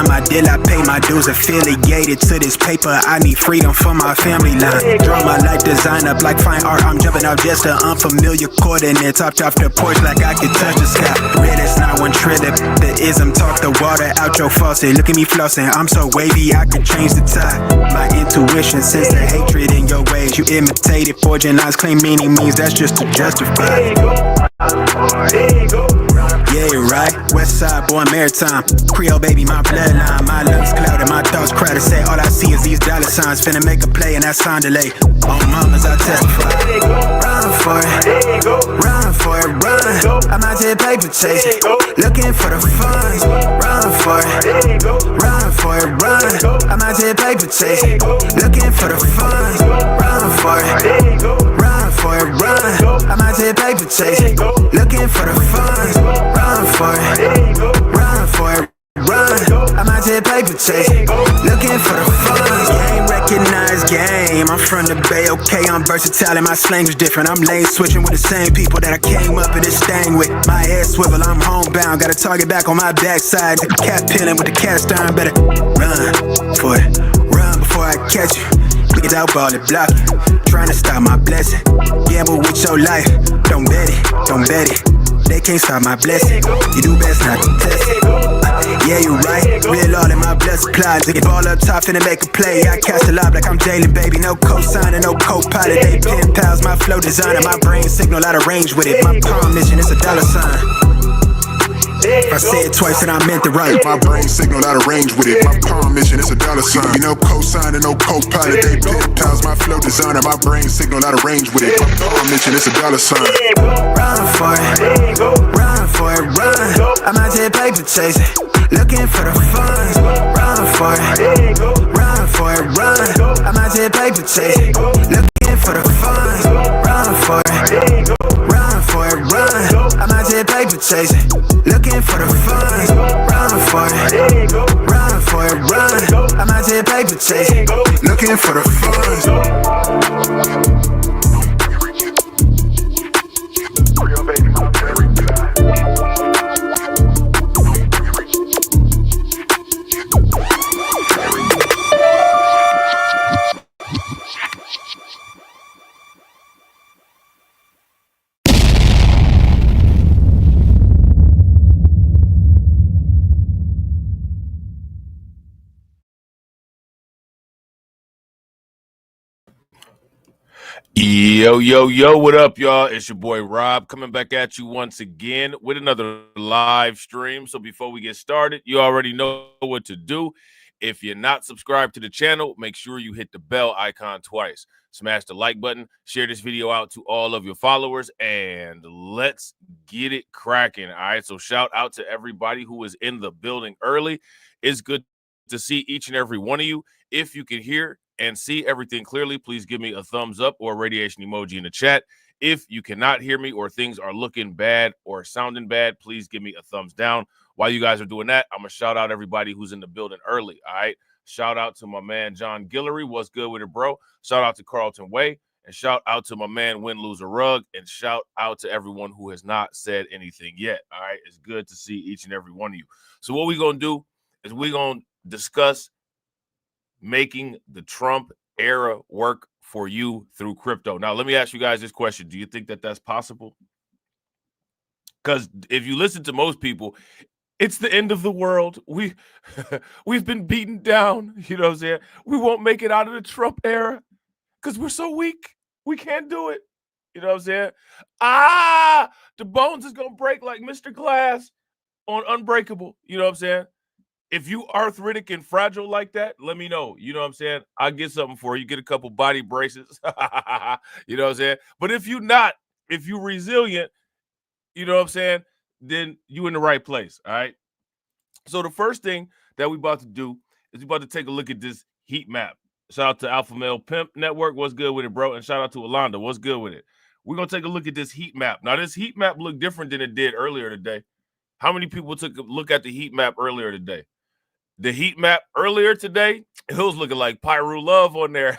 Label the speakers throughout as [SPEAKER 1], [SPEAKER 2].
[SPEAKER 1] sign my deal, I pay my dues. Affiliated to this paper, I need freedom for my family line. Draw my life design up like fine art. I'm jumping out just an unfamiliar coordinate. Topped off the porch like I could touch the sky. Red, it's not one trillip. The ism talk the water out your faucet. Look at me flossing, I'm so wavy, I could change the tide. My intuition sense the hatred in your ways. You imitated, forging lines, claim meaning means that's just to justify. Yeah, right. West side, born maritime. Creole baby, my bloodline. My lungs clouded, my thoughts crowded. Say all I see is these dollar signs. Finna make a play and that sound delay. On mamas, I testify. Run for it, run for it, run. I'm out here paper chasing, looking for the funds. Run for it, run for it, run. I'm out here paper chasing, looking for the funds. Run for it, run for it, run. I'm out here paper chasing, looking for the funds. Run for it, run for it, run. I'm out here paper chasing, looking for the funds. Game recognized game. I'm from the Bay, okay, I'm versatile and my slang is different. I'm lane switching with the same people that I came up in this thing with. My head swivel, I'm homebound. Got a target back on my backside. The cat peeling with the cast iron. Better run for it, run before I catch you. Niggas out ball it, block it. Trying to stop my blessing. Gamble with your life. Don't bet it, don't bet it. They can't stop my blessing. You do best not to test it. Yeah, you right. Real all in my blood supply. Get ball up top, finna make a play. I cast a lob like I'm Jalen, baby. No co-signer, no co-pilot. They pen pals, my flow designer. My brain signal out of range with it. My palm mission, it's a dollar sign. If I say it twice, then I meant it right.
[SPEAKER 2] My brain signal out of range with it. My palm mission, it's a dollar sign. You know, co-signer, no co-pilot. They pen pals, my flow designer. My brain signal out of range with it. My palm mission, it's a dollar sign.
[SPEAKER 1] Run for it, run for it, run. I'm out here paper chasing, looking for the funds. Run for it, run for it, run. I'm out here paper chasing, looking for the funds. Run for it, run for it, run. I'm out here paper chasing, looking for the funds. Run for it, run for it, run. I'm out here paper chasing, looking for the funds.
[SPEAKER 3] Yo, what up, y'all? It's your boy Rob coming back at you once again with another live stream. So before we get started, you already know what to do. If you're not subscribed to the channel, make sure you hit the bell icon twice. Smash the like button, share this video out to all of your followers, and let's get it cracking. All right, so shout out to everybody who is in the building early. It's good to see each and every one of you. If you can hear and see everything clearly, please give me a thumbs up or a radiation emoji in the chat. If you cannot hear me or things are looking bad or sounding bad, please give me a thumbs down. While you guys are doing that, I'm going to shout out everybody who's in the building early, all right? Shout out to my man, John Guillory. What's good with it, bro? Shout out to Carlton Way. And shout out to my man, Win Lose a Rug. And shout out to everyone who has not said anything yet, all right? It's good to see each and every one of you. So what we're going to do is we're going to discuss making the Trump era work for you through crypto. Now, let me ask you guys this question. Do you think that that's possible? Because if you listen to most people, it's the end of the world. We've been beaten down. You know what I'm saying? We won't make it out of the Trump era because we're so weak. We can't do it. You know what I'm saying? The bones is going to break like Mr. Glass on Unbreakable. You know what I'm saying? If you arthritic and fragile like that, let me know. You know what I'm saying? I'll get something for you. Get a couple body braces. You know what I'm saying? But if you're not, if you're resilient, you know what I'm saying, then you in the right place, all right? So the first thing that we about to do is we about to take a look at this heat map. Shout out to Alpha Male Pimp Network. What's good with it, bro? And shout out to Alonda. What's good with it? We're going to take a look at this heat map. Now, this heat map looked different than it did earlier today. How many people took a look at the heat map earlier today? The heat map earlier today, it was looking like Pyru Love on there.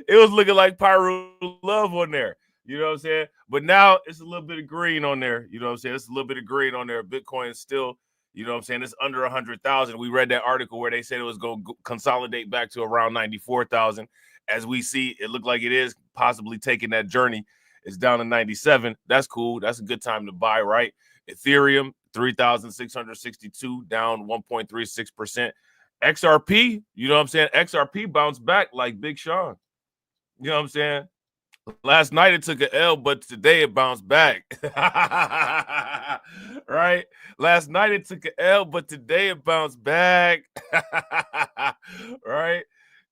[SPEAKER 3] It was looking like Pyru Love on there. You know what I'm saying? But now it's a little bit of green on there. You know what I'm saying? It's a little bit of green on there. Bitcoin is still, You know what I'm saying? It's under 100,000. We read that article where they said it was going to consolidate back to around 94,000. As we see, it looked like it is possibly taking that journey. It's down to 97. That's cool. That's a good time to buy, right? Ethereum, 3,662, down 1.36%. XRP, you know what I'm saying? XRP bounced back like Big Sean. You know what I'm saying? Last night it took an L, but today it bounced back. Right? Last night it took an L, but today it bounced back. Right?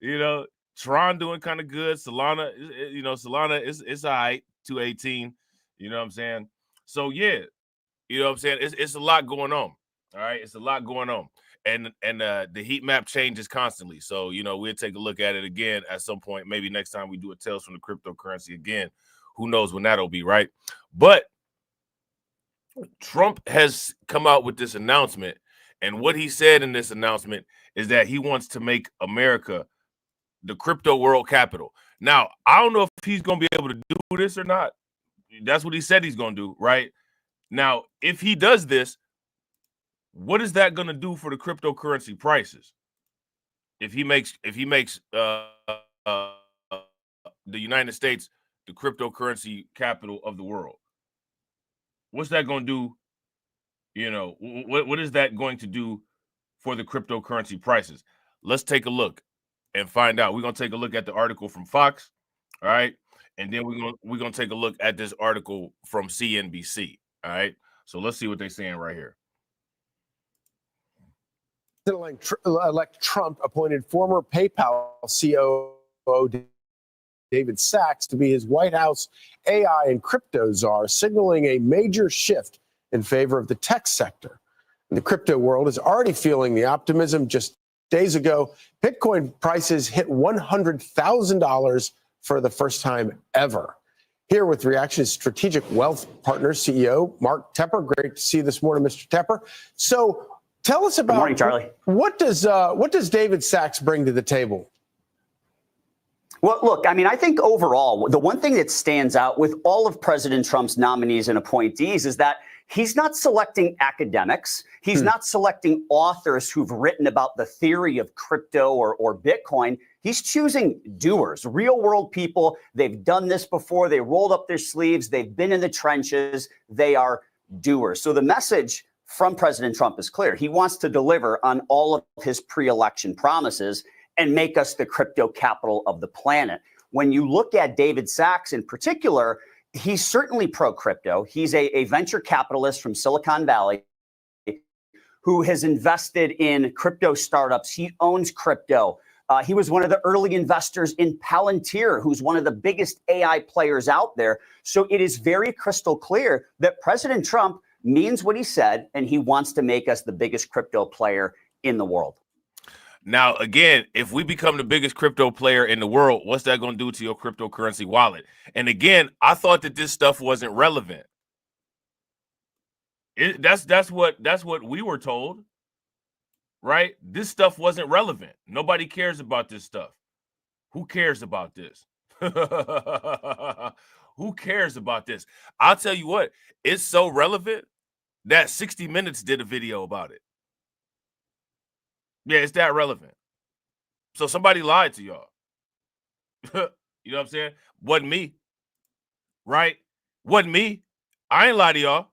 [SPEAKER 3] You know, Tron doing kind of good. Solana, you know, Solana is all right, 218. You know what I'm saying? So, yeah, you know what I'm saying? It's a lot going on. All right? It's a lot going on. And the heat map changes constantly. So, you know, we'll take a look at it again at some point. Maybe next time we do a Tales from the Cryptocurrency again. Who knows when that'll be, right? But Trump has come out with this announcement. And what he said in this announcement is that he wants to make America the crypto world capital. Now, I don't know if he's going to be able to do this or not. That's what he said he's going to do, right? Now, if he does this, what is that going to do for the cryptocurrency prices? If he makes the United States the cryptocurrency capital of the world, what's that going to do? You know, what is that going to do for the cryptocurrency prices? Let's take a look and find out. We're going to take a look at the article from Fox, all right? And then we're going to take a look at this article from CNBC, all right? So let's see what they're saying right here.
[SPEAKER 4] President-elect Trump appointed former PayPal COO David Sachs to be his White House AI and crypto czar, signaling a major shift in favor of the tech sector. And the crypto world is already feeling the optimism. Just days ago, Bitcoin prices hit $100,000 for the first time ever. Here with reactions, Strategic Wealth Partners CEO Mark Tepper. Great to see you this morning, Mr. Tepper. So tell us about—
[SPEAKER 5] Good morning, Charlie.
[SPEAKER 4] What does David Sachs bring to the table?
[SPEAKER 5] Well, look, I mean, I think overall, the one thing that stands out with all of President Trump's nominees and appointees is that he's not selecting academics. He's not selecting authors who've written about the theory of crypto or Bitcoin. He's choosing doers, real world people. They've done this before. They rolled up their sleeves. They've been in the trenches. They are doers. So the message from President Trump is clear. He wants to deliver on all of his pre-election promises and make us the crypto capital of the planet. When you look at David Sachs in particular, he's certainly pro-crypto. He's a venture capitalist from Silicon Valley who has invested in crypto startups. He owns crypto. He was one of the early investors in Palantir, who's one of the biggest AI players out there. So it is very crystal clear that President Trump means what he said, and he wants to make us the biggest crypto player in the world.
[SPEAKER 3] Now, again, if we become the biggest crypto player in the world, what's that going to do to your cryptocurrency wallet? And again, I thought that this stuff wasn't relevant. That's what we were told, right? This stuff wasn't relevant. Nobody cares about this stuff. Who cares about this? Who cares about this? I'll tell you what, it's so relevant that 60 Minutes did a video about it. Yeah, it's that relevant. So somebody lied to y'all. You know what I'm saying? Wasn't me. Right? Wasn't me. I ain't lied to y'all.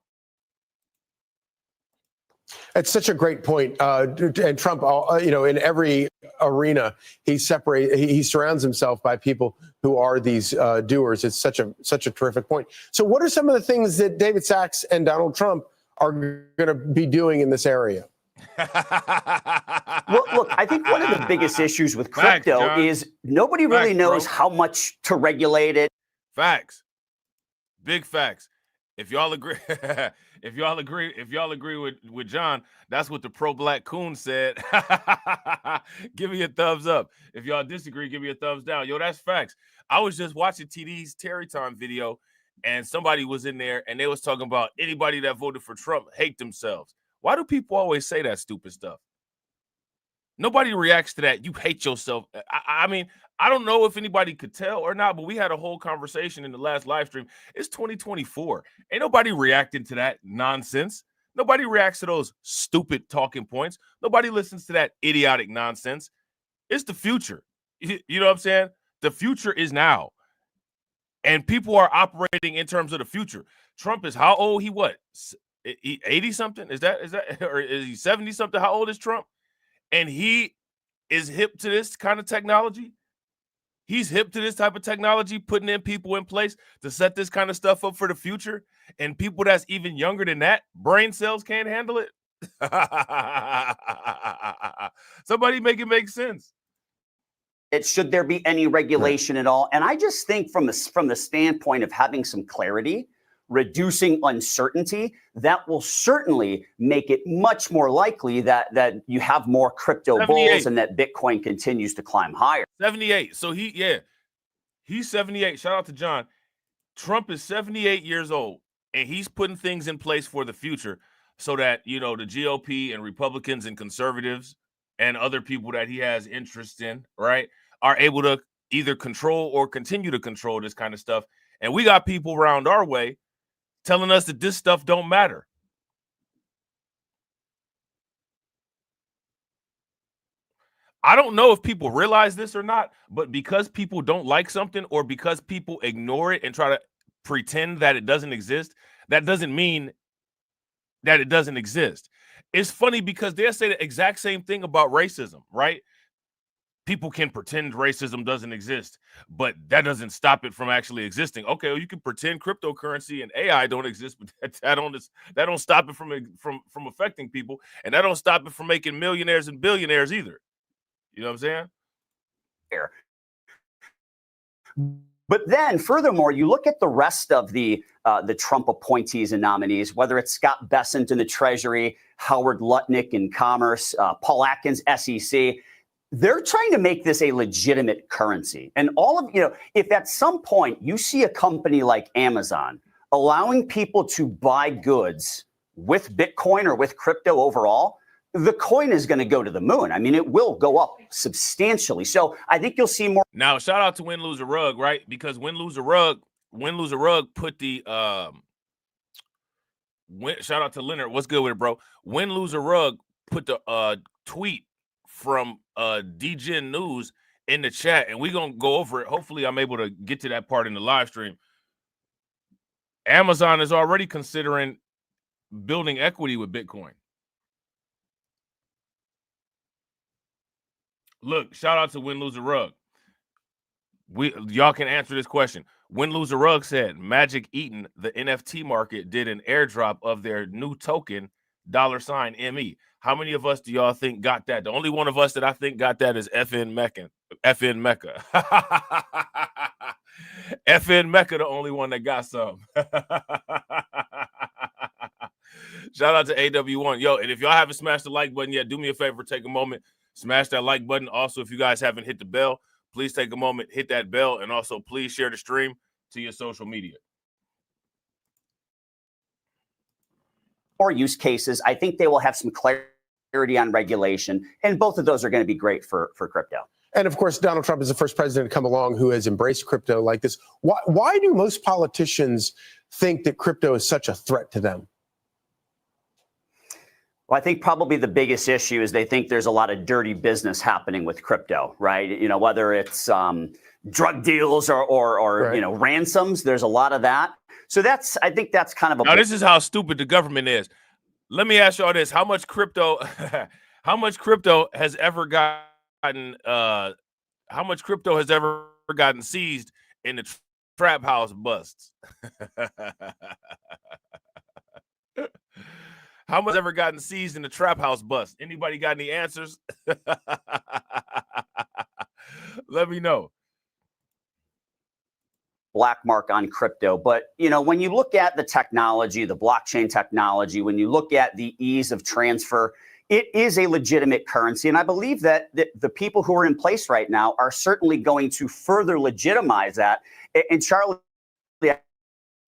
[SPEAKER 4] It's such a great point. And Trump, in every arena, he surrounds himself by people who are these doers. It's such a terrific point. So what are some of the things that David Sachs and Donald Trump are going to be doing in this area?
[SPEAKER 5] Well, look, I think one of the biggest issues with crypto is nobody really knows how much to regulate it.
[SPEAKER 3] Facts. Big facts. If y'all agree, if y'all agree with John, that's what the pro-black coon said. Give me a thumbs up. If y'all disagree, give me a thumbs down. Yo, that's facts. I was just watching TD's Terry Time video, and somebody was in there, and they was talking about anybody that voted for Trump hate themselves. Why do people always say that stupid stuff? Nobody reacts to that. You hate yourself. I mean, I don't know if anybody could tell or not, but we had a whole conversation in the last live stream. It's 2024. Ain't nobody reacting to that nonsense. Nobody reacts to those stupid talking points. Nobody listens to that idiotic nonsense. It's the future. You know what I'm saying? The future is now. And people are operating in terms of the future. Trump is how old? He what? 80 something? Is that or is he 70 something? How old is Trump? And he is hip to this kind of technology. He's hip to this type of technology, putting in people in place to set this kind of stuff up for the future. And people that's even younger than that, brain cells can't handle it. Somebody make it make sense.
[SPEAKER 5] Should there be any regulation at all? And I just think from the standpoint of having some clarity, reducing uncertainty, that will certainly make it much more likely that you have more crypto bulls and that Bitcoin continues to climb higher.
[SPEAKER 3] 78. So he's 78. Shout out to John. Trump is 78 years old, and he's putting things in place for the future so that, the GOP and Republicans and conservatives and other people that he has interest in, right, are able to either control or continue to control this kind of stuff. And we got people around our way telling us that this stuff don't matter. I don't know if people realize this or not, but because people don't like something or because people ignore it and try to pretend that it doesn't exist, that doesn't mean that it doesn't exist. It's funny because they'll say the exact same thing about racism, right? People can pretend racism doesn't exist, but that doesn't stop it from actually existing. Okay, well, you can pretend cryptocurrency and AI don't exist, but that don't stop it from affecting people, and that don't stop it from making millionaires and billionaires either. You know what I'm saying?
[SPEAKER 5] But then, furthermore, you look at the rest of the Trump appointees and nominees, whether it's Scott Bessent in the Treasury, Howard Lutnick in Commerce, Paul Atkins, SEC. They're trying to make this a legitimate currency. And all of, if at some point you see a company like Amazon allowing people to buy goods with Bitcoin or with crypto overall, the coin is going to go to the moon. I mean, it will go up substantially. So I think you'll see more.
[SPEAKER 3] Now, shout out to Win Lose a Rug, right? Because Win Lose a Rug put the shout out to Leonard. What's good with it, bro? Win Lose a Rug put the tweet from DGen News in the chat, and we're gonna go over it. Hopefully I'm able to get to that part in the live stream. Amazon is already considering building equity with Bitcoin. Look, shout out to Win Lose a Rug. Y'all can answer this question. Win Lose a Rug said Magic Eaton, the NFT market, did an airdrop of their new token $ME. How many of us do y'all think got that? The only one of us that I think got that is FN Mecca. FN Mecca, the only one that got some. Shout out to AW1. Yo, and if y'all haven't smashed the like button yet, do me a favor, take a moment, smash that like button. Also, if you guys haven't hit the bell, please take a moment, hit that bell, and also please share the stream to your social media.
[SPEAKER 5] More use cases. I think they will have some clarity on regulation, and both of those are going to be great for crypto.
[SPEAKER 4] And of course, Donald Trump is the first president to come along who has embraced crypto like this. Why do most politicians think that crypto is such a threat to them?
[SPEAKER 5] Well, I think probably the biggest issue is they think there's a lot of dirty business happening with crypto, right? Whether it's drug deals or right, ransoms, there's a lot of that. So I think that's kind of a.
[SPEAKER 3] Now, this is how stupid the government is. Let me ask y'all this: how much crypto has ever gotten? How much crypto has ever gotten seized in the trap house busts? How much ever gotten seized in the trap house bust? Anybody got any answers? Let me know.
[SPEAKER 5] Black mark on crypto. But, when you look at the technology, the blockchain technology, when you look at the ease of transfer, it is a legitimate currency. And I believe that the people who are in place right now are certainly going to further legitimize that. And Charlie,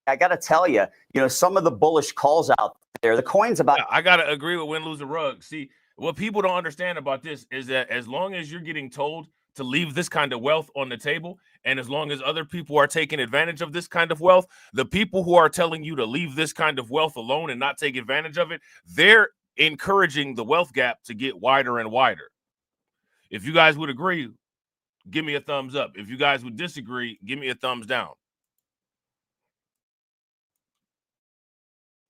[SPEAKER 5] I got to tell you, some of the bullish calls out there, the coin's about.
[SPEAKER 3] I got to agree with Win Lose a Rug. See, what people don't understand about this is that as long as you're getting told to leave this kind of wealth on the table. And as long as other people are taking advantage of this kind of wealth, the people who are telling you to leave this kind of wealth alone and not take advantage of it, they're encouraging the wealth gap to get wider and wider. If you guys would agree, give me a thumbs up. If you guys would disagree, give me a thumbs down.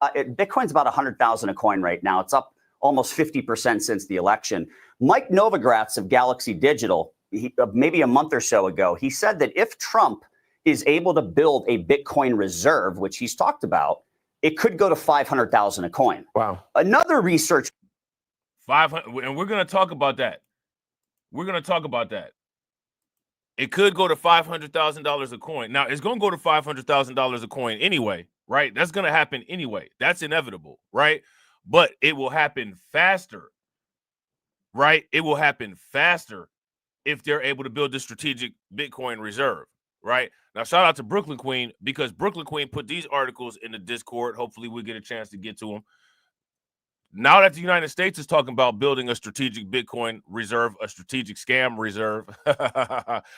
[SPEAKER 5] Bitcoin's about 100,000 a coin right now. It's up almost 50% since the election. Mike Novogratz of Galaxy Digital, maybe a month or so ago, he said that if Trump is able to build a Bitcoin reserve, which he's talked about, it could go to 500,000 a coin.
[SPEAKER 4] Wow.
[SPEAKER 5] Another research.
[SPEAKER 3] 500, and we're going to talk about that. We're going to talk about that. It could go to $500,000 a coin. Now, it's going to go to $500,000 a coin anyway, right? That's going to happen anyway. That's inevitable, right? But it will happen faster, right? It will happen faster if they're able to build the strategic Bitcoin reserve, right? Now, shout out to Brooklyn Queen, because Brooklyn Queen put these articles in the Discord. Hopefully we'll get a chance to get to them. Now that the United States is talking about building a strategic Bitcoin reserve, a strategic scam reserve,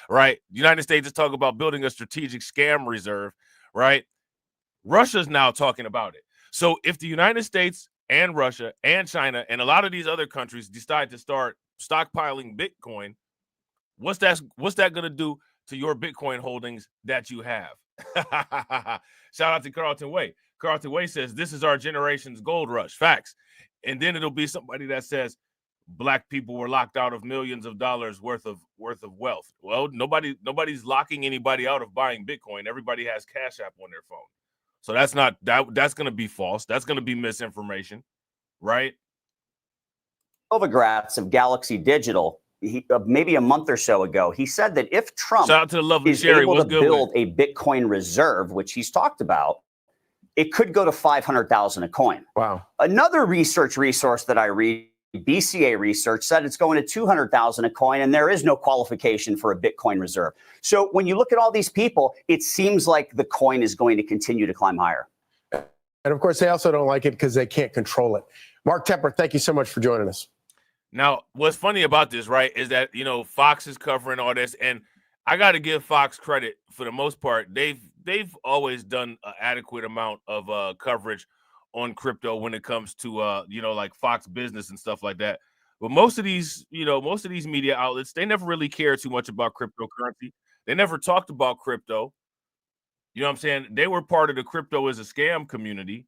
[SPEAKER 3] right? The United States is talking about building a strategic scam reserve, right? Russia's now talking about it. So if the United States and Russia and China and a lot of these other countries decide to start stockpiling Bitcoin, what's that going to do to your Bitcoin holdings that you have? Shout out to Carlton Way. Carlton Way says, this is our generation's gold rush. Facts. And then it'll be somebody that says black people were locked out of millions of dollars worth of wealth. Well, nobody's locking anybody out of buying Bitcoin. Everybody has Cash App on their phone. So that's going to be false. That's going to be misinformation, right?
[SPEAKER 5] Novogratz of Galaxy Digital, maybe a month or so ago, he said that if Trump
[SPEAKER 3] Shout out to the lovely
[SPEAKER 5] is
[SPEAKER 3] Sherry.
[SPEAKER 5] able to build a Bitcoin reserve, which he's talked about, it could go to 500,000 a coin.
[SPEAKER 4] Wow.
[SPEAKER 5] Another resource that I read, BCA Research, said it's going to 200,000 a coin, and there is no qualification for a Bitcoin reserve. So when you look at all these people, it seems like the coin is going to continue to climb higher.
[SPEAKER 4] And of course, they also don't like it because they can't control it. Mark Tepper, thank you so much for joining us.
[SPEAKER 3] Now, what's funny about this, right, is that, Fox is covering all this, and I got to give Fox credit for the most part. They've always done an adequate amount of coverage on crypto when it comes to like Fox Business and stuff like that. But most of these media outlets, they never really care too much about cryptocurrency. They never talked about crypto. You know what I'm saying? They were part of the crypto as a scam community,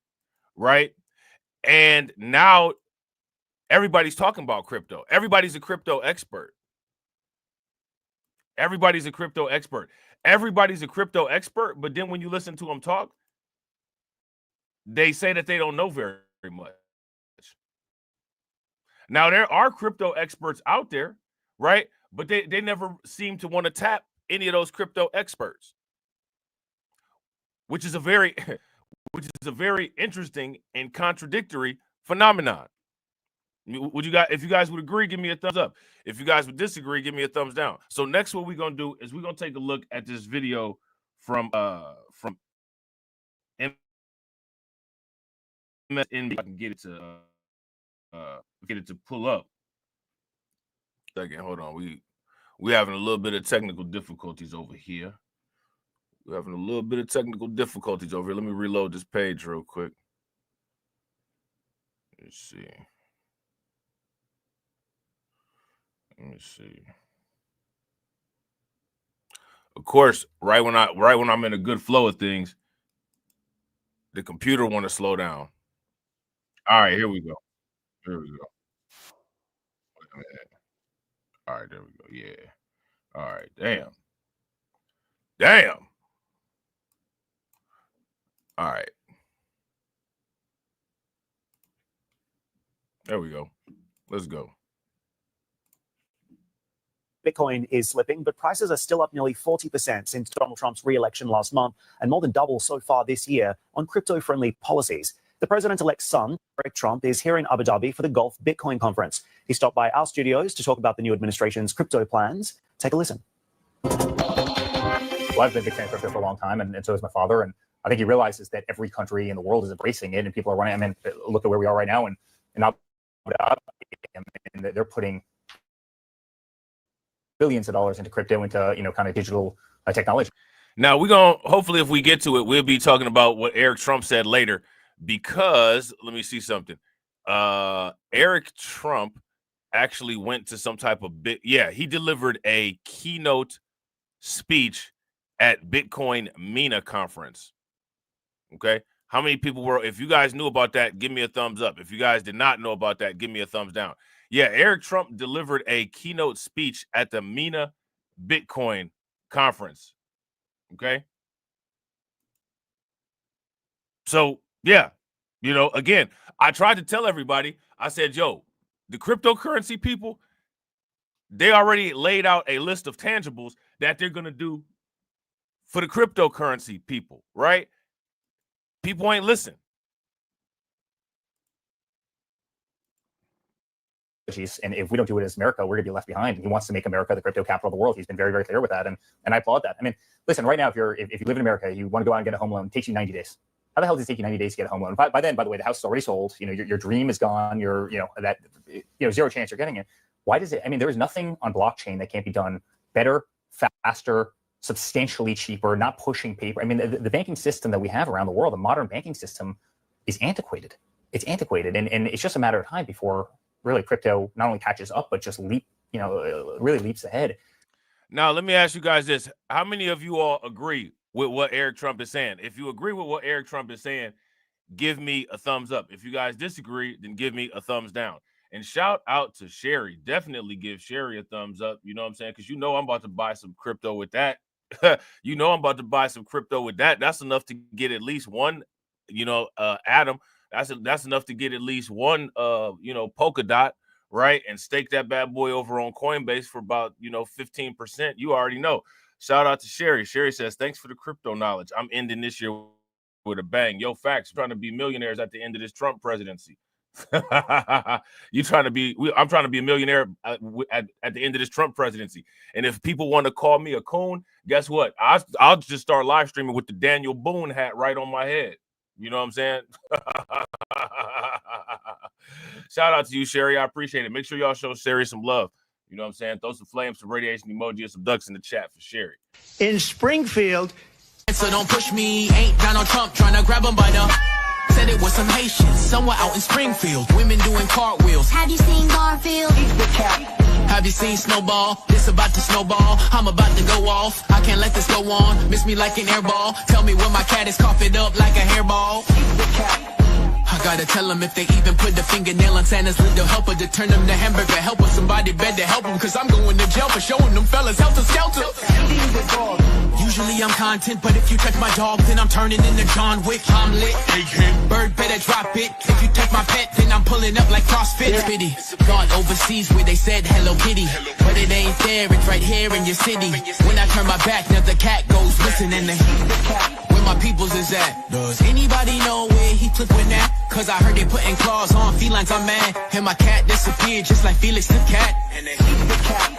[SPEAKER 3] right? And now everybody's talking about crypto. Everybody's a crypto expert. Everybody's a crypto expert. Everybody's a crypto expert, but then when you listen to them talk, they say that they don't know very much. Now, there are crypto experts out there, right? But they never seem to want to tap any of those crypto experts, which is a very interesting and contradictory phenomenon. If you guys would agree, give me a thumbs up. If you guys would disagree, give me a thumbs down. So next, what we're gonna do is we're gonna take a look at this video from MSN. I can get it to pull up. Second, hold on. We having a little bit of technical difficulties over here. Let me reload this page real quick. Let's see. Of course, right when I'm in a good flow of things, the computer want to slow down. All right, here we go. Wait a minute. All right, there we go. Yeah. All right. Damn. All right. There we go. Let's go.
[SPEAKER 6] Bitcoin is slipping, but prices are still up nearly 40% since Donald Trump's re-election last month, and more than double so far this year on crypto-friendly policies. The president-elect's son, Eric Trump, is here in Abu Dhabi for the Gulf Bitcoin Conference. He stopped by our studios to talk about the new administration's crypto plans. Take a listen.
[SPEAKER 7] Well, I've been Bitcoin crypto for a long time, and so has my father. And I think he realizes that every country in the world is embracing it, and people are running. I mean, look at where we are right now, and Abu Dhabi, and they're putting billions of dollars into crypto, into, kind of digital technology.
[SPEAKER 3] Now we're going to, hopefully if we get to it, we'll be talking about what Eric Trump said later, because let me see something. Eric Trump actually went to some type of he delivered a keynote speech at Bitcoin MENA conference. Okay. How many people were, if you guys knew about that, give me a thumbs up. If you guys did not know about that, give me a thumbs down. Yeah, Eric Trump delivered a keynote speech at the MENA Bitcoin conference. Okay. So, yeah, again, I tried to tell everybody, I said, yo, the cryptocurrency people, they already laid out a list of tangibles that they're going to do for the cryptocurrency people, right? People ain't listen.
[SPEAKER 7] And if we don't do it as America, we're going to be left behind. He wants to make America the crypto capital of the world. He's been very, very clear with that. And I applaud that. I mean, listen, right now, if you live in America, you want to go out and get a home loan, it takes you 90 days. How the hell does it take you 90 days to get a home loan? By then, by the way, the house is already sold. Your dream is gone. Zero chance you're getting it. Why does it? I mean, there is nothing on blockchain that can't be done better, faster, substantially cheaper, not pushing paper. I mean, the banking system that we have around the world, the modern banking system, is antiquated. It's antiquated. And it's just a matter of time before really crypto not only catches up, but just really leaps ahead.
[SPEAKER 3] Now, let me ask you guys this. How many of you all agree with what Eric Trump is saying? If you agree with what Eric Trump is saying, give me a thumbs up. If you guys disagree, then give me a thumbs down. And shout out to Sherry. Definitely give Sherry a thumbs up. You know what I'm saying? Because I'm about to buy some crypto with that. I'm about to buy some crypto with that. That's enough to get at least one, Adam. That's enough to get at least one, polka dot, right? And stake that bad boy over on Coinbase for about, 15%. You already know. Shout out to Sherry. Sherry says, thanks for the crypto knowledge. I'm ending this year with a bang. Yo, facts. We're trying to be millionaires at the end of this Trump presidency. I'm trying to be a millionaire at the end of this Trump presidency. And if people want to call me a coon, guess what? I'll just start live streaming with the Daniel Boone hat right on my head. You know what I'm saying? Shout out to you, Sherry. I appreciate it. Make sure y'all show Sherry some love. You know what I'm saying? Throw some flames, some radiation emoji, and some ducks in the chat for Sherry.
[SPEAKER 8] In Springfield.
[SPEAKER 9] So don't push me. Ain't Donald Trump trying to grab him by the... Said it was some Haitians somewhere out in Springfield. Women doing cartwheels.
[SPEAKER 10] Have you seen Garfield?
[SPEAKER 9] Have you seen Snowball? This about to snowball. I'm about to go off. I can't let this go on. Miss me like an airball. Tell me when my cat is cough it up like a hairball. I gotta tell them if they even put the fingernail on Santa's little helper to turn them to hamburger helper. Somebody better help them, cause I'm going to jail for showing them fellas helter skelter. Usually I'm content, but if you touch my dog, then I'm turning into John Wick. I'm lit. Bird better drop it. If you touch my pet, then I'm pulling up like CrossFit. Spitty. Gone overseas where they said Hello Kitty, but it ain't there, it's right here in your city. When I turn my back, now the cat goes missing and where my peoples is at. Does anybody know where he took with that? Cause I heard they putting claws on felines, I'm mad. And my cat disappeared just like Felix the cat. And they hate the cat.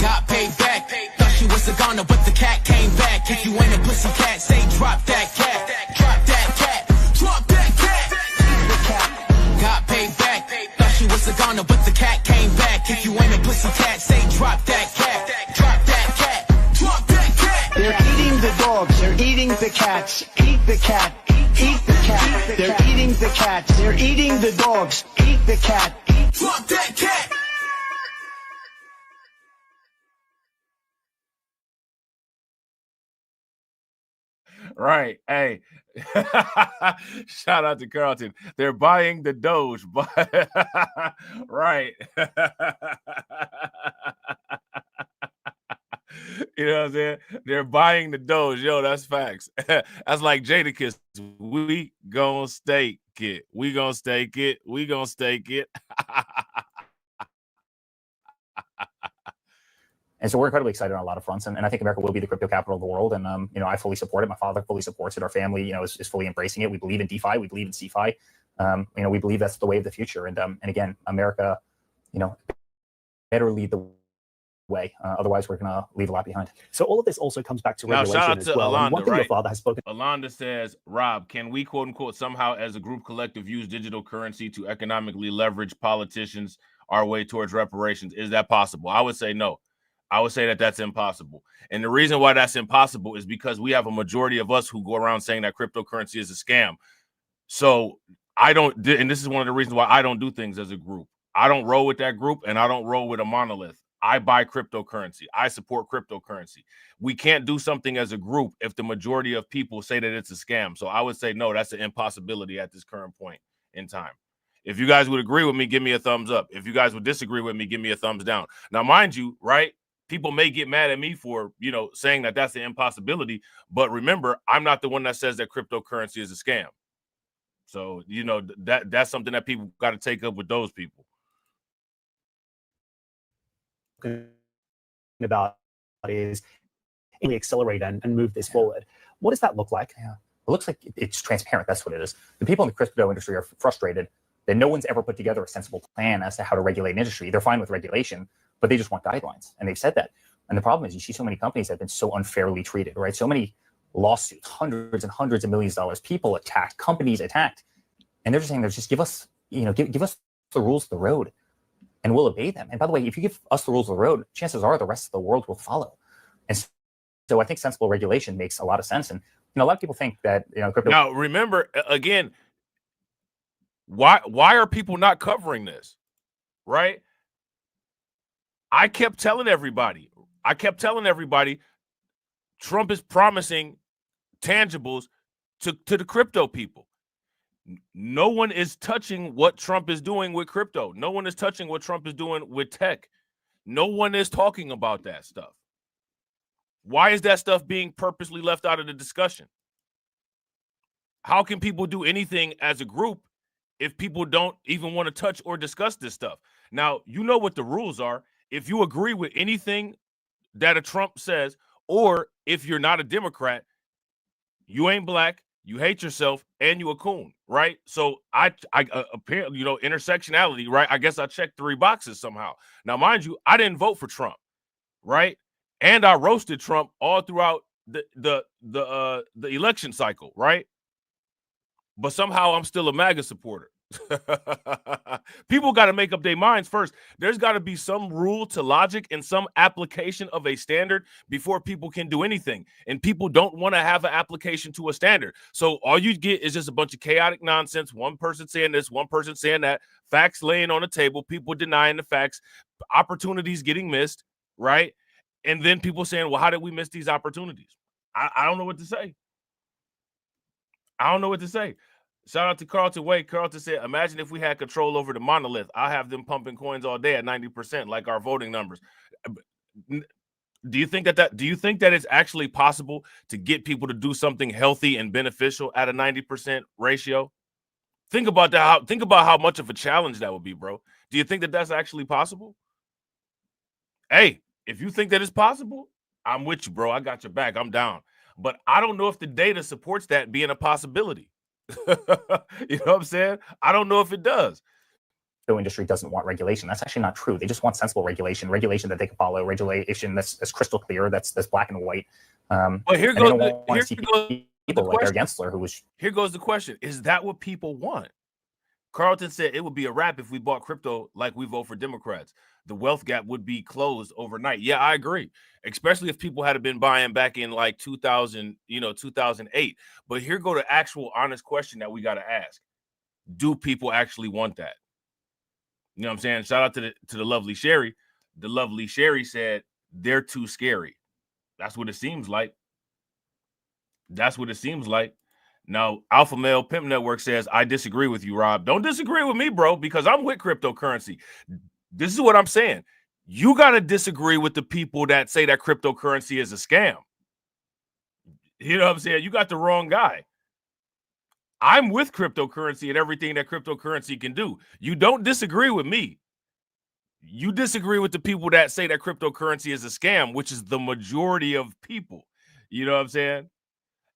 [SPEAKER 9] Got paid back. Thought she was a goner, but the cat came back. If you ain't a pussy cat, say drop that cat. Drop that cat. Drop that cat. Got paid back. Thought she was a goner, but the cat came back. If you ain't a pussy cat, say drop that cat. Drop that cat. Drop that cat.
[SPEAKER 8] They're eating the dogs. They're eating the cats. Eat the cat. Eat the cat. They're eating the cats. They're eating the dogs. Eat the cat.
[SPEAKER 9] Drop that cat.
[SPEAKER 3] Right. Hey, shout out to Carlton. They're buying the Doge. Right. You know what I'm saying? They're buying the Doge. Yo, that's facts. That's like Jadakiss. We gonna stake it. We gonna stake it. We gonna stake it.
[SPEAKER 7] And so we're incredibly excited on a lot of fronts. And I think America will be the crypto capital of the world. And, I fully support it. My father fully supports it. Our family, is fully embracing it. We believe in DeFi. We believe in CeFi. We believe that's the way of the future. And again, America, better lead the way. Otherwise, we're going to leave a lot behind.
[SPEAKER 6] So all of this also comes back to
[SPEAKER 3] Now,
[SPEAKER 6] regulation
[SPEAKER 3] shout out
[SPEAKER 6] as
[SPEAKER 3] to
[SPEAKER 6] well.
[SPEAKER 3] Alonda,
[SPEAKER 6] And one thing
[SPEAKER 3] right?
[SPEAKER 6] your father has spoken.
[SPEAKER 3] Alonda says, Rob, can we, quote unquote, somehow as a group collective use digital currency to economically leverage politicians our way towards reparations? Is that possible? I would say no. I would say that that's impossible. And the reason why that's impossible is because we have a majority of us who go around saying that cryptocurrency is a scam. So I don't, and this is one of the reasons why I don't do things as a group. I don't roll with that group, and I don't roll with a monolith. I buy cryptocurrency. I support cryptocurrency. We can't do something as a group if the majority of people say that it's a scam. So I would say, no, that's an impossibility at this current point in time. If you guys would agree with me, give me a thumbs up. If you guys would disagree with me, give me a thumbs down. Now, mind you, right? People may get mad at me for, saying that that's an impossibility. But remember, I'm not the one that says that cryptocurrency is a scam. So, that's something that people got to take up with those people.
[SPEAKER 6] About is we accelerate and move this forward. What does that look like?
[SPEAKER 7] Yeah. It looks like it's transparent. That's what it is. The people in the crypto industry are frustrated that no one's ever put together a sensible plan as to how to regulate an industry. They're fine with regulation, but they just want guidelines. And they've said that. And the problem is you see so many companies that have been so unfairly treated, right? So many lawsuits, hundreds and hundreds of millions of dollars, people attacked, companies attacked. And they're just saying, just give us, give us the rules of the road and we'll obey them. And by the way, if you give us the rules of the road, chances are the rest of the world will follow. And so I think sensible regulation makes a lot of sense. And a lot of people think that crypto.
[SPEAKER 3] Now, remember, again, why are people not covering this? Right? I kept telling everybody, Trump is promising tangibles to the crypto people. No one is touching what Trump is doing with crypto. No one is touching what Trump is doing with tech. No one is talking about that stuff. Why is that stuff being purposely left out of the discussion? How can people do anything as a group if people don't even want to touch or discuss this stuff? Now, you know what the rules are. If you agree with anything that a Trump says, or if you're not a Democrat, you ain't black, you hate yourself, and you a coon, right? So I apparently, intersectionality, right? I guess I checked 3 boxes somehow. Now, mind you, I didn't vote for Trump, right? And I roasted Trump all throughout the election cycle, right? But somehow I'm still a MAGA supporter. People got to make up their minds first. There's got to be some rule to logic and some application of a standard before people can do anything. And people don't want to have an application to a standard. So all you get is just a bunch of chaotic nonsense. One person saying this, one person saying that, facts laying on the table, people denying the facts, opportunities getting missed, right? And then people saying, well, how did we miss these opportunities? I don't know what to say. I don't know what to say. Shout out to Carlton Wade. Carlton said, imagine if we had control over the monolith. I'll have them pumping coins all day at 90%, like our voting numbers. Do you think that it's actually possible to get people to do something healthy and beneficial at a 90% ratio? Think about that. Think about how much of a challenge that would be, bro. Do you think that that's actually possible? Hey, if you think that it's possible, I'm with you, bro. I got your back. I'm down. But I don't know if the data supports that being a possibility. You know what I'm saying? I don't know if it does.
[SPEAKER 7] The industry doesn't want regulation. That's actually not true. They just want sensible regulation that they can follow, regulation that's crystal clear, that's black and white.
[SPEAKER 3] But here goes the question. Is that what people want? Carlton said it would be a wrap if we bought crypto like we vote for Democrats. The wealth gap would be closed overnight. Yeah, I agree. Especially if people had been buying back in like 2008. But here go the actual honest question that we got to ask. Do people actually want that? You know what I'm saying? Shout out to the lovely Sherry. The lovely Sherry said they're too scary. That's what it seems like. That's what it seems like. Now, Alpha Male Pimp Network says, I disagree with you, Rob. Don't disagree with me, bro, because I'm with cryptocurrency. This is what I'm saying. You got to disagree with the people that say that cryptocurrency is a scam. You know what I'm saying? You got the wrong guy. I'm with cryptocurrency and everything that cryptocurrency can do. You don't disagree with me. You disagree with the people that say that cryptocurrency is a scam, which is the majority of people. You know what I'm saying?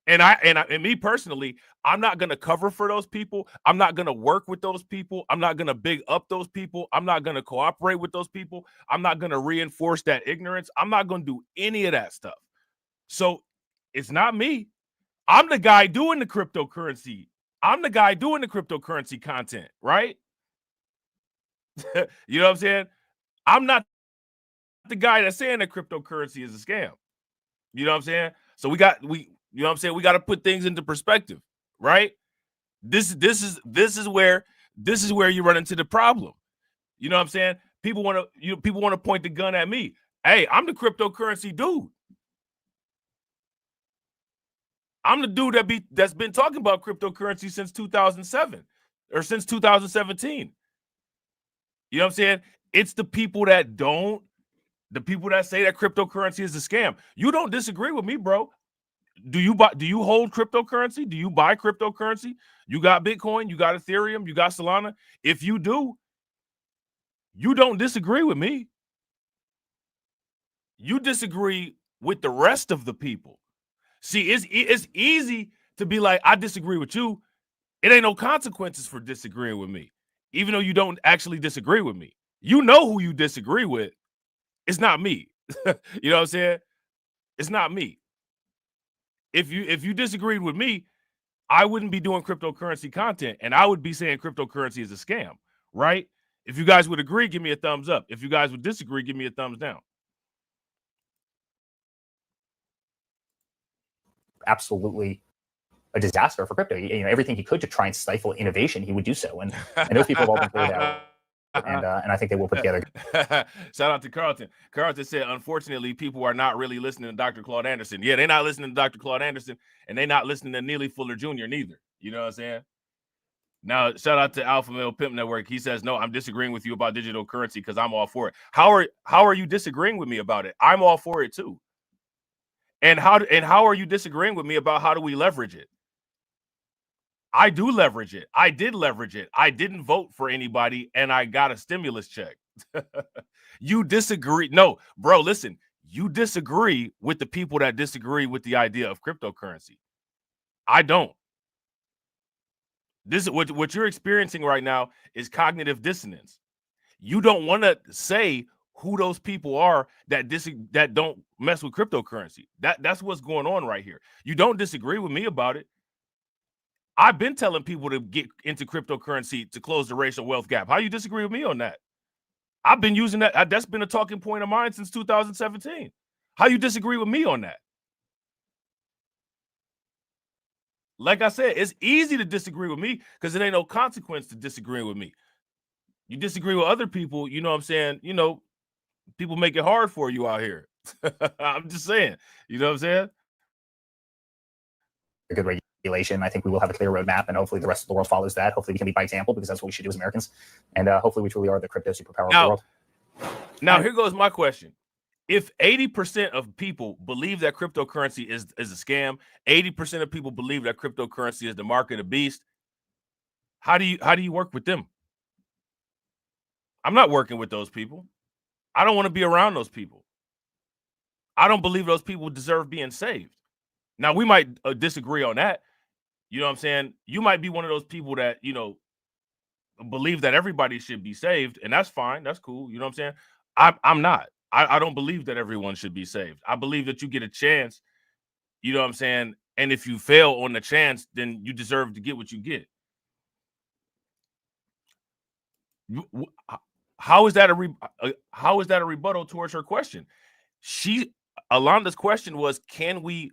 [SPEAKER 3] And me personally, I'm not going to cover for those people. I'm not going to work with those people. I'm not going to big up those people. I'm not going to cooperate with those people. I'm not going to reinforce that ignorance. I'm not going to do any of that stuff. So it's not me. I'm the guy doing the cryptocurrency. I'm the guy doing the cryptocurrency content, right? You know what I'm saying? I'm not the guy that's saying that cryptocurrency is a scam. You know what I'm saying? So you know what I'm saying? We got to put things into perspective, right? This is where you run into the problem. You know what I'm saying? People want to point the gun at me. Hey, I'm the cryptocurrency dude. I'm the dude that's been talking about cryptocurrency since 2007 or since 2017. You know what I'm saying? It's the people that say that cryptocurrency is a scam. You don't disagree with me, bro. Do you hold cryptocurrency? Do you buy cryptocurrency? You got Bitcoin, you got Ethereum, you got Solana. If you do, you don't disagree with me. You disagree with the rest of the people. See, it's easy to be like, I disagree with you. It ain't no consequences for disagreeing with me, even though you don't actually disagree with me. You know who you disagree with. It's not me. You know what I'm saying? It's not me. If you disagreed with me, I wouldn't be doing cryptocurrency content, and I would be saying cryptocurrency is a scam, right? If you guys would agree, give me a thumbs up. If you guys would disagree, give me a thumbs down.
[SPEAKER 7] Absolutely a disaster for crypto. You know, everything he could to try and stifle innovation, he would do so. And those people have all been cleared out. And I think they will put together.
[SPEAKER 3] Shout out to Carlton. Carlton said, unfortunately, people are not really listening to Dr. Claude Anderson. Yeah, they're not listening to Dr. Claude Anderson, and they're not listening to Neely Fuller Jr. neither. You know what I'm saying? Now, shout out to Alpha Male Pimp Network. He says, no, I'm disagreeing with you about digital currency because I'm all for it. How are you disagreeing with me about it? I'm all for it too. And how are you disagreeing with me about how do we leverage it? I do leverage it. I did leverage it. I didn't vote for anybody, and I got a stimulus check. You disagree. No, bro, listen. You disagree with the people that disagree with the idea of cryptocurrency. I don't. This is what you're experiencing right now is cognitive dissonance. You don't want to say who those people are that don't mess with cryptocurrency. That's what's going on right here. You don't disagree with me about it. I've been telling people to get into cryptocurrency to close the racial wealth gap. How you disagree with me on that? I've been using that. That's been a talking point of mine since 2017. How you disagree with me on that? Like I said, it's easy to disagree with me because it ain't no consequence to disagreeing with me. You disagree with other people, you know what I'm saying? You know, people make it hard for you out here. I'm just saying, you know what I'm saying?
[SPEAKER 7] A good regulation. I think we will have a clear roadmap, and hopefully the rest of the world follows that. Hopefully we can lead by example because that's what we should do as Americans. And hopefully we truly are the crypto superpower of the world.
[SPEAKER 3] Now, here goes my question. If 80% of people believe that cryptocurrency is a scam, 80% of people believe that cryptocurrency is the mark of the beast, how do you work with them? I'm not working with those people. I don't want to be around those people. I don't believe those people deserve being saved. Now, we might disagree on that. You know what I'm saying? You might be one of those people that, you know, believe that everybody should be saved, and that's fine. That's cool. You know what I'm saying? I'm not. I don't believe that everyone should be saved. I believe that you get a chance, you know what I'm saying? And if you fail on the chance, then you deserve to get what you get. How is that a rebuttal towards her question? Alonda's question was, can we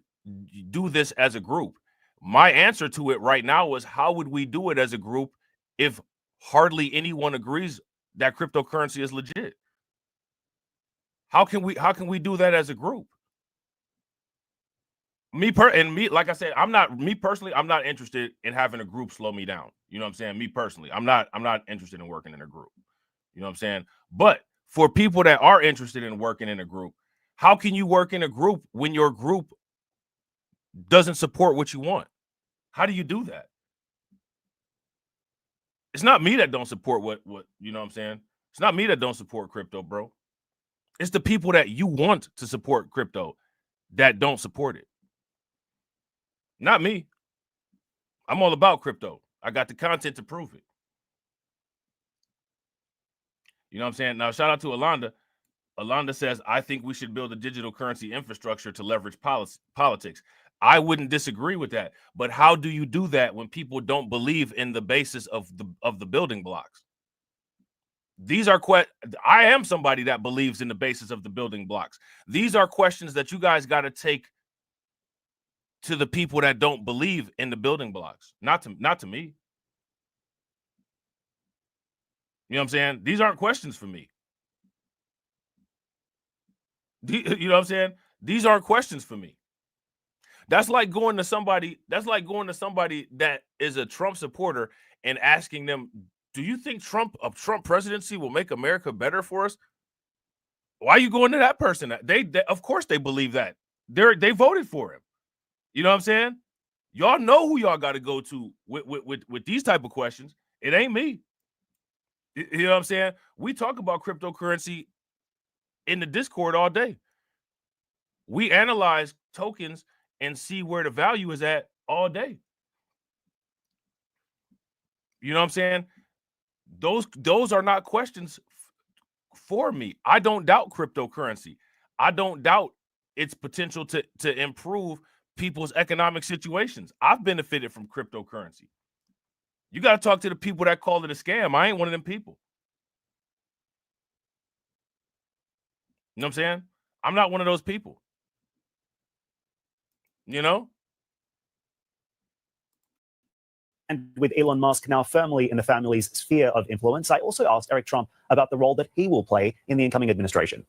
[SPEAKER 3] do this as a group? My answer to it right now was, how would we do it as a group if hardly anyone agrees that cryptocurrency is legit? How can we do that as a group? Like I said, I'm not interested in having a group slow me down. You know what I'm saying? Me personally, I'm not interested in working in a group. You know what I'm saying? But for people that are interested in working in a group, how can you work in a group when your group doesn't support what you want? How do you do that? It's not me that don't support what you know what I'm saying? It's not me that don't support crypto, bro. It's the people that you want to support crypto that don't support it. Not me. I'm all about crypto. I got the content to prove it. You know what I'm saying? Now, shout out to Alonda. Alonda says, I think we should build a digital currency infrastructure to leverage politics. I wouldn't disagree with that. But how do you do that when people don't believe in the basis of the building blocks? These are I am somebody that believes in the basis of the building blocks. These are questions that you guys got to take to the people that don't believe in the building blocks, not to me. You know what I'm saying? These aren't questions for me. You know what I'm saying? These aren't questions for me. That's like going to somebody that is a Trump supporter and asking them, do you think a Trump presidency will make America better for us? Why are you going to that person? They of course they believe that. They voted for him. You know what I'm saying? Y'all know who y'all got to go to with these type of questions. It ain't me. You know what I'm saying? We talk about cryptocurrency in the Discord all day. We analyze tokens and see where the value is at all day. You know what I'm saying? Those are not questions for me. I don't doubt cryptocurrency. I don't doubt its potential to improve people's economic situations. I've benefited from cryptocurrency. You got to talk to the people that call it a scam. I ain't one of them people. You know what I'm saying? I'm not one of those people. You know?
[SPEAKER 6] And with Elon Musk now firmly in the family's sphere of influence, I also asked Eric Trump about the role that he will play in the incoming administration.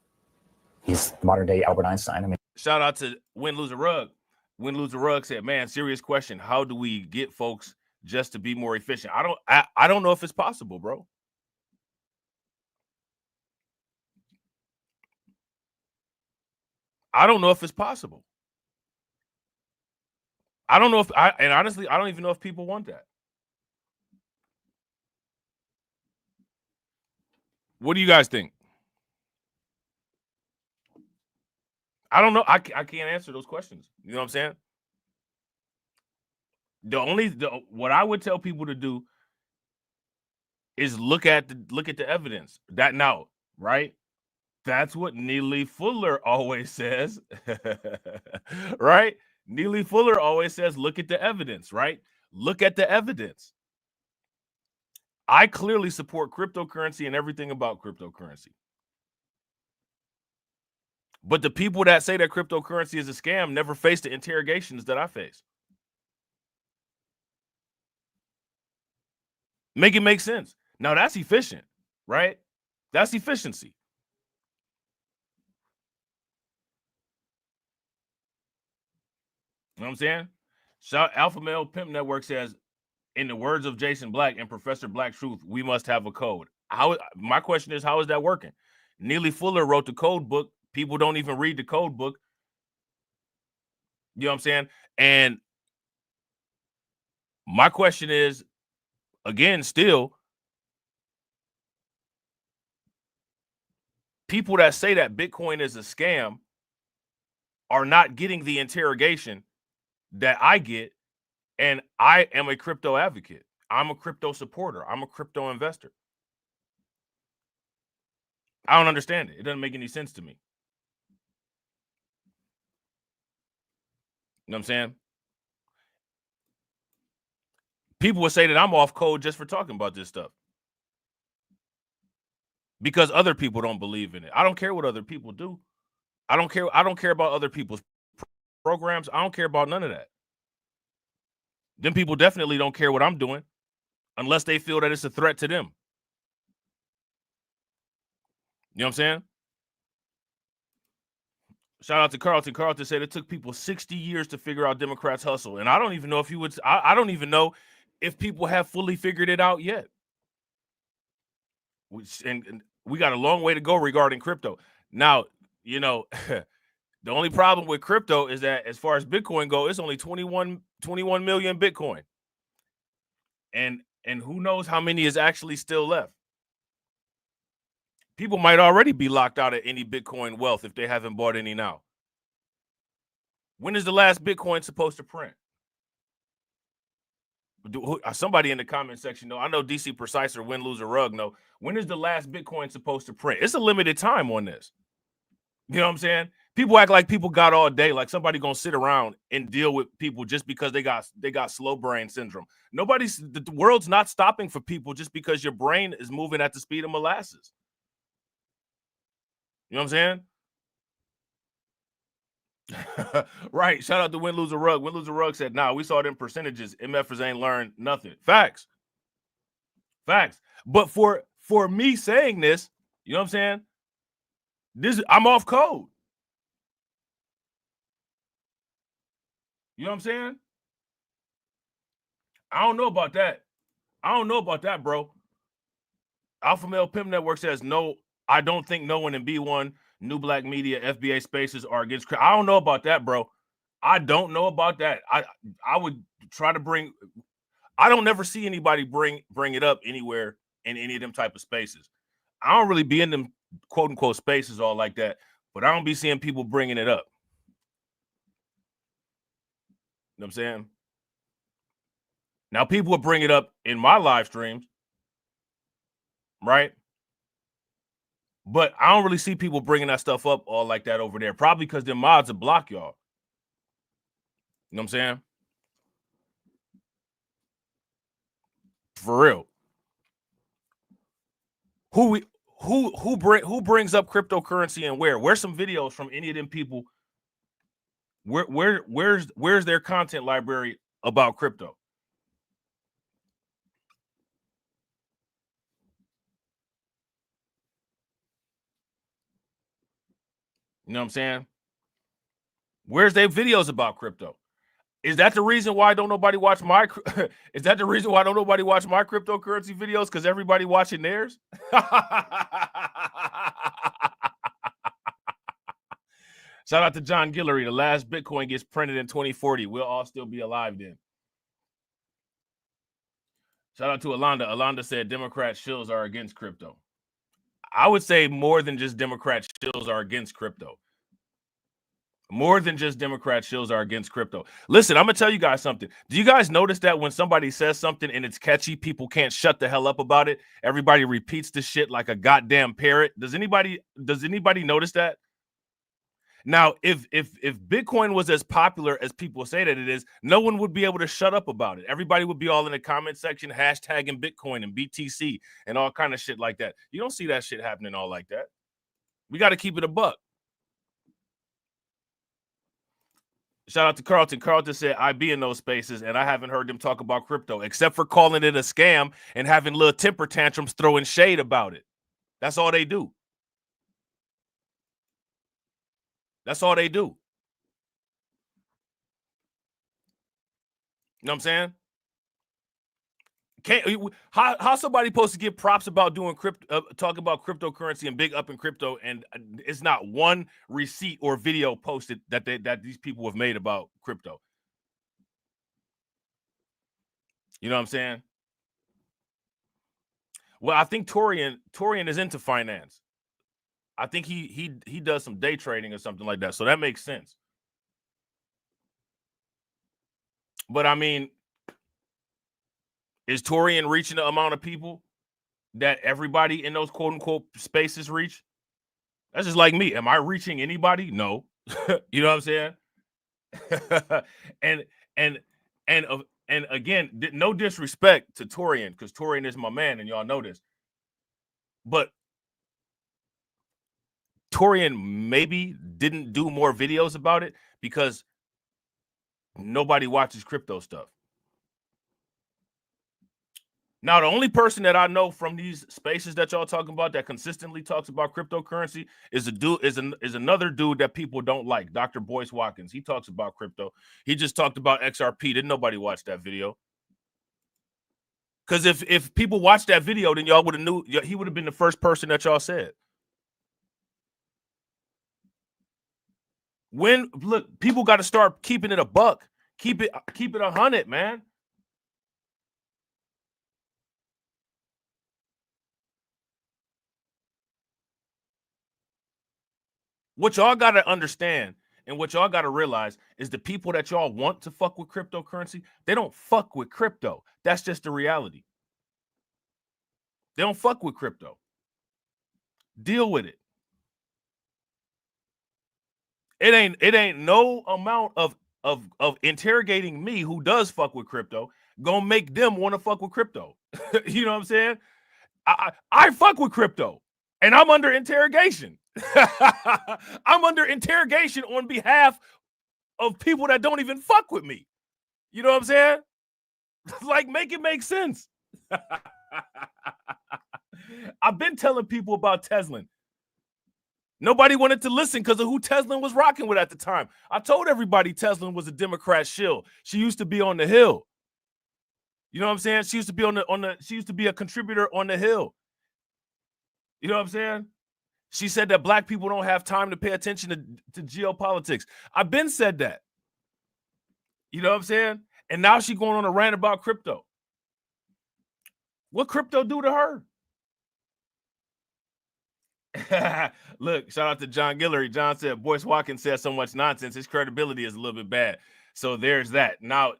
[SPEAKER 7] He's the modern day Albert Einstein. I mean,
[SPEAKER 3] shout out to Win Lose a Rug. Win Lose a Rug said, "Man, serious question. How do we get folks just to be more efficient?" I don't know if it's possible, bro. I don't know if it's possible. I don't know and honestly, I don't even know if people want that. What do you guys think? I don't know. I can't answer those questions. You know what I'm saying? What I would tell people to do is look at the evidence. That now, right? That's what Neely Fuller always says. Right? Neely Fuller always says, look at the evidence, right? Look at the evidence. I clearly support cryptocurrency and everything about cryptocurrency. But the people that say that cryptocurrency is a scam never face the interrogations that I face. Make it make sense. Now that's efficient, right? That's efficiency. You know what I'm saying? Shout Alpha Male Pimp Network says, in the words of Jason Black and Professor Black Truth, we must have a code. My question is, how is that working? Neely Fuller wrote the code book. People don't even read the code book. You know what I'm saying? And my question is, again, still, people that say that Bitcoin is a scam are not getting the interrogation that I get. And I am a crypto advocate. I'm a crypto supporter. I'm a crypto investor. I don't understand it. It doesn't make any sense to me. You know what I'm saying? People would say that I'm off code just for talking about this stuff. Because other people don't believe in it. I don't care what other people do. I don't care about other people's programs. I don't care about none of that. Them people definitely don't care what I'm doing unless they feel that it's a threat to them. You know what I'm saying? Shout out to Carlton. Carlton said it took people 60 years to figure out Democrats' hustle. And I don't even know if I don't even know if people have fully figured it out yet. And we got a long way to go regarding crypto. Now, you know, the only problem with crypto is that as far as Bitcoin go, it's only 21 million Bitcoin. And who knows how many is actually still left. People might already be locked out of any Bitcoin wealth if they haven't bought any now. When is the last Bitcoin supposed to print? Somebody in the comment section, I know DC Precise or Win Lose a Rug. When is the last Bitcoin supposed to print? It's a limited time on this. You know what I'm saying? People act like people got all day, like somebody gonna sit around and deal with people just because they got slow brain syndrome. The world's not stopping for people just because your brain is moving at the speed of molasses. You know what I'm saying? Right. Shout out to Win Lose a Rug. Win Lose a Rug said, "Nah, we saw them percentages. MFers ain't learned nothing." Facts. But for me saying this, you know what I'm saying? I'm off code. You know what I'm saying? I don't know about that, bro. Alpha Male Pimp Network says, no, I don't think no one in B1, New Black Media, FBA Spaces are against. I don't know about that, bro. I don't know about that. I would try to bring. I don't never see anybody bring it up anywhere in any of them type of spaces. I don't really be in them quote unquote spaces all like that, but I don't be seeing people bringing it up. You know what I'm saying? Now, people will bring it up in my live streams, right? But I don't really see people bringing that stuff up all like that over there. Probably because their mods will block y'all. You know what I'm saying? For real. Who brings up cryptocurrency and where? Where's some videos from any of them people? Where's their content library about crypto? You know what I'm saying? Where's their videos about crypto? Is that the reason why don't nobody watch my? Is that the reason why don't nobody watch my cryptocurrency videos? Because everybody watching theirs. Shout out to John Guillory. The last Bitcoin gets printed in 2040. We'll all still be alive then. Shout out to Alonda. Alonda said Democrat shills are against crypto. I would say more than just Democrat shills are against crypto. More than just Democrat shills are against crypto. Listen, I'm going to tell you guys something. Do you guys notice that when somebody says something and it's catchy, people can't shut the hell up about it? Everybody repeats the shit like a goddamn parrot. Does anybody notice that? Now, if Bitcoin was as popular as people say that it is, no one would be able to shut up about it. Everybody would be all in the comment section hashtagging Bitcoin and BTC and all kind of shit like that. You don't see that shit happening all like that. We got to keep it a buck. Shout out to Carlton. Carlton said, I be in those spaces, and I haven't heard them talk about crypto, except for calling it a scam and having little temper tantrums throwing shade about it. That's all they do. That's all they do. You know what I'm saying? How somebody supposed to get props about doing crypto, talking about cryptocurrency and big up in crypto, and it's not one receipt or video posted that these people have made about crypto. You know what I'm saying? Well, I think Torian is into finance. I think he does some day trading or something like that, so that makes sense. But I mean, is Torian reaching the amount of people that everybody in those quote unquote spaces reach? That's just like me. Am I reaching anybody? No. You know what I'm saying? and again, no disrespect to Torian, because Torian is my man, and y'all know this. But Torian maybe didn't do more videos about it because nobody watches crypto stuff. Now, the only person that I know from these spaces that y'all talking about that consistently talks about cryptocurrency is another dude that people don't like, Dr. Boyce Watkins. He talks about crypto. He just talked about XRP. Didn't nobody watch that video? Because if people watched that video, then y'all would have knew he would have been the first person that y'all said. Look, people got to start keeping it a buck. Keep it 100, man. What y'all got to understand and what y'all got to realize is the people that y'all want to fuck with cryptocurrency, they don't fuck with crypto. That's just the reality. They don't fuck with crypto. Deal with it. It ain't no amount of interrogating me who does fuck with crypto gonna make them want to fuck with crypto. You know what I'm saying? I fuck with crypto and I'm under interrogation. I'm under interrogation on behalf of people that don't even fuck with me. You know what I'm saying? Like, make it make sense. I've been telling people about Tesla. Nobody wanted to listen because of who Tesla was rocking with at the time. I told everybody Tesla was a Democrat shill. She used to be on the Hill. You know what I'm saying? She used to be she used to be a contributor on the Hill. You know what I'm saying? She said that black people don't have time to pay attention to geopolitics. I've been said that. You know what I'm saying? And now she's going on a rant about crypto. What crypto do to her? Look, shout out to John Guillory. John said Boyce Watkins said so much nonsense, his credibility is a little bit bad. So there's that. Now,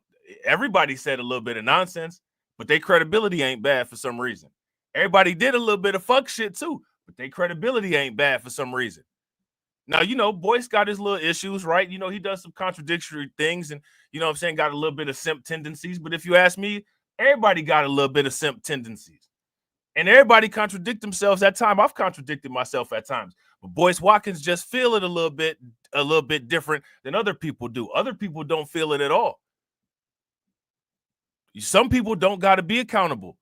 [SPEAKER 3] everybody said a little bit of nonsense, but their credibility ain't bad for some reason. Everybody did a little bit of fuck shit too, but their credibility ain't bad for some reason. Now, you know, Boyce got his little issues, right? You know, he does some contradictory things and, you know what I'm saying, got a little bit of simp tendencies. But if you ask me, everybody got a little bit of simp tendencies. And everybody contradict themselves at times. I've contradicted myself at times. But Boyce Watkins just feel it a little bit different than other people do. Other people don't feel it at all. Some people don't got to be accountable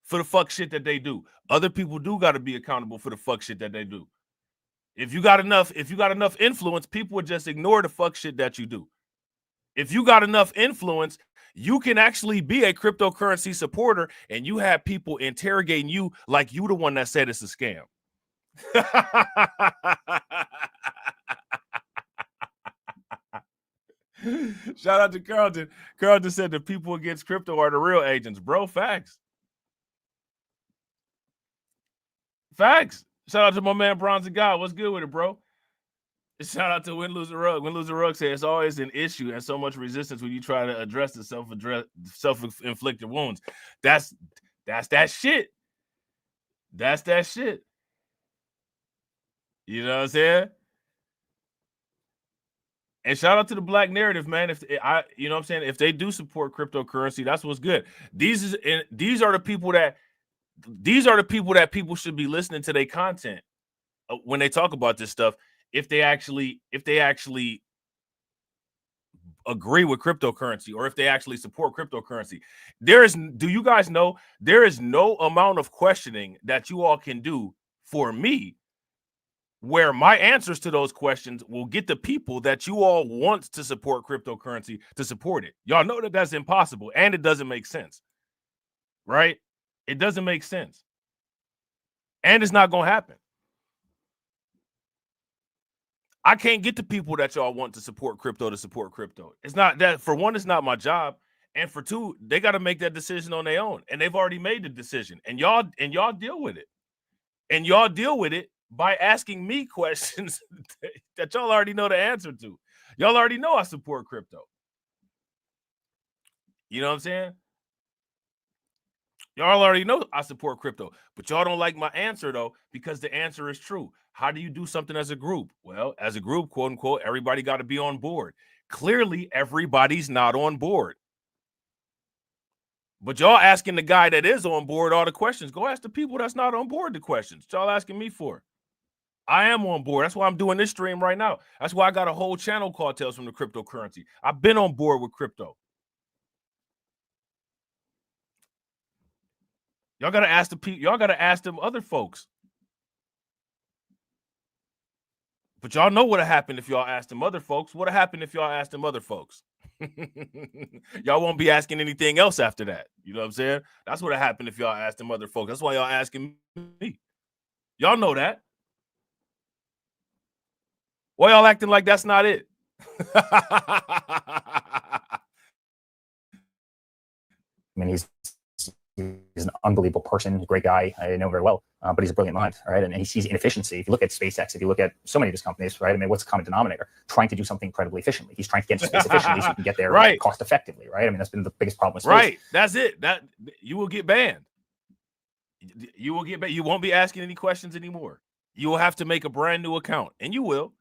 [SPEAKER 3] for the fuck shit that they do. Other people do got to be accountable for the fuck shit that they do. If you got enough influence, people would just ignore the fuck shit that you do. If you got enough influence, you can actually be a cryptocurrency supporter and you have people interrogating you like you the one that said it's a scam. Shout out to Carlton. Carlton said the people against crypto are the real agents. Bro, facts. Facts. Shout out to my man Bronson God. What's good with it, bro? Shout out to Win Lose the Rug. Win Lose the Rug says it's always an issue and so much resistance when you try to address the self-inflicted wounds. That's that shit. That's that shit. You know what I'm saying? And shout out to the Black narrative, man. You know what I'm saying? If they do support cryptocurrency, that's what's good. These are the people that people should be listening to their content when they talk about this stuff. If they actually agree with cryptocurrency or if they actually support cryptocurrency, do you guys know there is no amount of questioning that you all can do for me where my answers to those questions will get the people that you all want to support cryptocurrency to support it. Y'all know that that's impossible and it doesn't make sense, right? It doesn't make sense. And it's not going to happen. I can't get the people that y'all want to support crypto. It's not that. For one, it's not my job. And for two, they got to make that decision on their own. And they've already made the decision. And y'all deal with it. And y'all deal with it by asking me questions that y'all already know the answer to. Y'all already know I support crypto. You know what I'm saying? Y'all already know I support crypto, but y'all don't like my answer, though, because the answer is true. How do you do something as a group? Well, as a group, quote unquote, everybody got to be on board. Clearly, everybody's not on board. But y'all asking the guy that is on board all the questions. Go ask the people that's not on board the questions. Y'all asking me for. I am on board. That's why I'm doing this stream right now. That's why I got a whole channel called Tales from the Cryptocurrency. I've been on board with crypto. Y'all gotta ask the people. Y'all gotta ask them other folks. But y'all know what'll happen if y'all ask them other folks. What'll happen if y'all ask them other folks? Y'all won't be asking anything else after that. You know what I'm saying? That's what'll happen if y'all ask them other folks. That's why y'all asking me. Y'all know that. Why y'all acting like that's not it?
[SPEAKER 7] I mean, he's an unbelievable person, great guy. I know very well, but he's a brilliant mind, right? And he sees inefficiency. If you look at SpaceX, if you look at so many of his companies, right? I mean, what's the common denominator? Trying to do something incredibly efficiently. He's trying to get into space efficiently so he can get there
[SPEAKER 3] right.
[SPEAKER 7] cost effectively, right? I mean, that's been the biggest problem with space.
[SPEAKER 3] Right. That's it. That you will get banned. You will get banned. You won't be asking any questions anymore. You will have to make a brand new account, and you will.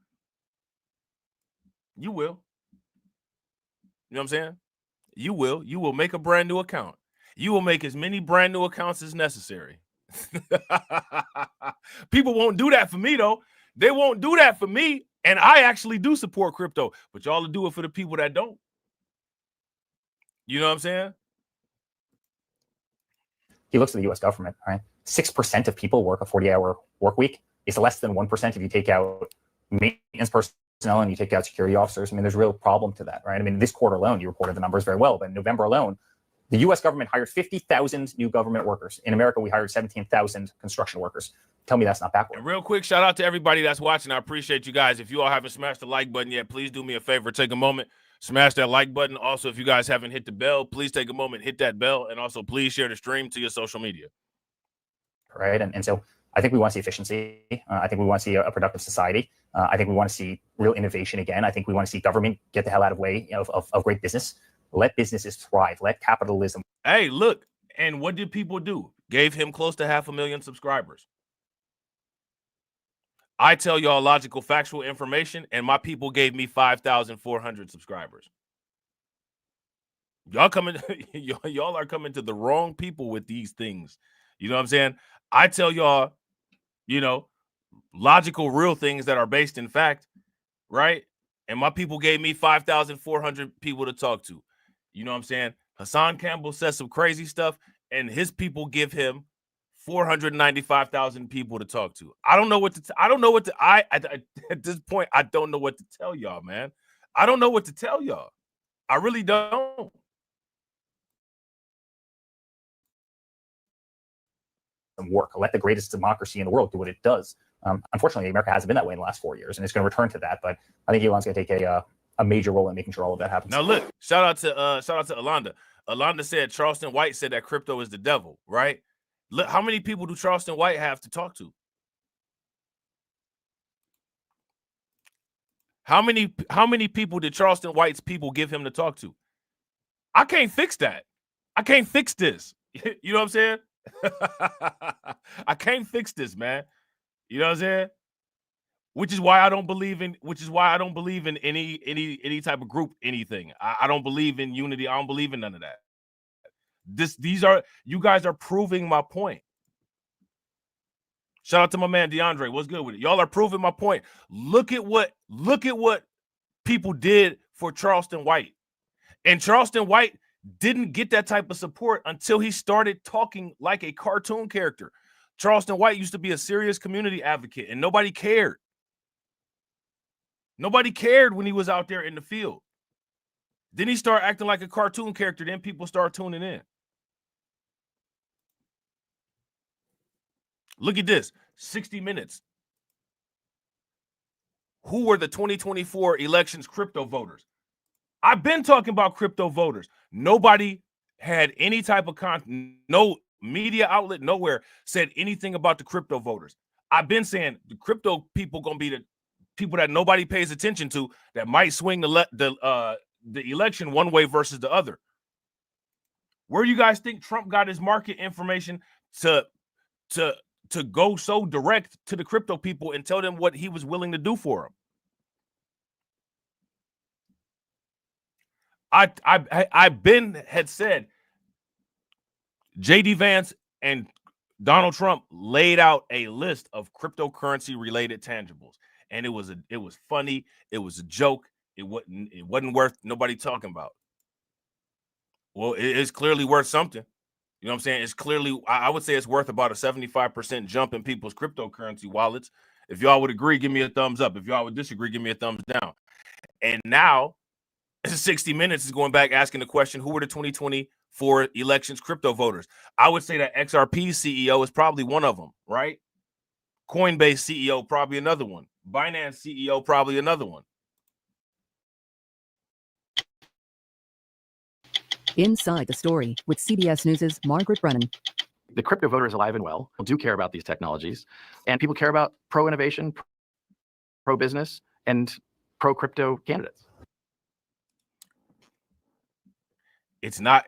[SPEAKER 3] You will. You know what I'm saying? You will. You will make a brand new account. You will make as many brand new accounts as necessary. People won't do that for me, though. They won't do that for me. And I actually do support crypto, but y'all will do it for the people that don't. You know what I'm saying?
[SPEAKER 7] He looks at the U.S. government, right? 6% of people work a 40-hour work week. It's less than 1% if you take out maintenance personnel and you take out security officers. I mean, there's a real problem to that, right? I mean, this quarter alone, you reported the numbers very well, but in November alone, the U.S. government hired 50,000 new government workers. In America, we hired 17,000 construction workers. Tell me that's not backward.
[SPEAKER 3] And real quick, shout out to everybody that's watching. I appreciate you guys. If you all haven't smashed the like button yet, please do me a favor. Take a moment, smash that like button. Also, if you guys haven't hit the bell, please take a moment, hit that bell. And also, please share the stream to your social media.
[SPEAKER 7] Right. And so I think we want to see efficiency. I think we want to see a productive society. I think we want to see real innovation again. I think we want to see government get the hell out of the way of great business. Let businesses thrive. Let capitalism.
[SPEAKER 3] Hey, look. And what did people do? Gave him close to 500,000 subscribers. I tell y'all logical, factual information, and my people gave me 5,400 subscribers. Y'all are coming to the wrong people with these things. You know what I'm saying? I tell y'all, logical, real things that are based in fact, right? And my people gave me 5,400 people to talk to. You know what I'm saying? Hassan Campbell says some crazy stuff, and his people give him 495,000 people to talk to. I don't know what to. At this point, I don't know what to tell y'all, man. I don't know what to tell y'all. I really don't.
[SPEAKER 7] Work. Let the greatest democracy in the world do what it does. Unfortunately, America hasn't been that way in the last 4 years, and it's going to return to that. But I think Elon's going to take a major role in making sure all of that happens.
[SPEAKER 3] Now, look, shout out to Alonda. Alonda said Charleston White said that crypto is the devil, right? Look, how many people do Charleston White have to talk to? How many people did Charleston White's people give him to talk to? I can't fix that. I can't fix this. You know what I'm saying? I can't fix this, man. You know what I'm saying? Which is why I don't believe in any type of group, anything. I don't believe in unity. I don't believe in none of that. You guys are proving my point. Shout out to my man DeAndre. What's good with it? Y'all are proving my point. Look at what people did for Charleston White. And Charleston White didn't get that type of support until he started talking like a cartoon character. Charleston White used to be a serious community advocate, and nobody cared. Nobody cared when he was out there in the field. Then he started acting like a cartoon character. Then people start tuning in. Look at this. 60 Minutes. Who were the 2024 elections crypto voters? I've been talking about crypto voters. Nobody had any type of content. No media outlet, nowhere said anything about the crypto voters. I've been saying the crypto people going to be the people that nobody pays attention to that might swing the election one way versus the other. Where do you guys think Trump got his market information to go so direct to the crypto people and tell them what he was willing to do for them? Had said J.D. Vance and Donald Trump laid out a list of cryptocurrency related tangibles, and it was funny. It was a joke. It wasn't worth nobody talking about. Well, it's clearly worth something. You know what I'm saying? It's clearly, I would say it's worth about a 75% jump in people's cryptocurrency wallets. If y'all would agree, give me a thumbs up. If y'all would disagree, give me a thumbs down. And now 60 Minutes is going back asking the question, who were the 2024 elections crypto voters? I would say that XRP's CEO is probably one of them, right? Coinbase CEO, probably another one. Binance CEO, probably another one.
[SPEAKER 10] Inside the Story with CBS News' Margaret Brennan.
[SPEAKER 11] The crypto voter is alive and well. People do care about these technologies, and people care about pro-innovation, pro-business, and pro-crypto candidates.
[SPEAKER 3] It's not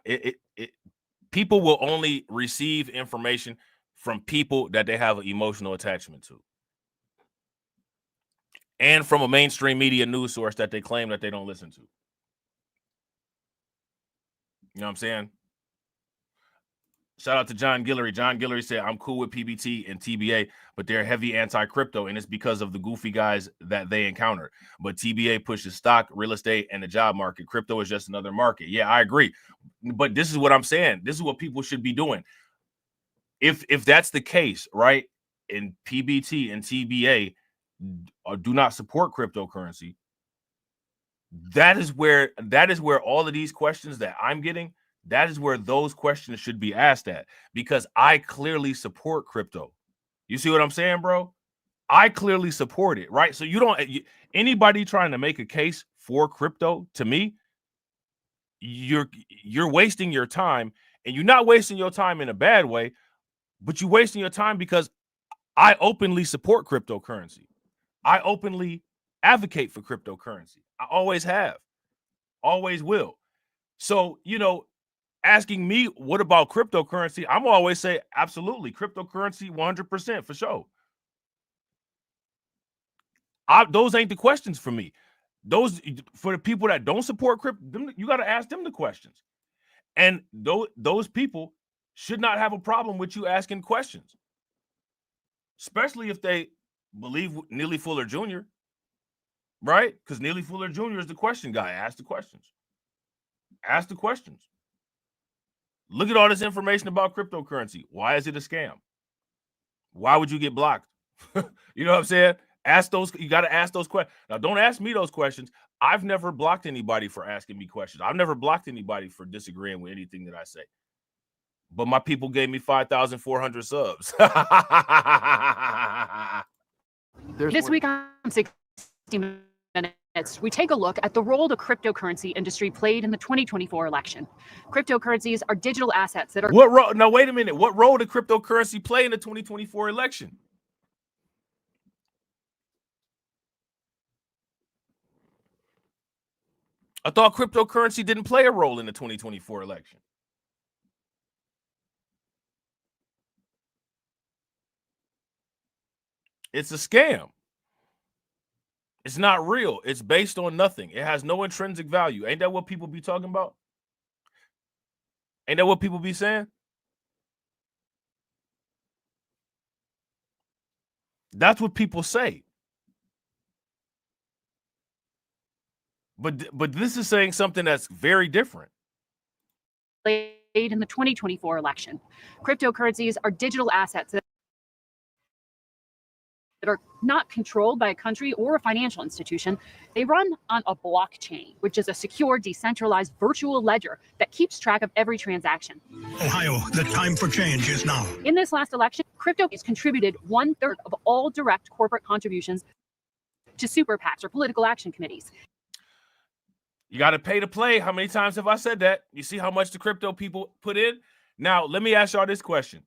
[SPEAKER 3] people will only receive information from people that they have an emotional attachment to. and from a mainstream media news source that they claim that they don't listen to. You know what I'm saying? Shout out to John Guillory. John Guillory said, I'm cool with PBT and TBA, but they're heavy anti-crypto, and it's because of the goofy guys that they encounter. But TBA pushes stock, real estate, and the job market. Crypto is just another market. Yeah, I agree. But this is what I'm saying. This is what people should be doing. If that's the case, right, and PBT and TBA do not support cryptocurrency, that is where all of these questions that I'm getting, that is where those questions should be asked at, because I clearly support crypto. You see what I'm saying, bro? I clearly support it, right? So anybody trying to make a case for crypto, to me, you're wasting your time, and you're not wasting your time in a bad way, but you're wasting your time because I openly support cryptocurrency. I openly advocate for cryptocurrency. I always have, always will. So, asking me, what about cryptocurrency? I'm always say, absolutely, cryptocurrency, 100% for sure. Those ain't the questions for me. Those, for the people that don't support crypto, you got to ask them the questions. And those people should not have a problem with you asking questions, especially if they believe Neely Fuller Jr., right? Because Neely Fuller Jr. is the question guy. Ask the questions. Ask the questions. Look at all this information about cryptocurrency. Why is it a scam? Why would you get blocked? You know what I'm saying? You got to ask those questions. Now, don't ask me those questions. I've never blocked anybody for asking me questions. I've never blocked anybody for disagreeing with anything that I say. But my people gave me 5,400 subs.
[SPEAKER 12] This week on 60 Minutes, we take a look at the role the cryptocurrency industry played in the 2024 election. Cryptocurrencies are digital assets that are...
[SPEAKER 3] What role? Now, wait a minute. What role did cryptocurrency play in the 2024 election? I thought cryptocurrency didn't play a role in the 2024 election. It's a scam. It's not real. It's based on nothing. It has no intrinsic value. Ain't that what people be talking about? Ain't that what people be saying? That's what people say. But this is saying something that's very different.
[SPEAKER 12] Played in the 2024 election. Cryptocurrencies are digital assets that are not controlled by a country or a financial institution. They run on a blockchain, which is a secure, decentralized virtual ledger that keeps track of every transaction.
[SPEAKER 8] Ohio, the time for change is now.
[SPEAKER 12] In this last election, crypto has contributed 1/3 of all direct corporate contributions to super PACs or political action committees.
[SPEAKER 3] You got to pay to play. How many times have I said that? You see how much the crypto people put in? Now, let me ask y'all this question.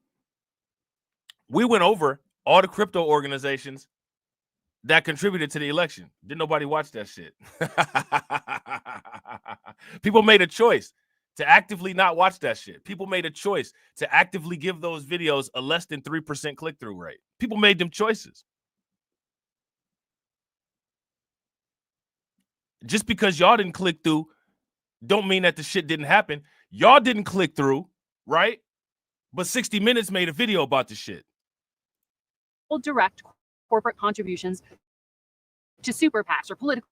[SPEAKER 3] We went over all the crypto organizations that contributed to the election. Didn't nobody watch that shit? People made a choice to actively not watch that shit. People made a choice to actively give those videos a less than 3% click-through rate. People made them choices. Just because y'all didn't click through don't mean that the shit didn't happen. Y'all didn't click through, right? But 60 Minutes made a video about the shit.
[SPEAKER 12] Direct corporate contributions to super PACs or political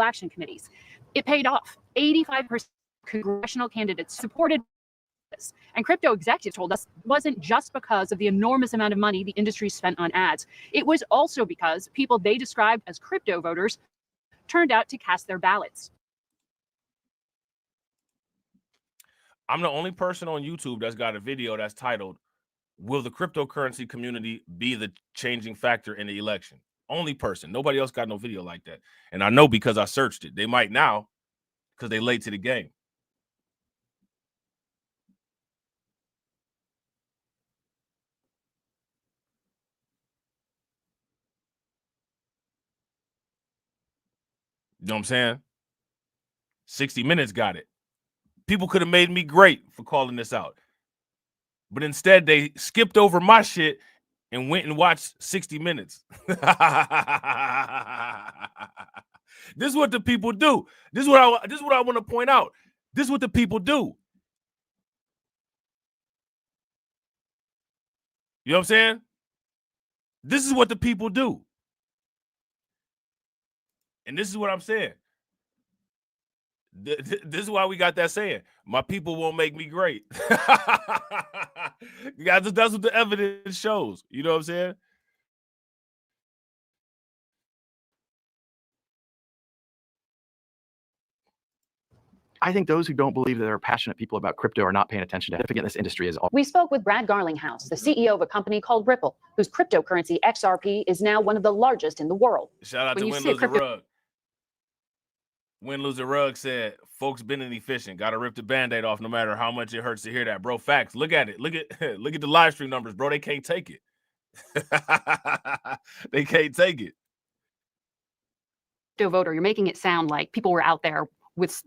[SPEAKER 12] action committees. It paid off. 85% congressional candidates supported this. And crypto executives told us it wasn't just because of the enormous amount of money the industry spent on ads. It was also because people they described as crypto voters turned out to cast their ballots.
[SPEAKER 3] I'm the only person on YouTube that's got a video that's titled, "Will the cryptocurrency community be the changing factor in the election?" Only person. Nobody else got no video like that. And I know because I searched it. They might now because they late to the game. You know what I'm saying? 60 Minutes got it. People could have made me great for calling this out. But instead, they skipped over my shit and went and watched 60 Minutes. This is what the people do. This is what I want to point out. This is what the people do. You know what I'm saying? This is what the people do. And this is what I'm saying. This is why we got that saying, my people won't make me great. Guys, that's what the evidence shows. You know what I'm saying?
[SPEAKER 11] I think those who don't believe that there are passionate people about crypto are not paying attention to how significant this industry is.
[SPEAKER 13] We spoke with Brad Garlinghouse, the CEO of a company called Ripple, whose cryptocurrency XRP is now one of the largest in the world.
[SPEAKER 3] Shout out to Win, Lose, Rug. Win, Lose, Rug said, folks been inefficient. Got to rip the Band-Aid off no matter how much it hurts to hear that. Bro, facts. Look at it. Look at the live stream numbers, bro. They can't take it. They can't take it.
[SPEAKER 12] Voter, you're making it sound like people were out there with,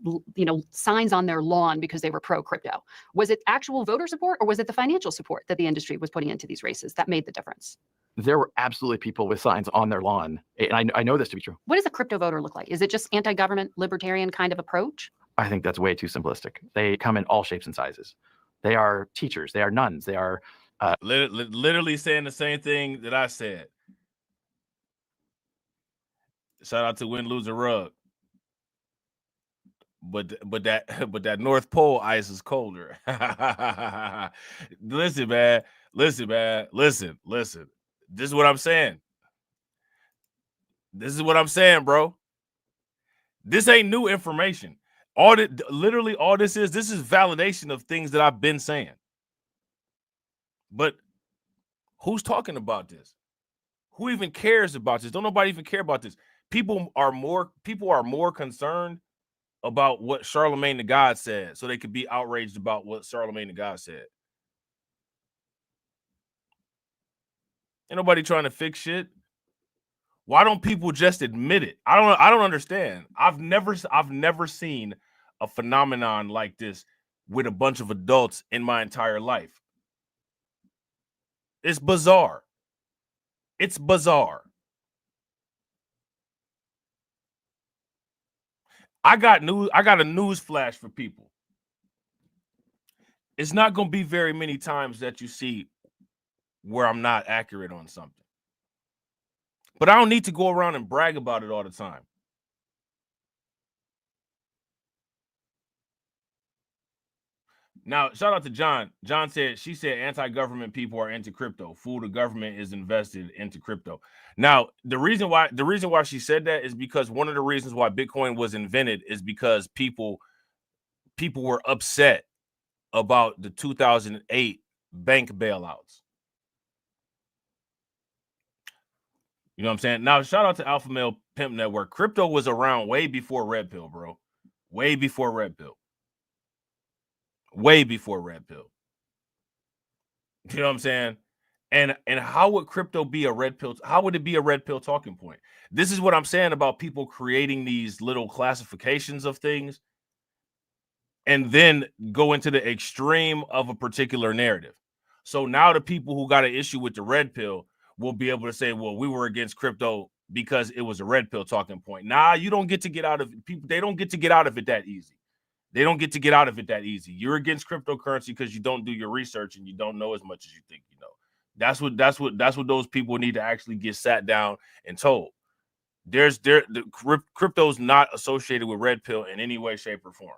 [SPEAKER 12] signs on their lawn because they were pro-crypto. Was it actual voter support, or was it the financial support that the industry was putting into these races that made the difference?
[SPEAKER 11] There were absolutely people with signs on their lawn, and I know this to be true.
[SPEAKER 12] What does a crypto voter look like? Is it just anti-government, libertarian kind of approach?
[SPEAKER 11] I think that's way too simplistic. They come in all shapes and sizes. They are teachers. They are nuns. They are
[SPEAKER 3] literally saying the same thing that I said. Shout out to Win, Lose, Rug. But that North Pole ice is colder. Listen, man. Listen. This is what I'm saying. This is what I'm saying, bro. This ain't new information. Literally all this is validation of things that I've been saying. But who's talking about this? Who even cares about this? Don't nobody even care about this. People are more concerned about what Charlemagne the God said, so they could be outraged about what Charlemagne the God said. Ain't nobody trying to fix shit. Why don't people just admit it? I don't understand. I've never seen a phenomenon like this with a bunch of adults in my entire life. It's bizarre. It's bizarre. I got a news flash for people. It's not going to be very many times that you see where I'm not accurate on something. But I don't need to go around and brag about it all the time. Now, shout out to John. John said, she said anti-government people are into crypto. Fool, the government is invested into crypto. Now, the reason why she said that is because one of the reasons why Bitcoin was invented is because people were upset about the 2008 bank bailouts. You know what I'm saying? Now, shout out to Alpha Male Pimp Network. Crypto was around way before Red Pill, bro. Way before Red Pill. Way before Red Pill. You know what I'm saying? And how would crypto be a red pill? How would it be a red pill talking point? This is what I'm saying about people creating these little classifications of things and then go into the extreme of a particular narrative. So now the people who got an issue with the red pill will be able to say, well, we were against crypto because it was a red pill talking point. Nah, you don't get to get out of it. People, they don't get to get out of it that easy. They don't get to get out of it that easy. You're against cryptocurrency because you don't do your research and you don't know as much as you think you know. That's what those people need to actually get sat down and told. Crypto's not associated with red pill in any way, shape, or form.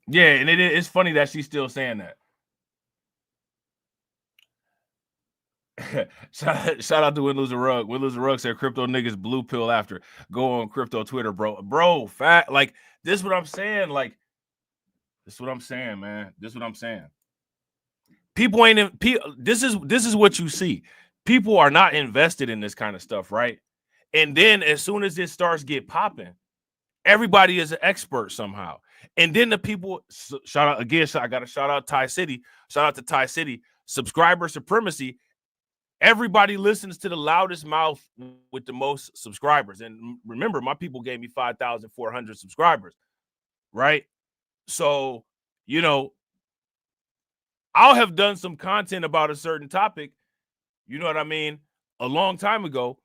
[SPEAKER 3] Yeah, and it's funny that she's still saying that. Shout out to Win, Lose, Rug. Win, Lose, Rug said crypto niggas blue pill after. Go on crypto Twitter, bro. Fat, like, this is what I'm saying. Like, this is what I'm saying, man. This is what I'm saying. People ain't this is what you see. People are not invested in this kind of stuff, right? And then as soon as it starts get popping, everybody is an expert somehow. And then the people, shout out again, I got to shout out Thai City. Shout out to Thai City. Subscriber supremacy. Everybody listens to the loudest mouth with the most subscribers. And remember, my people gave me 5,400 subscribers, right? So, you know, I'll have done some content about a certain topic, you know what I mean, a long time ago.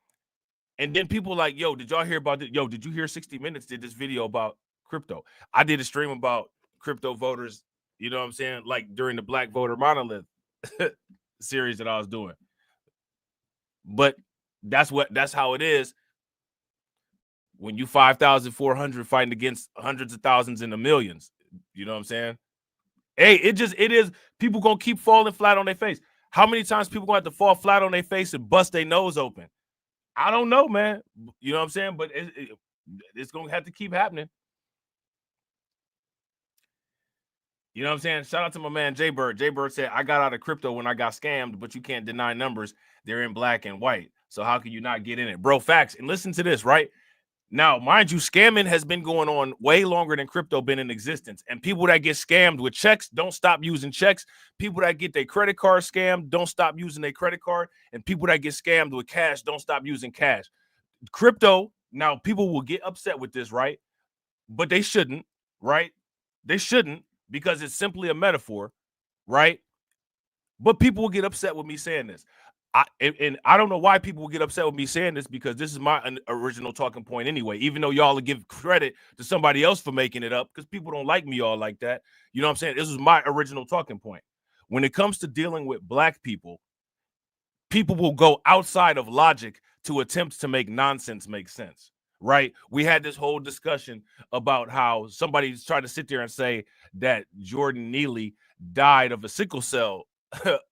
[SPEAKER 3] And then people like, yo, did y'all hear about it? Yo, did you hear 60 Minutes did this video about crypto? I did a stream about crypto voters, you know what I'm saying? Like during the Black Voter Monolith series that I was doing. But that's how it is when you 5,400 fighting against hundreds of thousands and the millions. You know what I'm saying? Hey, it is. People gonna keep falling flat on their face. How many times people gonna have to fall flat on their face and bust their nose open? I don't know, man. You know what I'm saying? But it's gonna have to keep happening. You know what I'm saying? Shout out to my man Jay Bird. Jay Bird said, I got out of crypto when I got scammed, but you can't deny numbers. They're in black and white. So how can you not get in it? Bro, facts. And listen to this, right? Now, mind you, scamming has been going on way longer than crypto been in existence. And people that get scammed with checks don't stop using checks. People that get their credit card scammed don't stop using their credit card. And people that get scammed with cash don't stop using cash. Crypto, now people will get upset with this, right? But they shouldn't, right? They shouldn't, because it's simply a metaphor, right? But people will get upset with me saying this. And I don't know why people will get upset with me saying this, because this is my original talking point anyway, even though y'all will give credit to somebody else for making it up, because people don't like me all like that. You know what I'm saying? This is my original talking point. When it comes to dealing with black people, people will go outside of logic to attempt to make nonsense make sense, right? We had this whole discussion about how somebody's trying to sit there and say that Jordan Neely died of a sickle cell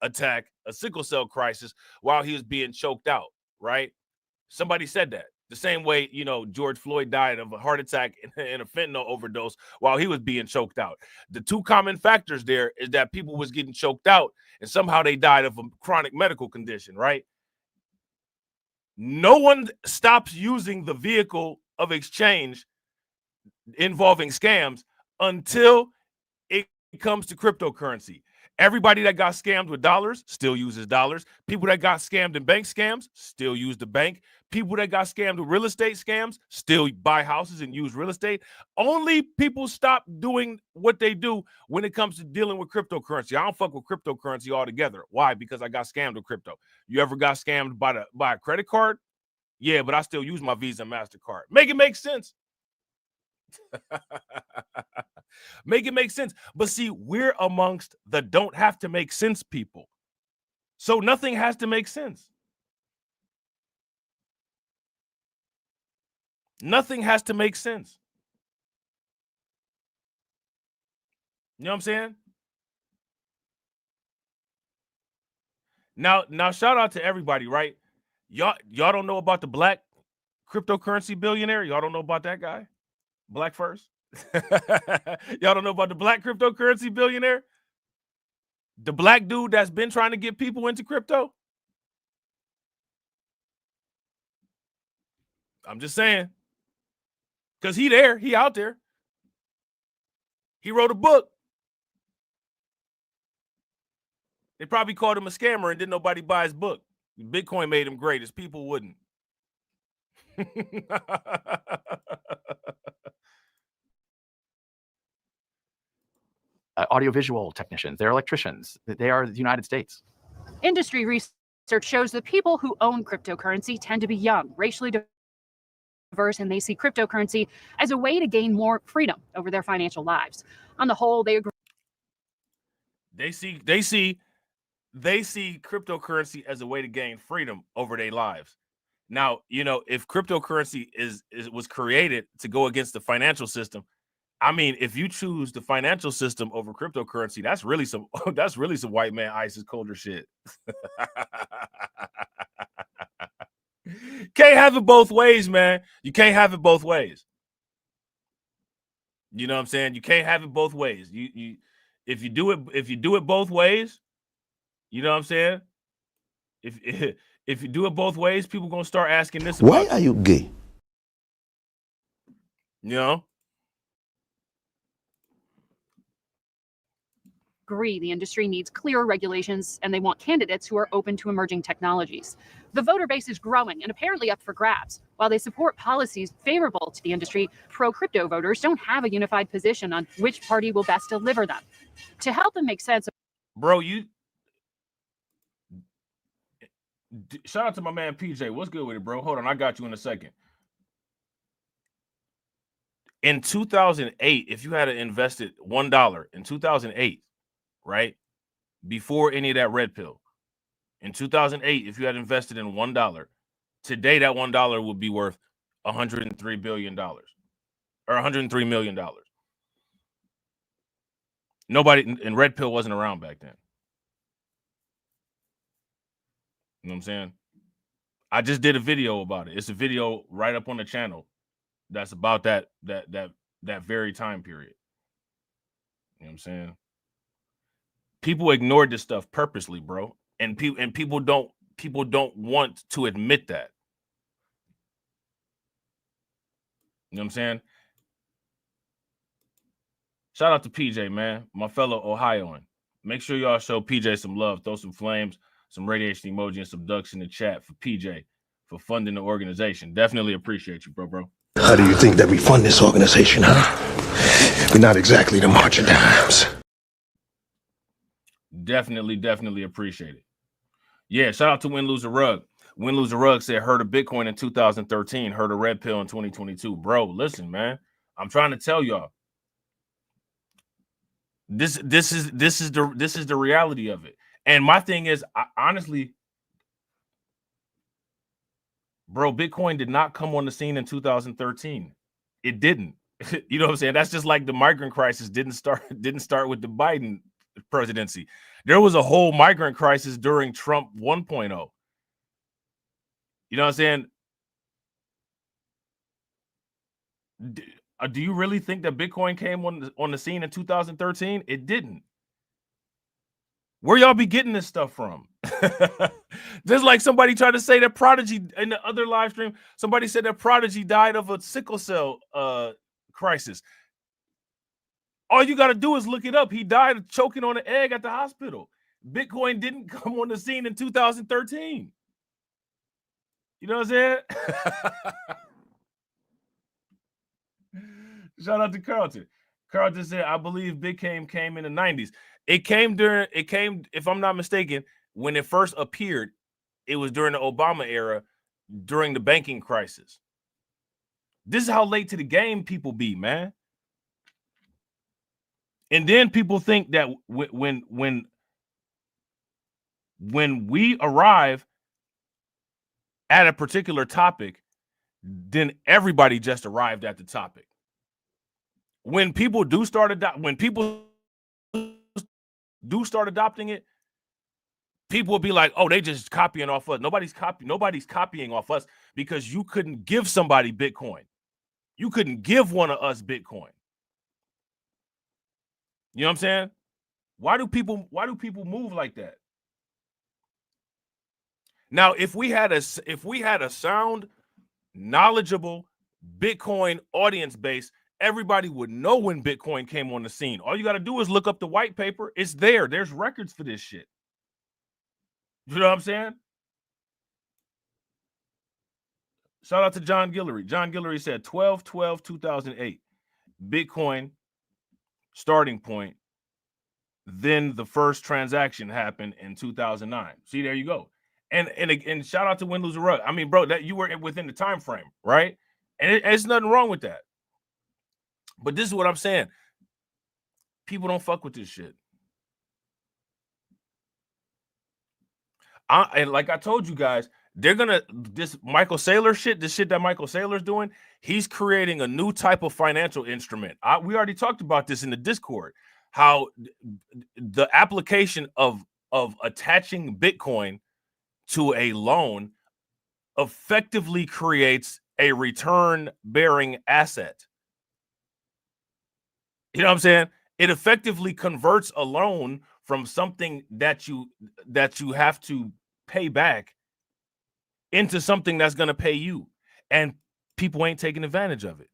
[SPEAKER 3] attack, a sickle cell crisis, while he was being choked out, right? Somebody said that. The same way, you know, George Floyd died of a heart attack and a fentanyl overdose while he was being choked out. The two common factors there is that people was getting choked out and somehow they died of a chronic medical condition, right? No one stops using the vehicle of exchange involving scams until it comes to cryptocurrency. Everybody that got scammed with dollars still uses dollars. People that got scammed in bank scams still use the bank. People that got scammed with real estate scams still buy houses and use real estate. Only people stop doing what they do when it comes to dealing with cryptocurrency. I don't fuck with cryptocurrency altogether. Why? Because I got scammed with crypto. You ever got scammed by a credit card? Yeah, but I still use my Visa and MasterCard. Make it make sense. Make it make sense. But see, we're amongst the don't have to make sense people. So nothing has to make sense. Nothing has to make sense. You know what I'm saying? Now shout out to everybody, right? Y'all don't know about the black cryptocurrency billionaire? Y'all don't know about that guy? Black first? Y'all don't know about the black cryptocurrency billionaire? The black dude that's been trying to get people into crypto? I'm just saying. Because he out there. He wrote a book. They probably called him a scammer and didn't nobody buy his book. Bitcoin made him great. His people wouldn't.
[SPEAKER 11] Audiovisual technicians, they're electricians. They are the United States.
[SPEAKER 12] Industry research shows that people who own cryptocurrency tend to be young, racially diverse, and they see cryptocurrency as a way to gain more freedom over their financial lives. On the whole, they agree.
[SPEAKER 3] They see cryptocurrency as a way to gain freedom over their lives. Now, you know, if cryptocurrency was created to go against the financial system, I mean, if you choose the financial system over cryptocurrency, that's really some white man ISIS colder shit. Can't have it both ways, man. You can't have it both ways. You know what I'm saying? You can't have it both ways. If you do it both ways, you know what I'm saying? If you do it both ways, people gonna start asking this.
[SPEAKER 14] Why are you gay?
[SPEAKER 3] You know.
[SPEAKER 12] Agree the industry needs clearer regulations and they want candidates who are open to emerging technologies. The voter base is growing and apparently up for grabs. While they support policies favorable to the industry, pro-crypto voters don't have a unified position on which party will best deliver them. To help them make sense of
[SPEAKER 3] Bro, shout out to my man PJ. What's good with it, bro? Hold on, I got you in a second. In 2008, if you had invested $1 in 2008, right, before any of that red pill, in 2008, if you had invested in $1, today that $1 would be worth $103 billion or $103 million. Nobody in red pill wasn't around back then. You know what I'm saying? I just did a video about it. It's a video right up on the channel that's about that very time period. You know what I'm saying? People ignored this stuff purposely, bro. And people don't want to admit that. You know what I'm saying? Shout out to PJ, man, my fellow Ohioan. Make sure y'all show PJ some love. Throw some flames, some radiation emoji, and some ducks in the chat for PJ for funding the organization. Definitely appreciate you, bro.
[SPEAKER 14] How do you think that we fund this organization, huh? We're not exactly the March of Dimes.
[SPEAKER 3] Definitely appreciate it. Yeah, shout out to Win Lose a Rug. Win Lose a Rug said heard of Bitcoin in 2013, heard of red pill in 2022. Bro, listen, man. I'm trying to tell y'all. This is the reality of it. And my thing is, honestly, bro, Bitcoin did not come on the scene in 2013. It didn't. You know what I'm saying? That's just like the migrant crisis didn't start with the Biden presidency. There was a whole migrant crisis during Trump 1.0. You know what I'm saying? Do you really think that Bitcoin came on the scene in 2013? It didn't. Where y'all be getting this stuff from? Just like somebody tried to say that Prodigy in the other live stream, somebody said that Prodigy died of a sickle cell crisis. All you got to do is look it up. He died of choking on an egg at the hospital. Bitcoin didn't come on the scene in 2013. You know what I'm saying? Shout out to Carlton. Carlton said, I believe Bitcoin came in the 90s. It came, if I'm not mistaken, when it first appeared, it was during the Obama era, during the banking crisis. This is how late to the game people be, man. And then people think that when we arrive at a particular topic, then everybody just arrived at the topic. When people do start adopting it, people will be like, "Oh, they just copying off us." Nobody's copying off us because you couldn't give somebody Bitcoin. You couldn't give one of us Bitcoin. You know what I'm saying? Why do people move like that? Now, if we had a sound, knowledgeable Bitcoin audience base, everybody would know when Bitcoin came on the scene. All you got to do is look up the white paper. It's there. There's records for this shit. You know what I'm saying? Shout out to John Guillory. John Guillory said 12/12/2008. Bitcoin starting point. Then the first transaction happened in 2009. See, there you go. And shout out to Win Lose a Rug. I mean, bro, that you were within the time frame, right? And there's nothing wrong with that. But this is what I'm saying. People don't fuck with this shit. And like I told you guys, they're gonna this Michael Saylor shit, this shit that Michael Saylor's doing. He's creating a new type of financial instrument. We already talked about this in the Discord. How the application of attaching Bitcoin to a loan effectively creates a return-bearing asset. You know what I'm saying? It effectively converts a loan from something that you have to pay back into something that's going to pay you. And people ain't taking advantage of it.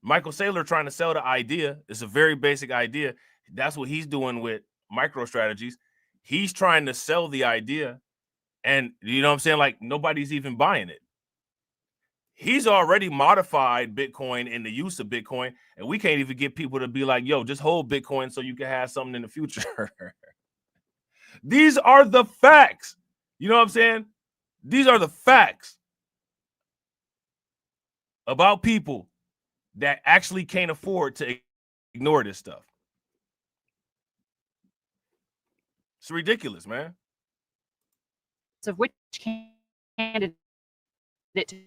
[SPEAKER 3] Michael Saylor trying to sell the idea. It's a very basic idea. That's what he's doing with MicroStrategies. He's trying to sell the idea. And you know what I'm saying? Like nobody's even buying it. He's already modified Bitcoin in the use of Bitcoin. And we can't even get people to be like, yo, just hold Bitcoin so you can have something in the future. These are the facts. You know what I'm saying? These are the facts about people that actually can't afford to ignore this stuff. It's ridiculous, man.
[SPEAKER 12] Of which candidate to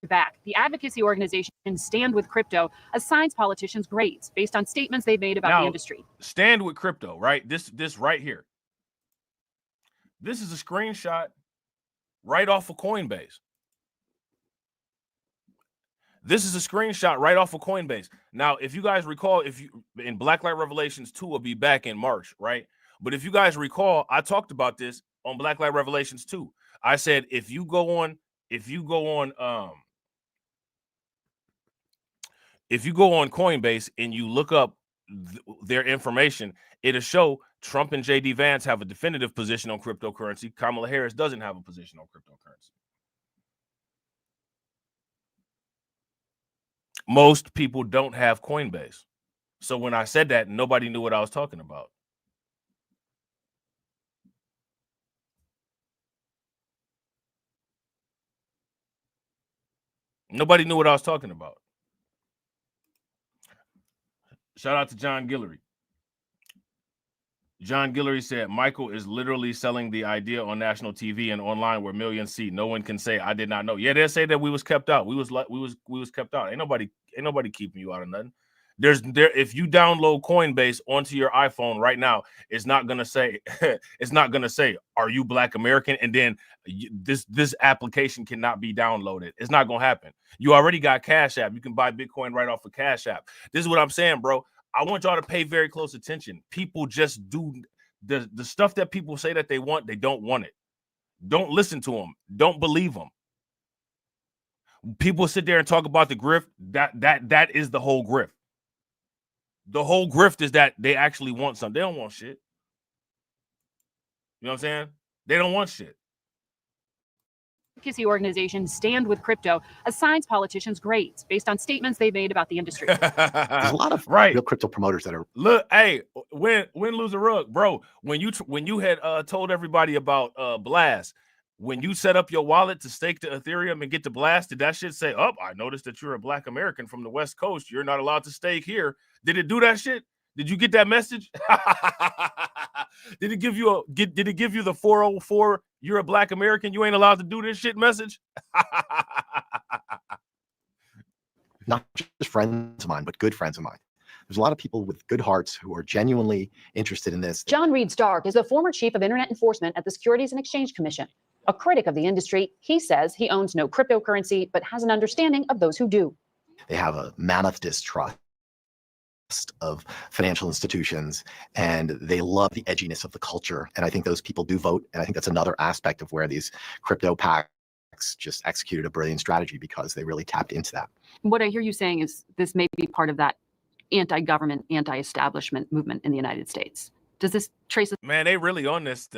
[SPEAKER 12] back. The advocacy organization Stand With Crypto assigns politicians grades based on statements they've made about the industry.
[SPEAKER 3] Stand With Crypto, right? This right here. This is a screenshot right off of Coinbase. This is a screenshot right off of Coinbase. Now, if you guys recall, in Blacklight Revelations 2 will be back in March, right? But if you guys recall, I talked about this on Blacklight Revelations 2. I said if you go on Coinbase and you look up their information, it'll show Trump and JD Vance have a definitive position on cryptocurrency. Kamala Harris doesn't have a position on cryptocurrency. Most people don't have Coinbase. So when I said that, nobody knew what I was talking about. Nobody knew what I was talking about. Shout out to John Guillory. John Guillory said, Michael is literally selling the idea on national TV and online where millions see. No one can say I did not know. Yeah, they say that we was kept out. We was kept out. Ain't nobody keeping you out of nothing. If you download Coinbase onto your iPhone right now, it's not gonna say are you Black American, and then this application cannot be downloaded. It's not gonna happen. You already got Cash App. You can buy Bitcoin right off of Cash App. This is what I'm saying, bro. I want y'all to pay very close attention. People just do the stuff that people say that they want. They don't want it. Don't listen to them. Don't believe them. People sit there and talk about the grift. That is the whole grift. The whole grift is that they actually want something. They don't want shit. You know what I'm saying? They don't want shit.
[SPEAKER 12] Advocacy organization Stand With Crypto assigns politicians grades based on statements they've made about the industry.
[SPEAKER 15] There's a lot of real crypto promoters that are
[SPEAKER 3] hey, win lose a rug, bro. When you had told everybody about Blast, when you set up your wallet to stake the Ethereum and get to Blast, did that shit say, "Oh, I noticed that you're a Black American from the West Coast. You're not allowed to stake here"? Did it do that shit? Did you get that message? Did it give you the 404? You're a Black American. You ain't allowed to do this shit message.
[SPEAKER 15] not just friends of mine, but good friends of mine. There's a lot of people with good hearts who are genuinely interested in this.
[SPEAKER 13] John Reed Stark is the former chief of internet enforcement at the Securities and Exchange Commission. A critic of the industry, he says he owns no cryptocurrency, but has an understanding of those who do.
[SPEAKER 15] They have a mammoth distrust of financial institutions, and they love the edginess of the culture. And I think those people do vote. And I think that's another aspect of where these crypto PACs just executed a brilliant strategy, because they really tapped into that.
[SPEAKER 13] What I hear you saying is this may be part of that anti-government, anti-establishment movement in the United States. Does this trace?
[SPEAKER 3] Man, they really on this.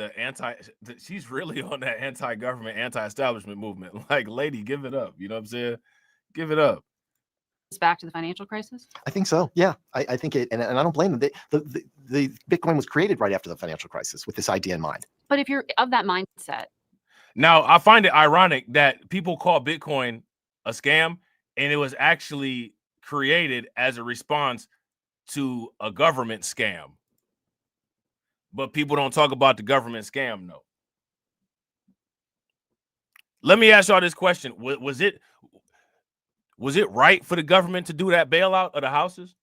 [SPEAKER 3] She's really on that anti-government, anti-establishment movement. Like, lady, give it up. You know what I'm saying? Give it up.
[SPEAKER 13] Back to the financial crisis?
[SPEAKER 15] I think so. Yeah, I think it, and I don't blame them. The Bitcoin was created right after the financial crisis with this idea in mind.
[SPEAKER 13] But if you're of that mindset.
[SPEAKER 3] Now, I find it ironic that people call Bitcoin a scam, and it was actually created as a response to a government scam. But people don't talk about the government scam, no. Let me ask y'all this question. Was it right for the government to do that bailout of the houses?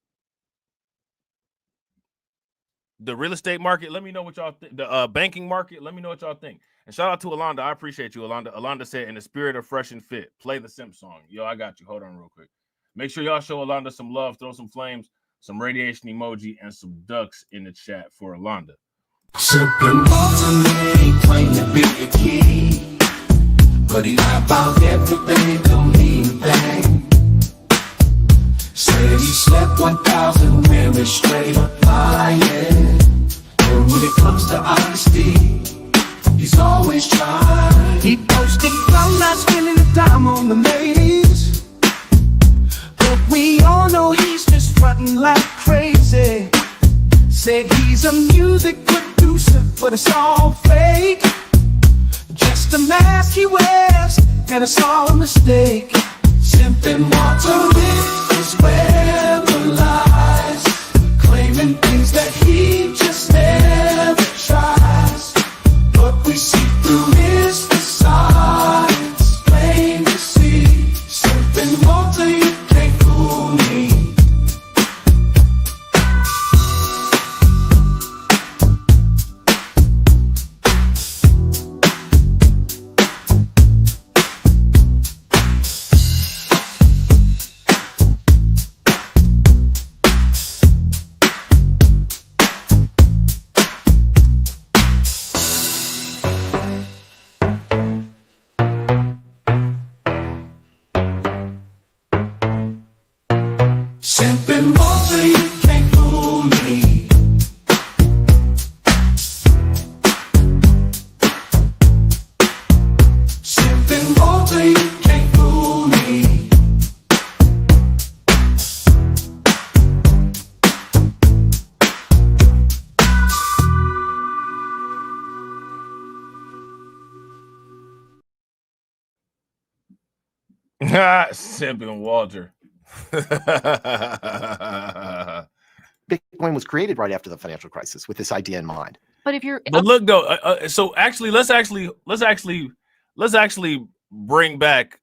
[SPEAKER 3] The real estate market, let me know what y'all think. The banking market, let me know what y'all think. And shout out to Alonda. I appreciate you, Alonda. Alonda said, in the spirit of fresh and fit, play the Simp song. Yo, I got you. Hold on real quick. Make sure y'all show Alonda some love, throw some flames, some radiation emoji, and some ducks in the chat for Alonda.
[SPEAKER 16] Sipping Martin claim to be a king, but he lied about everything, don't mean a thing. Said he slept 1,000 women straight up lying. But when it comes to honesty, he's always trying. He boasted about not spending a dime on the ladies, but we all know he's just frontin' like crazy. Said he's a music producer but it's all fake. Just a mask he wears, and it's all a mistake. Simping water is where the lies, claiming things that he just never tries. What we see through his facade, it's plain to see. Simping water, you can't fool me. Simping water, you can't fool me. Simping water, you can't fool me.
[SPEAKER 3] Simping Walter.
[SPEAKER 15] Bitcoin was created right after the financial crisis with this idea in mind.
[SPEAKER 12] But if you're,
[SPEAKER 3] But look though, so actually, let's actually bring back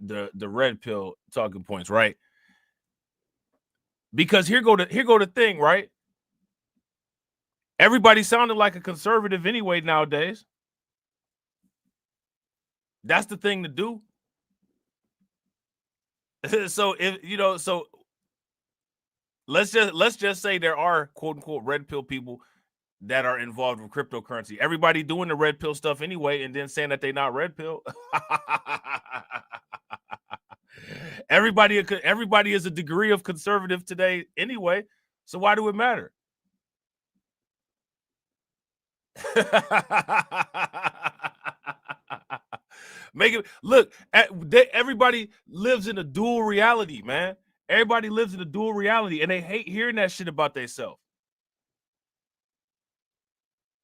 [SPEAKER 3] the red pill talking points, right? Because here go the thing, right? Everybody sounded like a conservative anyway nowadays. That's the thing to do. So if you know, so let's just say there are quote unquote red pill people that are involved with cryptocurrency. Everybody doing the red pill stuff anyway, and then saying that they're not red pill. Everybody is a degree of conservative today anyway. So why do it matter? Make it look. Everybody lives in a dual reality, man. Everybody lives in a dual reality, and they hate hearing that shit about themselves.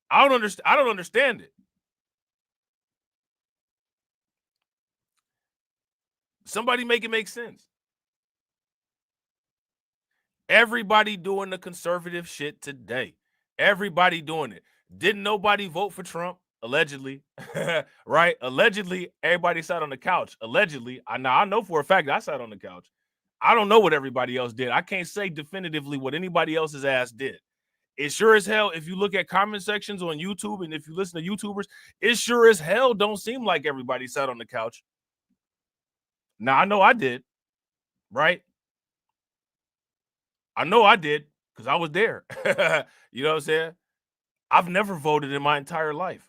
[SPEAKER 3] I don't understand it. Somebody make it make sense. Everybody doing the conservative shit today. Everybody doing it. Didn't nobody vote for Trump? Allegedly, right? Allegedly, everybody sat on the couch. Allegedly, I know for a fact I sat on the couch. I don't know what everybody else did. I can't say definitively what anybody else's ass did. It sure as hell, if you look at comment sections on YouTube and if you listen to YouTubers, it sure as hell don't seem like everybody sat on the couch. Now, I know I did, right? I know I did because I was there. You know what I'm saying? I've never voted in my entire life.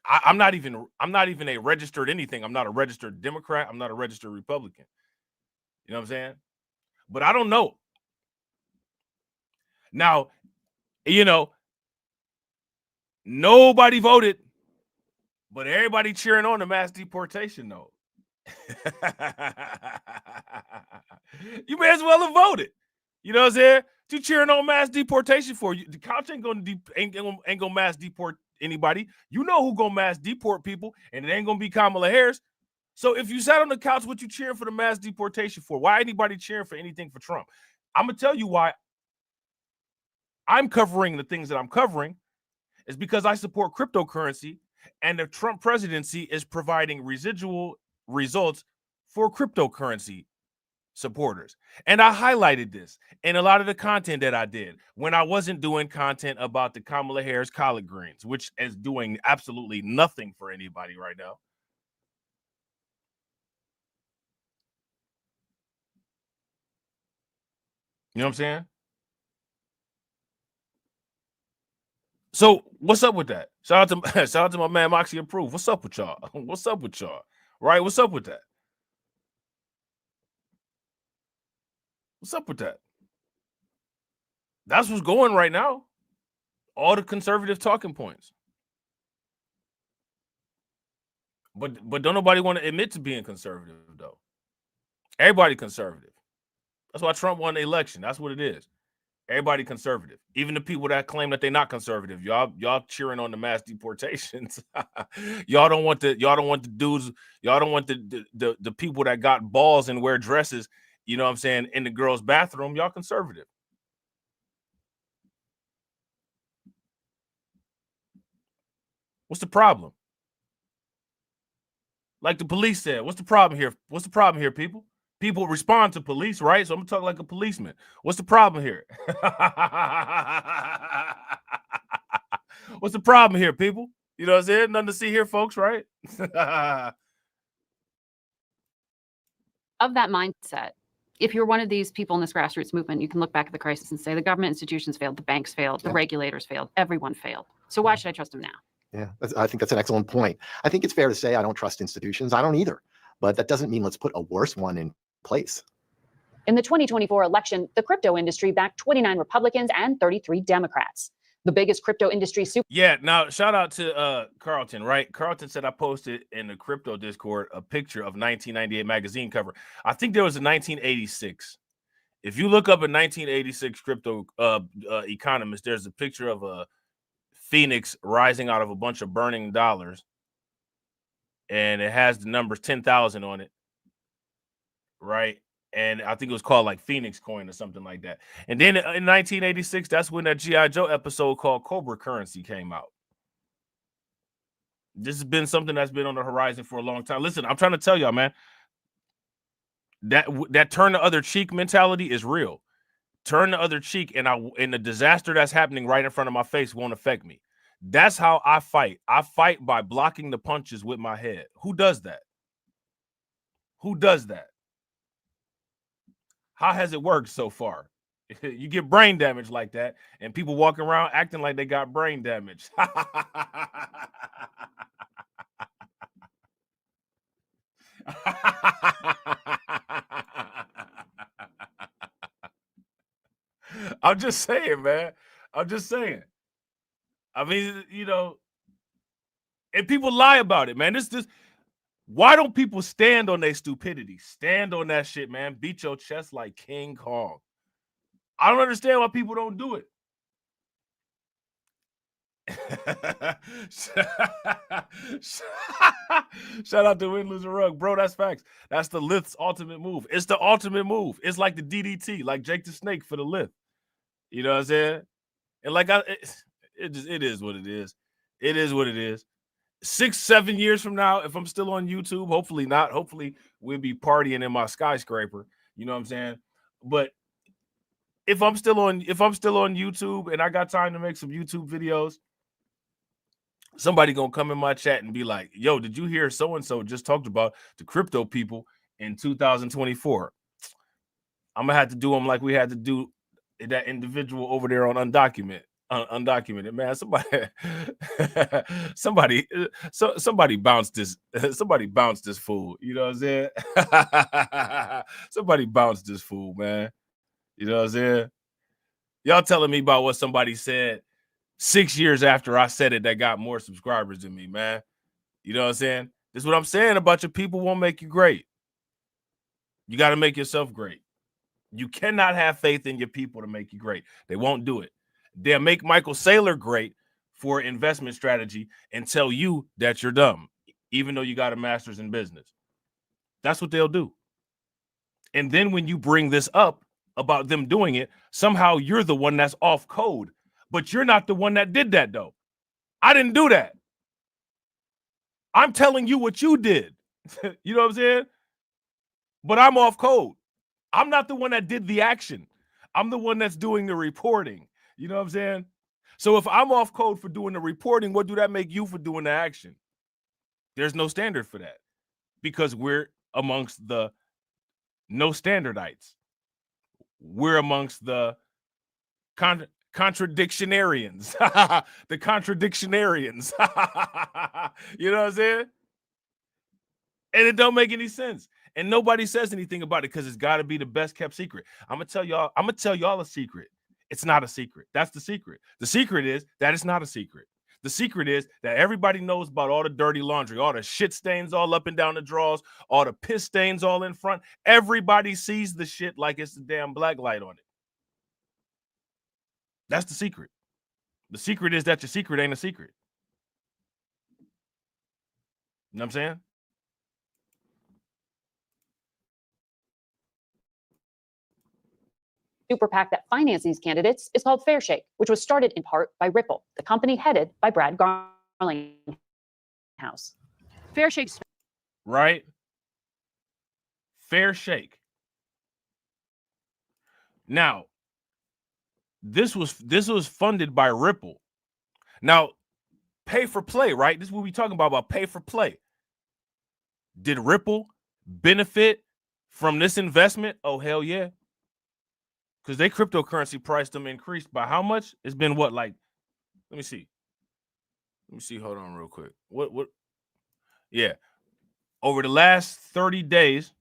[SPEAKER 3] I'm not even a registered anything. I'm not a registered Democrat. I'm not a registered Republican. You know what I'm saying? But I don't know. Now, you know, nobody voted, but everybody cheering on the mass deportation, though. You may as well have voted. You know what I'm saying? What you cheering on mass deportation for? The couch ain't gonna mass deport anybody. You know who gonna mass deport people, and it ain't gonna be Kamala Harris. So if you sat on the couch, what you cheering for the mass deportation for? Why anybody cheering for anything for Trump? I'm gonna tell you why I'm covering the things that I'm covering is because I support cryptocurrency, and the Trump presidency is providing residual results for cryptocurrency supporters. And I highlighted this in a lot of the content that I did when I wasn't doing content about the Kamala Harris collard greens, which is doing absolutely nothing for anybody right now. You know what I'm saying? So what's up with that? Shout out to my man Moxie Approved. What's up with y'all? What's up with y'all? Right? What's up with that? What's up with that? That's what's going right now. All the conservative talking points. But don't nobody want to admit to being conservative, though. Everybody conservative. That's why Trump won the election. That's what it is. Everybody conservative. Even the people that claim that they're not conservative. Y'all cheering on the mass deportations. Y'all don't want the dudes, y'all don't want the people that got balls and wear dresses, you know what I'm saying, in the girls' bathroom. Y'all conservative. What's the problem? Like the police said, what's the problem here? What's the problem here, people? People respond to police, right? So I'm gonna talk like a policeman. What's the problem here? What's the problem here, people? You know what I'm saying? Nothing to see here, folks, right?
[SPEAKER 13] Of that mindset, if you're one of these people in this grassroots movement, you can look back at the crisis and say the government institutions failed, the banks failed, the regulators failed, everyone failed. So why should I trust them now?
[SPEAKER 15] Yeah, I think that's an excellent point. I think it's fair to say I don't trust institutions. I don't either. But that doesn't mean let's put a worse one in place.
[SPEAKER 13] In the 2024 election, the crypto industry backed 29 Republicans and 33 Democrats. The biggest crypto industry
[SPEAKER 3] Yeah, now shout out to Carlton, right? Carlton said I posted in the crypto Discord a picture of 1998 magazine cover. I think there was a 1986. If you look up a 1986 crypto economist, there's a picture of a phoenix rising out of a bunch of burning dollars. And it has the numbers 10,000 on it, right? And I think it was called like Phoenix Coin or something like that. And then in 1986, that's when that G.I. Joe episode called Cobra Currency came out. This has been something that's been on the horizon for a long time. Listen, I'm trying to tell y'all, man, that turn the other cheek mentality is real. Turn the other cheek, and the disaster that's happening right in front of my face won't affect me. That's how I fight. I fight by blocking the punches with my head. Who does that? Who does that? How has it worked so far? You get brain damage like that, and people walking around acting like they got brain damage. I'm just saying, man. I'm just saying. I mean, you know, and people lie about it, man. This why don't people stand on their stupidity? Stand on that shit, man. Beat your chest like King Kong. I don't understand why people don't do it. Shout out to Win, Lose, or Rug. Bro, that's facts. That's the Lith's ultimate move. It's the ultimate move. It's like the DDT, like Jake the Snake for the Lith. You know what I'm saying? And like it is what it is. It is what it is. 6-7 years from now, if I'm still on YouTube, hopefully not. Hopefully we'll be partying in my skyscraper. You know what I'm saying? But if I'm still on YouTube and I got time to make some YouTube videos, somebody gonna come in my chat and be like, yo, did you hear so-and-so just talked about the crypto people in 2024? I'm gonna have to do them like we had to do that individual over there on undocumented, man. Somebody bounced this fool. You know what I'm saying? Somebody bounced this fool, man. You know what I'm saying? Y'all telling me about what somebody said 6 years after I said it that got more subscribers than me, man. You know what I'm saying? This is what I'm saying. A bunch of people won't make you great. You got to make yourself great. You cannot have faith in your people to make you great. They won't do it. They'll make Michael Saylor great for investment strategy and tell you that you're dumb, even though you got a master's in business. That's what they'll do. And then when you bring this up about them doing it, somehow you're the one that's off code. But you're not the one that did that, though. I didn't do that. I'm telling you what you did. You know what I'm saying? But I'm off code. I'm not the one that did the action. I'm the one that's doing the reporting. You know what I'm saying? So if I'm off code for doing the reporting, what do that make you for doing the action? There's no standard for that because we're amongst the no standardites. We're amongst the contradictionarians. The contradictionarians. You know what I'm saying? And it don't make any sense. And nobody says anything about it because it's got to be the best kept secret. I'm gonna tell y'all a secret. It's not a secret. That's the secret. The secret is that it's not a secret. The secret is that everybody knows about all the dirty laundry, all the shit stains all up and down the drawers, all the piss stains all in front. Everybody sees the shit like it's the damn black light on it. That's the secret. The secret is that your secret ain't a secret. You know what I'm saying?
[SPEAKER 13] Super PAC that financed these candidates is called Fair Shake, which was started in part by Ripple, the company headed by Brad Garlinghouse.
[SPEAKER 12] Fair Shake's
[SPEAKER 3] right? Fair Shake. Now, this was funded by Ripple. Now, pay for play, right? This is what we're talking about pay for play. Did Ripple benefit from this investment? Oh, hell yeah. Because they cryptocurrency price them increased by how much? It's been what, like, let me see. Hold on real quick. What? Yeah. Over the last 30 days,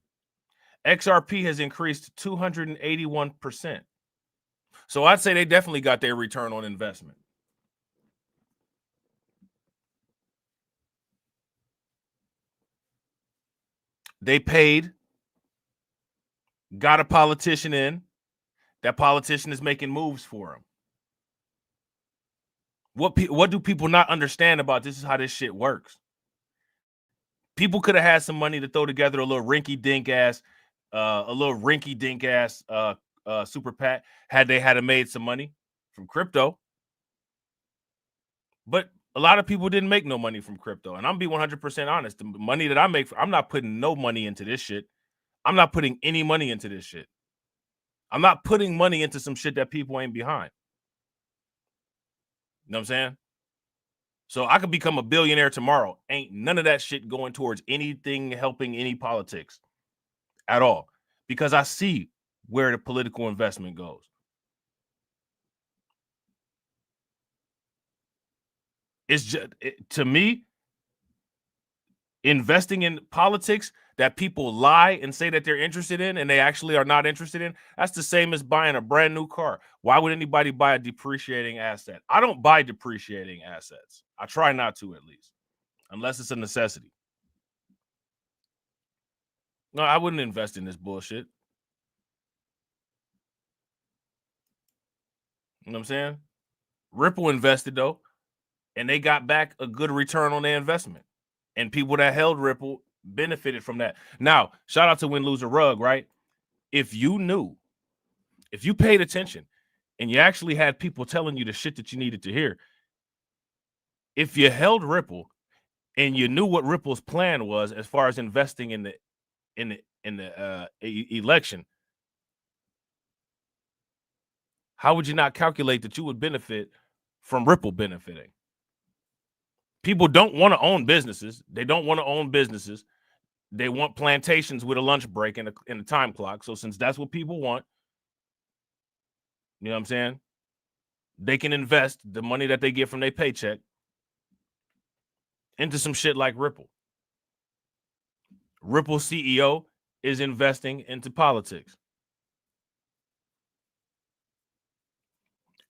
[SPEAKER 3] XRP has increased 281%. So I'd say they definitely got their return on investment. They paid, got a politician in. That politician is making moves for them. What do people not understand about this is how this shit works? People could have had some money to throw together a little rinky-dink ass super PAC had they had made some money from crypto. But a lot of people didn't make no money from crypto. And I'm be 100% honest. The money that I make, I'm not putting no money into this shit. I'm not putting any money into this shit. I'm not putting money into some shit that people ain't behind. You know what I'm saying? So I could become a billionaire tomorrow. Ain't none of that shit going towards anything helping any politics at all. Because I see where the political investment goes. It's just, to me, investing in politics that people lie and say that they're interested in and they actually are not interested in, that's the same as buying a brand new car. Why would anybody buy a depreciating asset? I don't buy depreciating assets. I try not to, at least, unless it's a necessity. No, I wouldn't invest in this bullshit. You know what I'm saying? Ripple invested, though, and they got back a good return on their investment. And people that held Ripple benefited from that. Now, shout out to Win, Lose, or Rug, right? If you knew, if you paid attention, and you actually had people telling you the shit that you needed to hear, if you held Ripple and you knew what Ripple's plan was as far as investing in the election, how would you not calculate that you would benefit from Ripple benefiting? People don't want to own businesses. They don't want to own businesses. They want plantations with a lunch break and a time clock. So since that's what people want, you know what I'm saying? They can invest the money that they get from their paycheck into some shit like Ripple. Ripple CEO is investing into politics.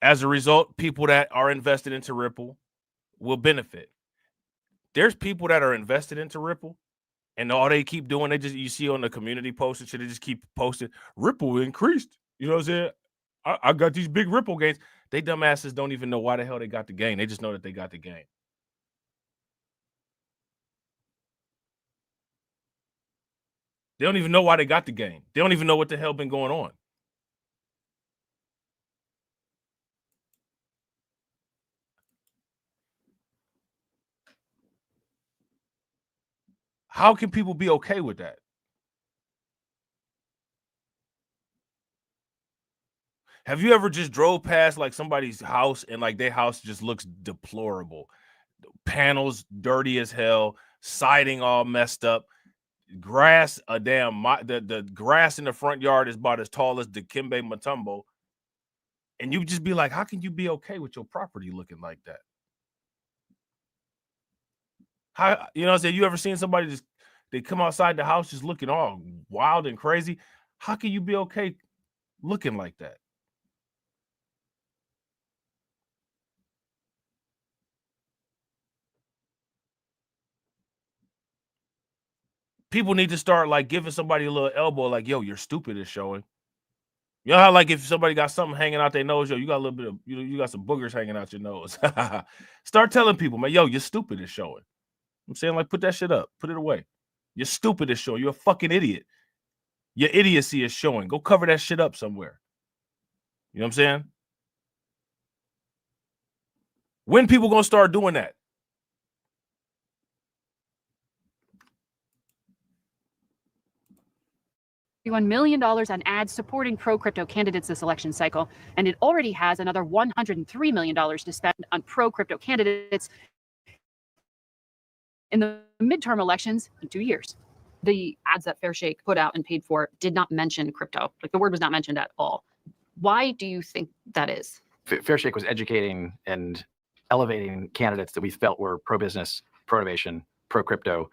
[SPEAKER 3] As a result, people that are invested into Ripple will benefit. There's people that are invested into Ripple, and all they keep doing, you see on the community posts and shit, they just keep posting, Ripple increased. You know what I'm saying? I got these big Ripple gains. They dumbasses don't even know why the hell they got the gain. They just know that they got the gain. They don't even know why they got the gain. They don't even know what the hell been going on. How can people be okay with that? Have you ever just drove past like somebody's house and like their house just looks deplorable? Panels dirty as hell, siding all messed up, grass the grass in the front yard is about as tall as Dikembe Mutombo, and you just be like, how can you be okay with your property looking like that? How, you know what I'm saying? You ever seen somebody just, they come outside the house just looking all wild and crazy? How can you be okay looking like that? People need to start like giving somebody a little elbow, like, yo, you're stupid is showing. You know how like if somebody got something hanging out their nose, yo, you got a little bit of you got some boogers hanging out your nose. Start telling people, man, yo, your stupid is showing. I'm saying like put that shit up, put it away. You're stupid is showing. You're a fucking idiot. Your idiocy is showing. Go cover that shit up somewhere. You know what I'm saying? When people gonna start doing that?
[SPEAKER 12] $1 million on ads supporting pro-crypto candidates this election cycle, and it already has another $103 million to spend on pro-crypto candidates in the midterm elections in 2 years.
[SPEAKER 13] The ads that Fairshake put out and paid for did not mention crypto. Like the word was not mentioned at all. Why do you think that is?
[SPEAKER 11] Fairshake was educating and elevating candidates that we felt were pro-business, pro-innovation, pro-crypto,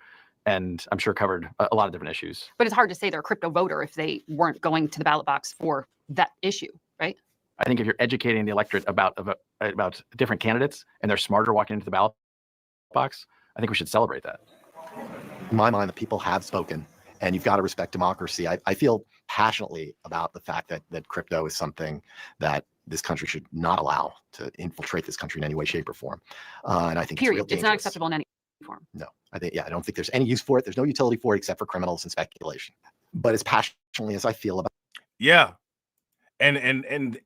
[SPEAKER 11] and I'm sure covered a lot of different issues.
[SPEAKER 13] But it's hard to say they're a crypto voter if they weren't going to the ballot box for that issue, right?
[SPEAKER 11] I think if you're educating the electorate about different candidates and they're smarter walking into the ballot box, I think we should celebrate that.
[SPEAKER 15] In my mind, the people have spoken, and you've got to respect democracy. I feel passionately about the fact that crypto is something that this country should not allow to infiltrate this country in any way, shape, or form. And I think
[SPEAKER 13] Period.
[SPEAKER 15] it's real
[SPEAKER 13] It's not
[SPEAKER 15] dangerous.
[SPEAKER 13] acceptable in any form.
[SPEAKER 15] No, I don't think there's any use for it. There's no utility for it except for criminals and speculation. But as passionately as I feel about
[SPEAKER 3] Yeah. And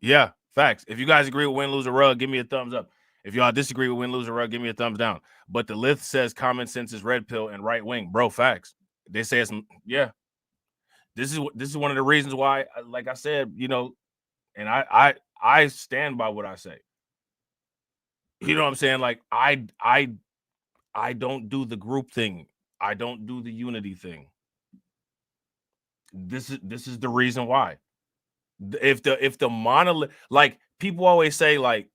[SPEAKER 3] yeah, facts. If you guys agree with win, lose, or rug, give me a thumbs up. If y'all disagree with win, lose, or rug, give me a thumbs down. But the list says common sense is red pill and right wing. Bro, facts. They say it's This is one of the reasons why, like I said, you know, and I stand by what I say. You know what I'm saying? Like I don't do the group thing. I don't do the unity thing. This is the reason why. If the monolith, like people always say, like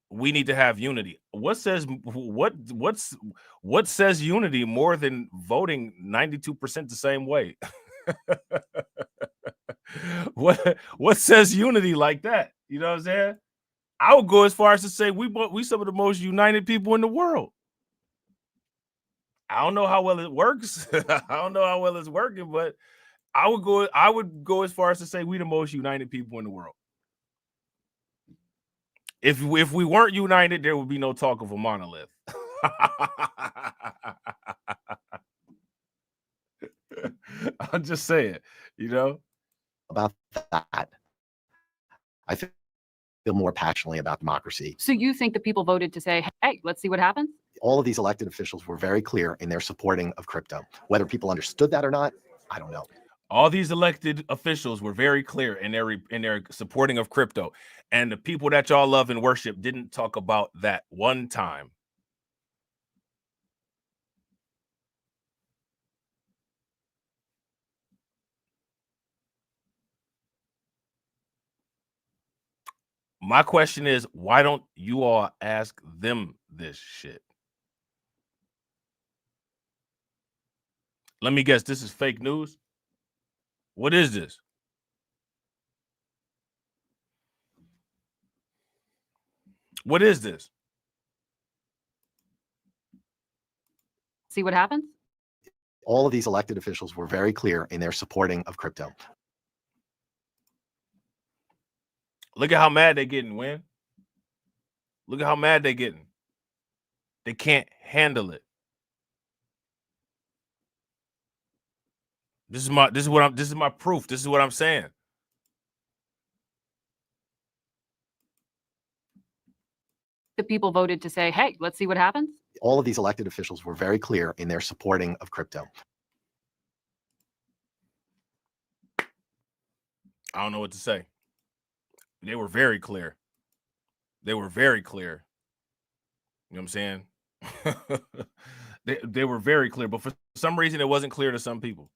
[SPEAKER 3] we need to have unity. What says unity more than voting 92% the same way? What says unity like that? You know what I'm saying? I would go as far as to say we some of the most united people in the world. I don't know how well it works. I don't know how well it's working, but I would go as far as to say we the most united people in the world. If we weren't united, there would be no talk of a monolith. I'm just saying, you know,
[SPEAKER 15] about that. I feel more passionately about democracy.
[SPEAKER 13] So you think the people voted to say, hey, let's see what happens?
[SPEAKER 15] All of these elected officials were very clear in their supporting of crypto. Whether people understood that or not, I don't know.
[SPEAKER 3] All these elected officials were very clear in their supporting of crypto. And the people that y'all love and worship didn't talk about that one time. My question is, why don't you all ask them this shit? Let me guess, this is fake news? What is this? What is this?
[SPEAKER 13] See what happens?
[SPEAKER 15] All of these elected officials were very clear in their supporting of crypto.
[SPEAKER 3] Look at how mad they're getting, Win. Look at how mad they're getting. They can't handle it. This is my proof. This is what I'm saying.
[SPEAKER 13] The people voted to say, hey, let's see what happens?
[SPEAKER 15] All of these elected officials were very clear in their supporting of crypto.
[SPEAKER 3] I don't know what to say. They were very clear. They were very clear. You know what I'm saying? they were very clear, but for some reason it wasn't clear to some people.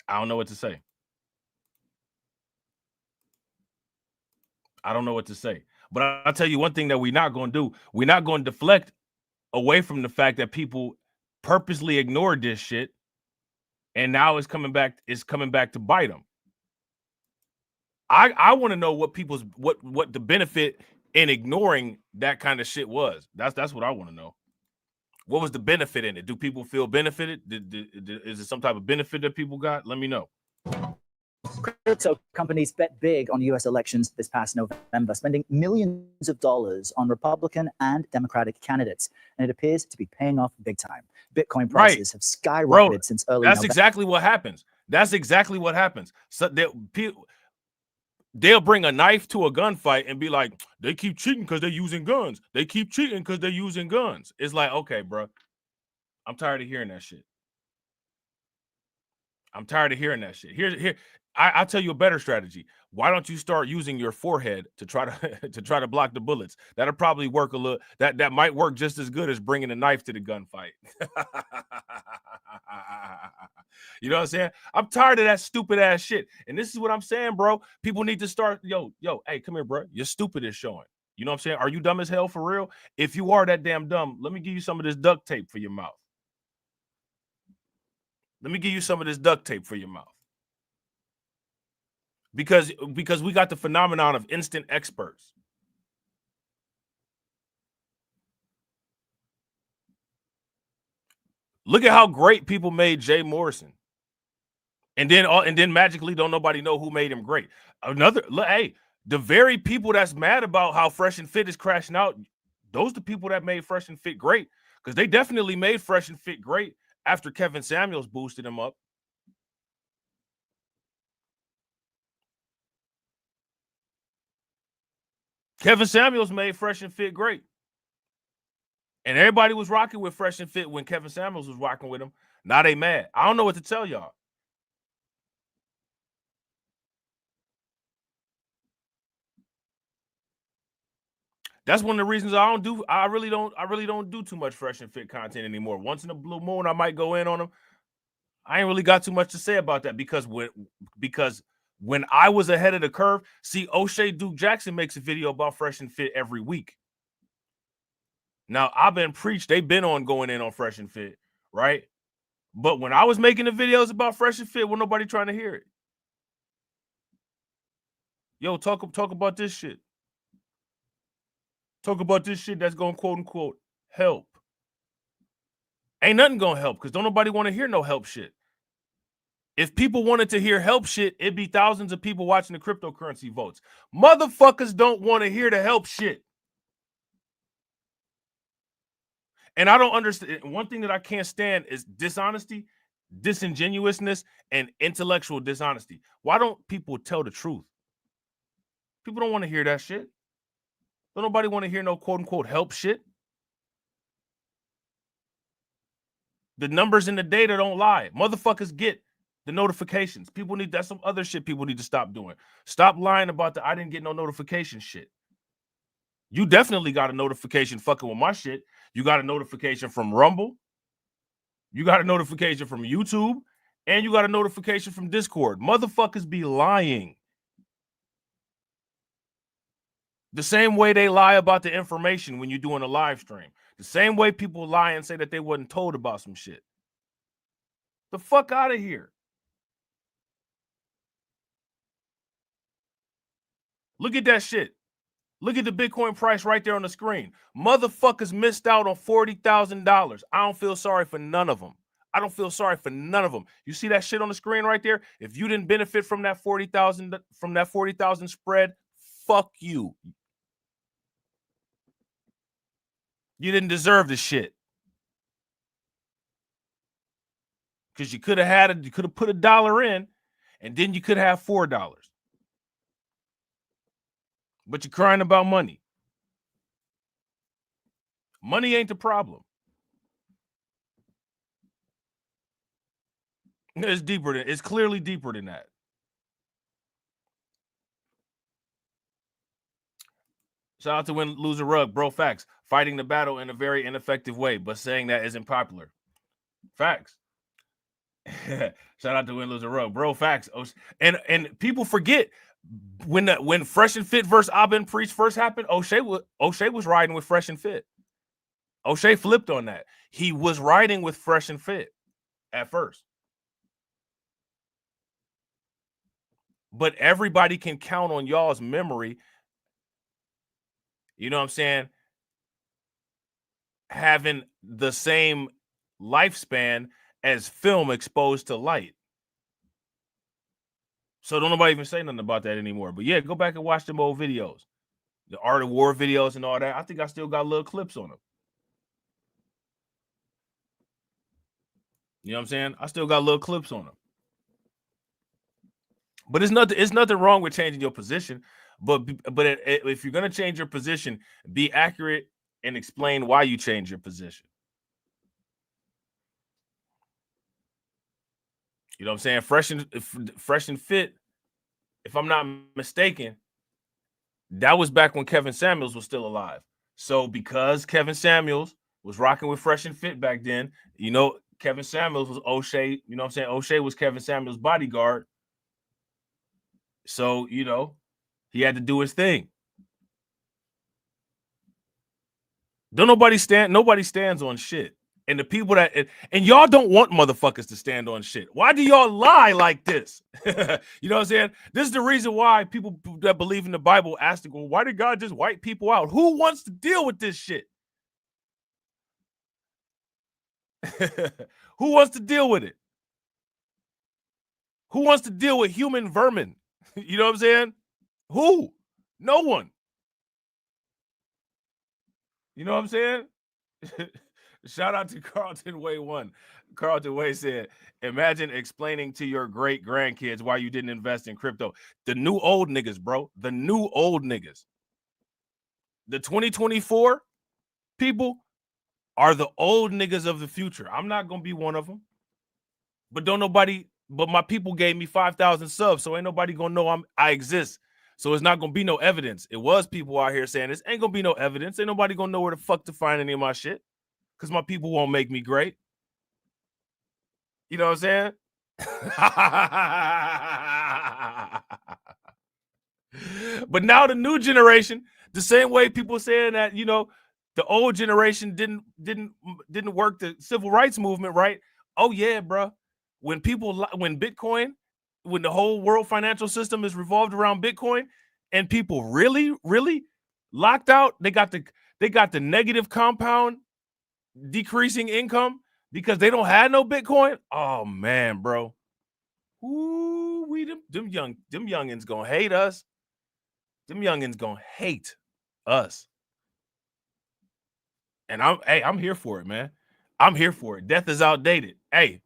[SPEAKER 3] I don't know what to say. I don't know what to say. But I'll tell you one thing that we're not going to do. We're not going to deflect away from the fact that people purposely ignored this shit, and now it's coming back to bite them. I want to know what people's what the benefit in ignoring that kind of shit was. That's what I want to know. What was the benefit in it? Do people feel benefited? Is it some type of benefit that people got? Let me know.
[SPEAKER 6] Crypto companies bet big on U.S. elections this past November, spending millions of dollars on Republican and Democratic candidates, and it appears to be paying off big time. Bitcoin prices have skyrocketed since early
[SPEAKER 3] That's
[SPEAKER 6] November.
[SPEAKER 3] exactly what happens. That's exactly what happens. So they'll bring a knife to a gunfight and be like, they keep cheating because they're using guns. They keep cheating because they're using guns. It's like, okay, bro, I'm tired of hearing that shit. I'm tired of hearing that shit. I'll tell you a better strategy. Why don't you start using your forehead to try to block the bullets? That'll probably work a little. That might work just as good as bringing a knife to the gunfight. You know what I'm saying? I'm tired of that stupid ass shit. And this is what I'm saying, bro. People need to start. Yo, hey, come here, bro. You're stupid is showing. You know what I'm saying? Are you dumb as hell for real? If you are that damn dumb, let me give you some of this duct tape for your mouth. Let me give you some of this duct tape for your mouth. Because we got the phenomenon of instant experts. Look at how great people made Jay Morrison. And then magically don't nobody know who made him great. Hey, the very people that's mad about how Fresh and Fit is crashing out, those are the people that made Fresh and Fit great. Because they definitely made Fresh and Fit great after Kevin Samuels boosted him up. Kevin Samuels made Fresh and Fit great. And everybody was rocking with Fresh and Fit when Kevin Samuels was rocking with him. Now they mad. I don't know what to tell y'all. That's one of the reasons I really don't do too much Fresh and Fit content anymore. Once in a blue moon, I might go in on them. I ain't really got too much to say about that because when I was ahead of the curve, see, O'Shea Duke Jackson makes a video about Fresh and Fit every week. Now, I've been preached. They've been on going in on Fresh and Fit, right? But when I was making the videos about Fresh and Fit, wasn't nobody trying to hear it. Yo, talk about this shit. Talk about this shit that's going to quote unquote help. Ain't nothing going to help because don't nobody want to hear no help shit. If people wanted to hear help shit, it'd be thousands of people watching the cryptocurrency votes. Motherfuckers don't want to hear the help shit. And I don't understand. One thing that I can't stand is dishonesty, disingenuousness, and intellectual dishonesty. Why don't people tell the truth? People don't want to hear that shit. Don't nobody want to hear no quote unquote help shit. The numbers and the data don't lie. Motherfuckers get the notifications. That's some other shit people need to stop doing. Stop lying about I didn't get no notification shit. You definitely got a notification fucking with my shit. You got a notification from Rumble. You got a notification from YouTube. And you got a notification from Discord. Motherfuckers be lying. The same way they lie about the information when you're doing a live stream. The same way people lie and say that they wasn't told about some shit. The fuck out of here. Look at that shit. Look at the Bitcoin price right there on the screen. Motherfuckers missed out on $40,000. I don't feel sorry for none of them. I don't feel sorry for none of them. You see that shit on the screen right there? If you didn't benefit from that 40,000 spread, fuck you. You didn't deserve the shit. Because you could have put $1 in, and then you could have $4. But you're crying about money. Money ain't the problem. It's clearly deeper than that. Shout out to Win Loser Rug, bro. Facts. Fighting the battle in a very ineffective way, but saying that isn't popular. Facts. Shout out to Win Loser Rug, bro. Facts. And people forget when Fresh and Fit versus Abin Priest first happened. O'Shea was riding with Fresh and Fit. O'Shea flipped on that. He was riding with Fresh and Fit at first. But everybody can count on y'all's memory. You know what I'm saying? Having the same lifespan as film exposed to light. So don't nobody even say nothing about that anymore. But yeah, go back and watch them old videos. The Art of War videos and all that. I think I still got little clips on them. You know what I'm saying? I still got little clips on them. But it's nothing wrong with changing your position. But if you're going to change your position, be accurate and explain why you change your position. You know what I'm saying? Fresh and fit, if I'm not mistaken, that was back when Kevin Samuels was still alive. So because Kevin Samuels was rocking with Fresh and Fit back then, you know, Kevin Samuels was O'Shea. You know what I'm saying? O'Shea was Kevin Samuels' bodyguard. So, you know, he had to do his thing. Nobody stands on shit. And the people and y'all don't want motherfuckers to stand on shit. Why do y'all lie like this? You know what I'm saying? This is the reason why people that believe in the Bible ask, well, why did God just wipe people out? Who wants to deal with this shit? Who wants to deal with it? Who wants to deal with human vermin? You know what I'm saying? Who? No one. You know what I'm saying? Shout out to Carlton Way 1. Carlton Way said, imagine explaining to your great grandkids why you didn't invest in crypto. The new old niggas, bro. The new old niggas. The 2024 people are the old niggas of the future. I'm not going to be one of them. But my people gave me 5,000 subs, so ain't nobody going to know I exist. So it's not going to be no evidence. It was people out here saying this. Ain't going to be no evidence. Ain't nobody going to know where the fuck to find any of my shit. Because my people won't make me great. You know what I'm saying? But now the new generation, the same way people saying that, you know, the old generation didn't work the civil rights movement, right? Oh yeah, bro. When Bitcoin, when the whole world financial system is revolved around Bitcoin, and people really, really locked out, they got the negative compound decreasing income because they don't have no Bitcoin. Oh man, bro. Ooh, them youngins gonna hate us. Them youngins gonna hate us. And I'm here for it, man. I'm here for it. Death is outdated. Hey,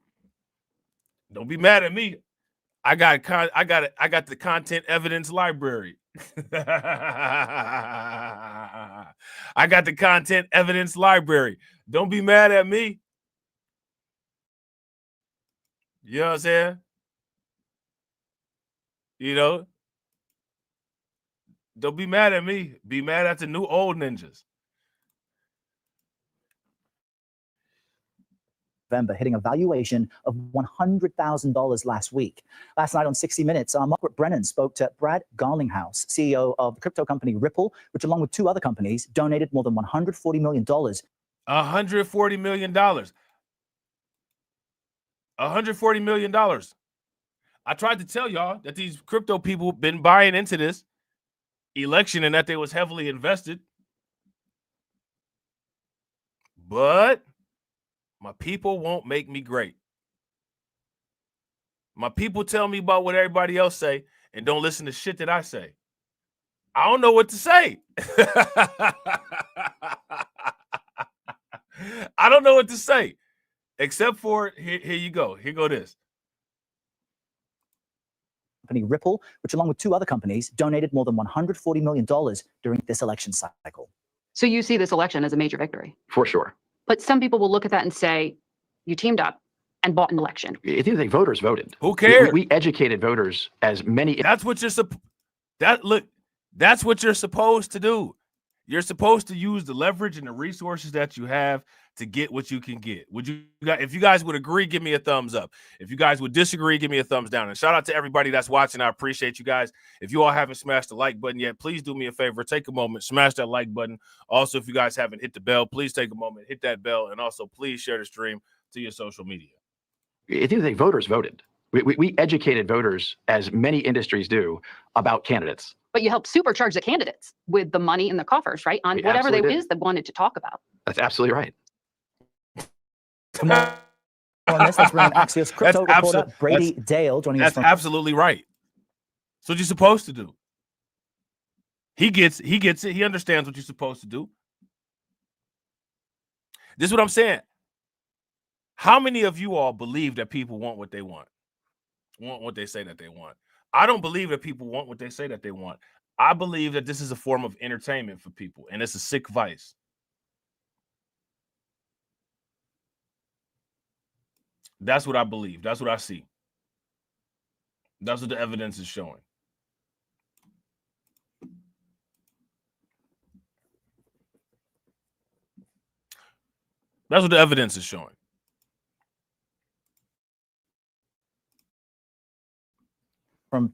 [SPEAKER 3] don't be mad at me. I got the content evidence library. I got the content evidence library. Don't be mad at me. You know what I'm saying? You know? Don't be mad at me. Be mad at the new old ninjas.
[SPEAKER 6] November, hitting a valuation of $100,000 last week. Last night on 60 Minutes, Margaret Brennan spoke to Brad Garlinghouse, CEO of the crypto company Ripple, which along with two other companies donated more than $140 million.
[SPEAKER 3] $140 million. $140 million. I tried to tell y'all that these crypto people been buying into this election and that they was heavily invested. But my people won't make me great. My people tell me about what everybody else say and don't listen to shit that I say. I don't know what to say. I don't know what to say. Except for, here you go. Here go this.
[SPEAKER 6] Company Ripple, which along with two other companies donated more than $140 million during this election cycle.
[SPEAKER 13] So you see this election as a major victory?
[SPEAKER 11] For sure.
[SPEAKER 13] But some people will look at that and say, you teamed up and bought an election.
[SPEAKER 11] At the end of the day, voters voted.
[SPEAKER 3] Who cares?
[SPEAKER 11] We educated voters as many.
[SPEAKER 3] That's what you're that's what you're supposed to do. You're supposed to use the leverage and the resources that you have to get what you can get. If you guys would agree, give me a thumbs up. If you guys would disagree, give me a thumbs down. And shout out to everybody that's watching. I appreciate you guys. If you all haven't smashed the like button yet, please do me a favor. Take a moment, smash that like button. Also, if you guys haven't hit the bell, please take a moment, hit that bell. And also, please share the stream to your social media.
[SPEAKER 11] At the end of the day, voters voted. We educated voters, as many industries do, about candidates.
[SPEAKER 13] But you help supercharge the candidates with the money in the coffers, right? On whatever they is that wanted to talk about.
[SPEAKER 11] That's absolutely right.
[SPEAKER 6] On this, let's bring Axios crypto reporter Brady Dale joining us from.
[SPEAKER 3] That's absolutely right. That's what you're supposed to do. He gets it. He understands what you're supposed to do. This is what I'm saying. How many of you all believe that people want what they want what they say that they want? I don't believe that people want what they say that they want. I believe that this is a form of entertainment for people, and it's a sick vice. That's what I believe. That's what I see. That's what the evidence is showing. That's what the evidence is showing.
[SPEAKER 6] From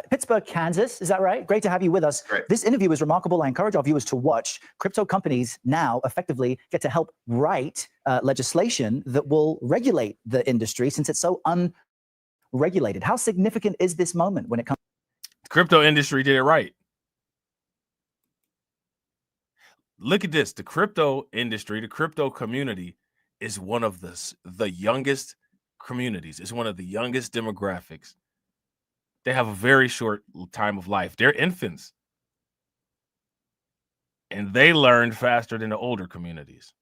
[SPEAKER 6] Pittsburgh, Kansas. Is that right? Great to have you with us.
[SPEAKER 17] Great.
[SPEAKER 6] This interview is remarkable. I encourage our viewers to watch. Crypto companies now effectively get to help write legislation that will regulate the industry since it's so unregulated. How significant is this moment when it comes?
[SPEAKER 3] The crypto industry did it right. Look at this. The crypto industry, the crypto community is one of the youngest communities. It's one of the youngest demographics. They have a very short time of life. They're infants. And they learned faster than the older communities.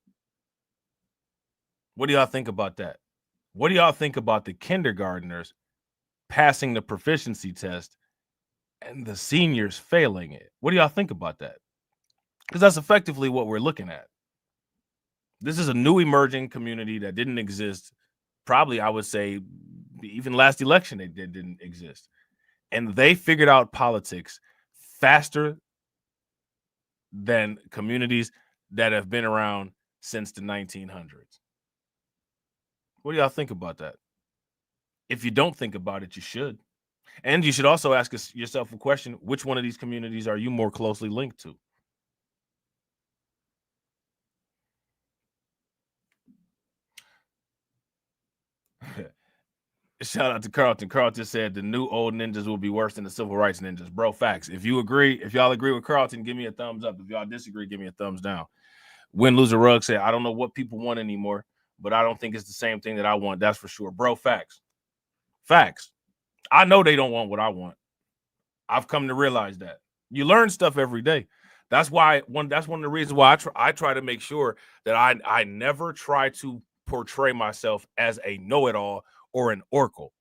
[SPEAKER 3] What do y'all think about that? What do y'all think about the kindergartners passing the proficiency test and the seniors failing it? What do y'all think about that? Because that's effectively what we're looking at. This is a new emerging community that didn't exist. Probably, I would say, even last election, it didn't exist. And they figured out politics faster than communities that have been around since the 1900s. What do y'all think about that? If you don't think about it, you should. And you should also ask yourself a question: which one of these communities are you more closely linked to? Shout out to Carlton. Carlton said the new old ninjas will be worse than the civil rights ninjas. Bro, facts. If y'all agree with Carlton, give me a thumbs up. If y'all disagree, give me a thumbs down. Win Loser Rug said, I don't know what people want anymore, but I don't think it's the same thing that I want. That's for sure. Bro, facts. Facts. I know they don't want what I want. I've come to realize that. You learn stuff every day. That's one of the reasons why I try to make sure that I never try to portray myself as a know-it-all or an oracle,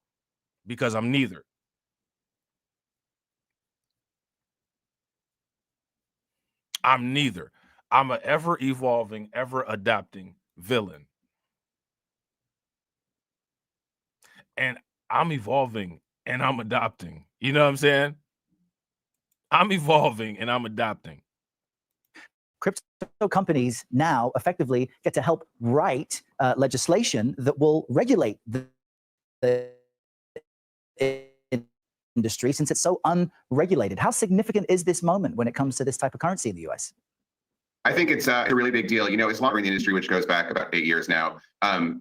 [SPEAKER 3] because I'm neither. I'm neither. I'm an ever-evolving, ever-adapting villain. And I'm evolving and I'm adapting. You know what I'm saying? I'm evolving and I'm adapting.
[SPEAKER 6] Crypto companies now effectively get to help write legislation that will regulate the industry since it's so unregulated. How significant is this moment when it comes to this type of currency in the US?
[SPEAKER 17] I think it's a really big deal. You know, it's longer in the industry, which goes back about 8 years now.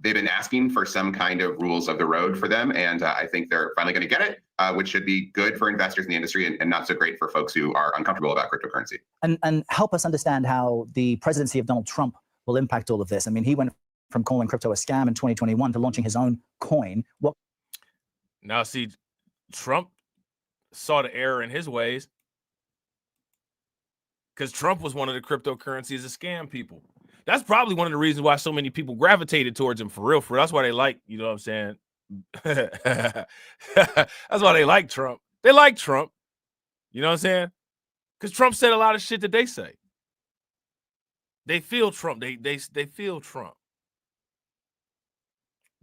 [SPEAKER 17] They've been asking for some kind of rules of the road for them, and I think they're finally going to get it, which should be good for investors in the industry and not so great for folks who are uncomfortable about cryptocurrency. And
[SPEAKER 6] help us understand how the presidency of Donald Trump will impact all of this. I mean, he went from calling crypto a scam in 2021 to launching his own coin.
[SPEAKER 3] Now, see, Trump saw the error in his ways, because Trump was one of the cryptocurrencies to scam people. That's probably one of the reasons why so many people gravitated towards him, for real. That's why they like, you know what I'm saying? That's why they like Trump. They like Trump. You know what I'm saying? Because Trump said a lot of shit that they say. They feel Trump. They feel Trump.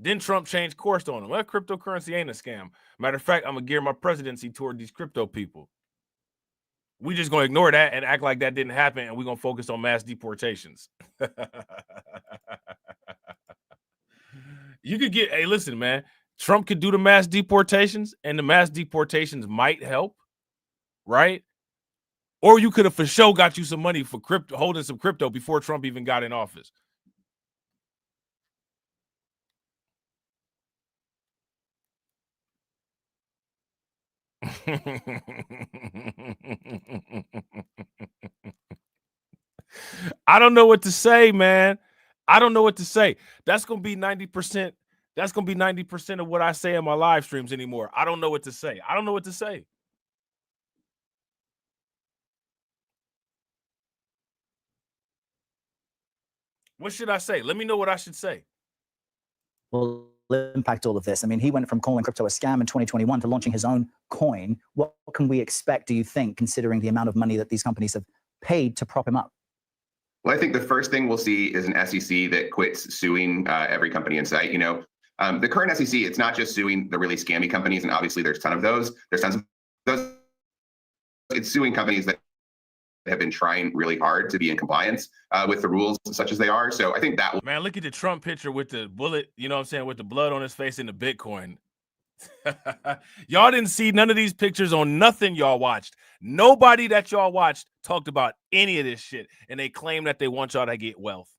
[SPEAKER 3] Then Trump changed course on him. Well, cryptocurrency ain't a scam. Matter of fact, I'm going to gear my presidency toward these crypto people. We just going to ignore that and act like that didn't happen, and we're going to focus on mass deportations. You could get, hey, listen, man, Trump could do the mass deportations, and the mass deportations might help, right? Or you could have for sure got you some money for crypto, holding some crypto before Trump even got in office. I don't know what to say, man. I don't know what to say. That's going to be 90%. That's going to be 90% of what I say in my live streams anymore. I don't know what to say. I don't know what to say. What should I say? Let me know what I should say.
[SPEAKER 18] Will impact all of this? I mean, he went from calling crypto a scam in 2021 to launching his own coin. What can we expect, do you think, considering the amount of money that these companies have paid to prop him up?
[SPEAKER 17] Well, I think the first thing we'll see is an SEC that quits suing every company in sight. The current SEC, it's not just suing the really scammy companies, and obviously there's a ton of those. There's tons of those. It's suing companies that have been trying really hard to be in compliance with the rules such as they are. So I think that will...
[SPEAKER 3] Man, look at the Trump picture with the bullet, you know what I'm saying, with the blood on his face and the Bitcoin. Y'all didn't see none of these pictures on nothing y'all watched. Nobody that y'all watched talked about any of this shit, and they claim that they want y'all to get wealth.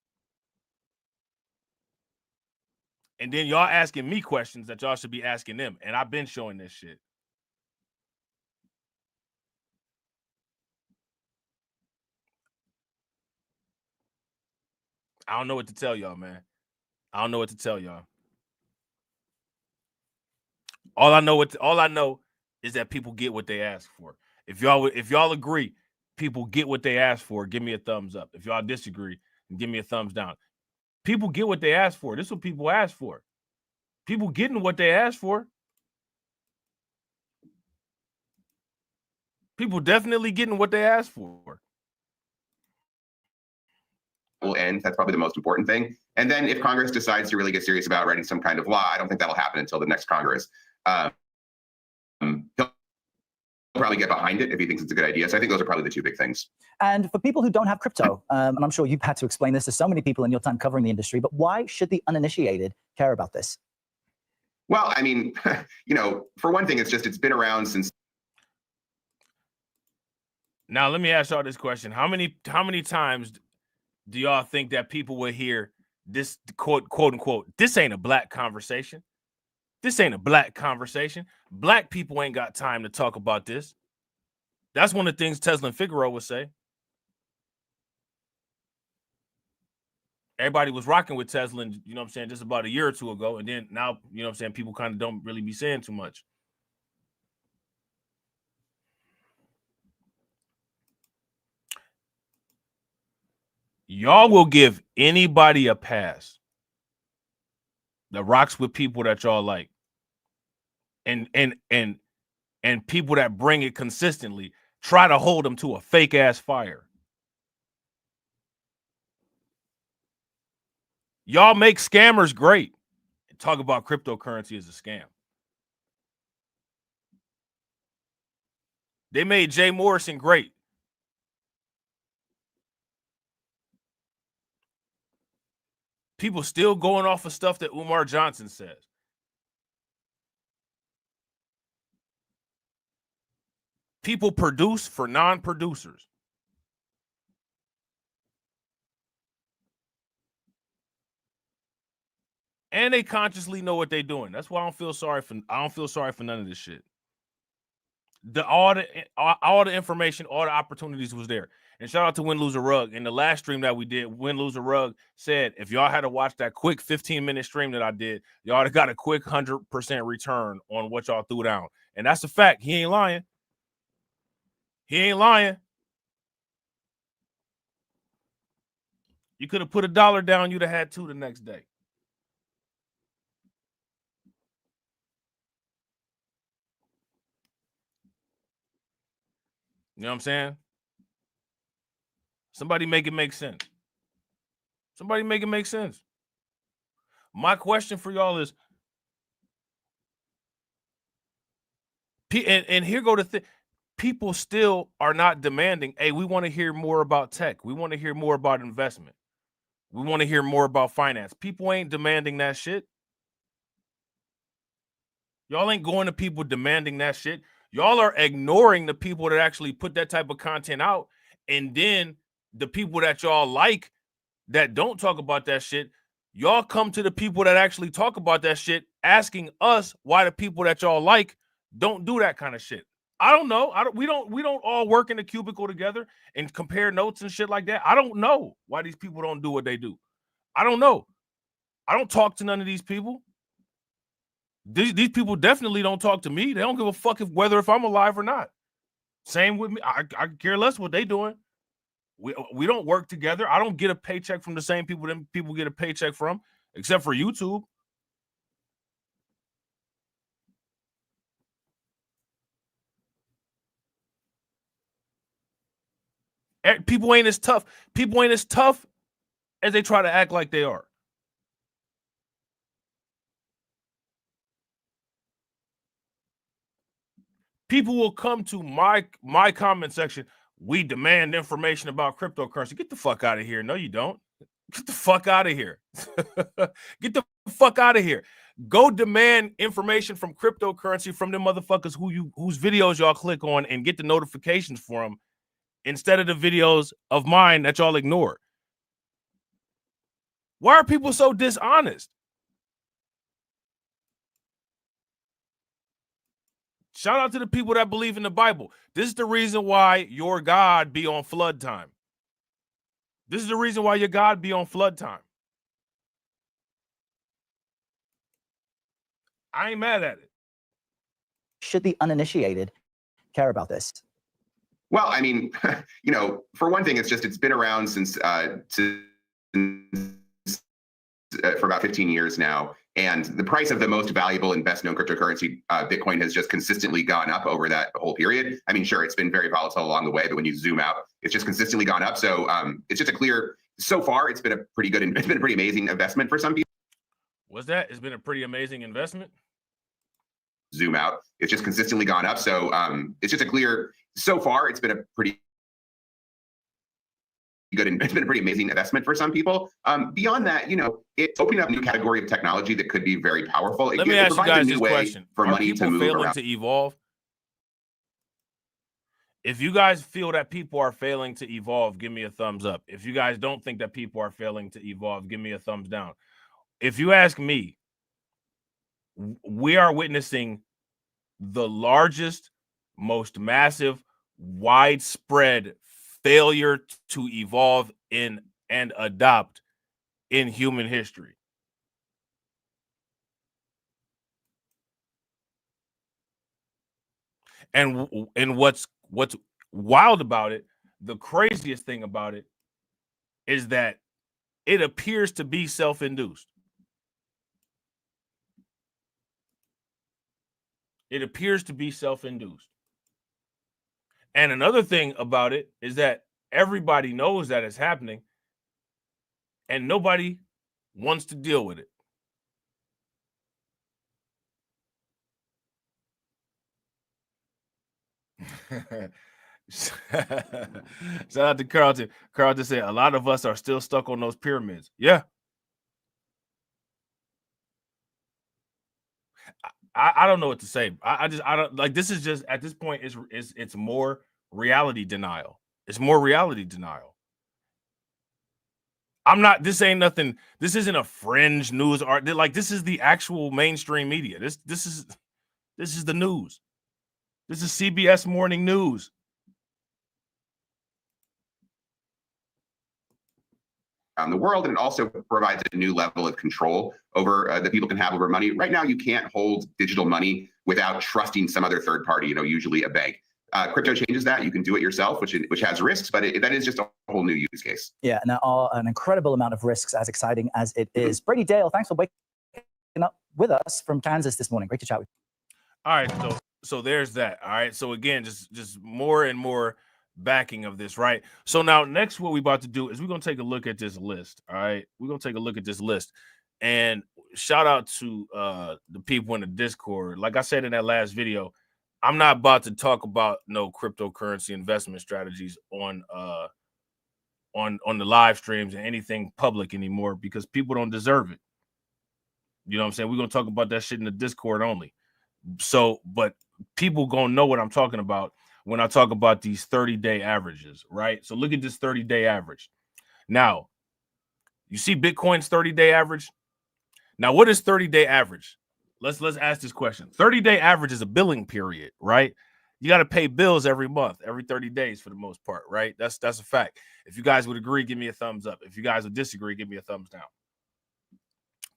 [SPEAKER 3] And then y'all asking me questions that y'all should be asking them, and I've been showing this shit. I don't know what to tell y'all, man. I don't know what to tell y'all. All I know is that people get what they ask for. If y'all agree, people get what they ask for, give me a thumbs up. If y'all disagree, give me a thumbs down. People get what they ask for. This is what people ask for. People getting what they ask for. People definitely getting what they asked for.
[SPEAKER 17] Will end. That's probably the most important thing. And then if Congress decides to really get serious about writing some kind of law, I don't think that'll happen until the next Congress. He'll probably get behind it if he thinks it's a good idea. So I think those are probably the two big things.
[SPEAKER 18] And for people who don't have crypto, and I'm sure you've had to explain this to so many people in your time covering the industry, but why should the uninitiated care about this?
[SPEAKER 17] Well, I mean, for one thing, it's been around since.
[SPEAKER 3] Now, let me ask y'all this question. How many times do y'all think that people will hear this quote unquote, this ain't a black conversation? This ain't a black conversation. Black people ain't got time to talk about this. That's one of the things Tesla and Figaro would say. Everybody was rocking with Tesla, and, you know what I'm saying, just about a year or two ago. And then now, you know what I'm saying, people kind of don't really be saying too much. Y'all will give anybody a pass that rocks with people that y'all like, and people that bring it consistently. Try to hold them to a fake ass fire. Y'all make scammers great and talk about cryptocurrency as a scam. They made Jay Morrison great. People still going off of stuff that Umar Johnson says. People produce for non-producers. And they consciously know what they're doing. That's why I don't feel sorry for none of this shit. All the information, all the opportunities was there. And shout out to Win Lose a Rug. In the last stream that we did, Win Lose a Rug said, if y'all had to watch that quick 15-minute stream that I did, y'all have got a quick 100% return on what y'all threw down. And that's a fact. He ain't lying. He ain't lying. You could have put $1 down, you'd have had $2 the next day. You know what I'm saying? Somebody make it make sense. Somebody make it make sense. My question for y'all is, and here go the thing, people still are not demanding, hey, we want to hear more about tech. We want to hear more about investment. We want to hear more about finance. People ain't demanding that shit. Y'all ain't going to people demanding that shit. Y'all are ignoring the people that actually put that type of content out. And then the people that y'all like that don't talk about that shit, y'all come to the people that actually talk about that shit asking us why the people that y'all like don't do that kind of shit. I don't know. We don't all work in a cubicle together and compare notes and shit like that. I don't know why these people don't do what they do. I don't know. I don't talk to none of these people. These people definitely don't talk to me. They don't give a fuck if I'm alive or not. Same with me. I care less what they doing. We don't work together. I don't get a paycheck from the same people that people get a paycheck from, except for YouTube. People ain't as tough. People ain't as tough as they try to act like they are. People will come to my comment section. We demand information about cryptocurrency. Get the fuck out of here. No, you don't. Get the fuck out of here. Get the fuck out of here. Go demand information from cryptocurrency from them motherfuckers whose videos y'all click on and get the notifications for them instead of the videos of mine that y'all ignore. Why are people so dishonest? Shout out to the people that believe in the Bible. This is the reason why your God be on flood time. This is the reason why your God be on flood time. I ain't mad at it.
[SPEAKER 18] Should the uninitiated care about this?
[SPEAKER 17] Well, I mean, you know, for one thing, it's been around since for about 15 years now. And the price of the most valuable and best known cryptocurrency, Bitcoin, has just consistently gone up over that whole period. I mean, sure, it's been very volatile along the way, but when you zoom out, it's just consistently gone up. So it's just a clear, so far, it's been a pretty good, it's been a pretty amazing investment for some people.
[SPEAKER 3] What's that? It's been a pretty amazing investment.
[SPEAKER 17] Zoom out, it's just consistently gone up. So it's just a clear, so far, it's been a pretty good, it's been a pretty amazing investment for some people. Beyond that, you know, it's opening up a new category of technology that could be very powerful.
[SPEAKER 3] Let me ask you guys this question.
[SPEAKER 17] For
[SPEAKER 3] Are
[SPEAKER 17] money
[SPEAKER 3] people
[SPEAKER 17] to move
[SPEAKER 3] failing
[SPEAKER 17] around.
[SPEAKER 3] to evolve? If you guys feel that people are failing to evolve, give me a thumbs up. If you guys don't think that people are failing to evolve, give me a thumbs down. If you ask me, we are witnessing the largest, most massive, widespread failure to evolve in and adopt in human history. And what's wild about it, the craziest thing about it, is that it appears to be self-induced. It appears to be self-induced. And another thing about it is that everybody knows that it's happening and nobody wants to deal with it. Shout out to Carlton. Carlton said a lot of us are still stuck on those pyramids. Yeah. I don't know what to say. I don't like, this is just, at this point, it's more reality denial. It's more reality denial. This ain't nothing. This isn't a fringe news art. Like, this is the actual mainstream media. This is the news. This is CBS Morning News.
[SPEAKER 17] The world, and it also provides a new level of control over that people can have over money. Right now, you can't hold digital money without trusting some other third party, you know, usually a bank. Crypto changes that. You can do it yourself, which has risks, but that is just a whole new use case.
[SPEAKER 18] Yeah, and there are an incredible amount of risks, as exciting as it is. Brady Dale, thanks for waking up with us from Kansas this morning. Great to chat with you.
[SPEAKER 3] All right, so there's that. All right, so again, just more and more backing of this, right? So now next, what we about to do is we're gonna take a look at this list. All right, we're gonna take a look at this list, and shout out to the people in the Discord. Like I said in that last video, I'm not about to talk about no cryptocurrency investment strategies on the live streams and anything public anymore, because people don't deserve it. You know what I'm saying? We're gonna talk about that shit in the Discord only. So, but people gonna know what I'm talking about when I talk about these 30-day averages, right? So look at this 30-day average. Now, you see Bitcoin's 30-day average. Now, what is 30-day average? Let's ask this question. 30-day average is a billing period, right? You got to pay bills every month, every 30 days for the most part, right? That's a fact. If you guys would agree, give me a thumbs up. If you guys would disagree, give me a thumbs down.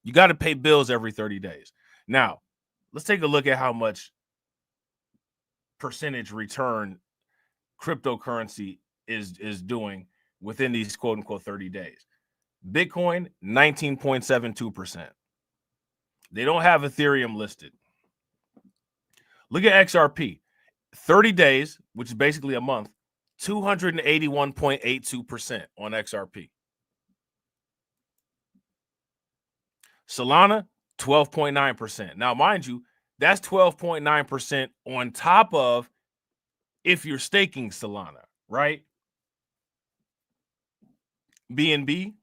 [SPEAKER 3] You got to pay bills every 30 days. Now, let's take a look at how much percentage return cryptocurrency is doing within these quote unquote 30 days. Bitcoin, 19.72%. They don't have Ethereum listed. Look at XRP, 30 days, which is basically a month, 281.82% on XRP. Solana, 12.9%. Now, mind you, that's 12.9% on top of if you're staking Solana, right? BNB,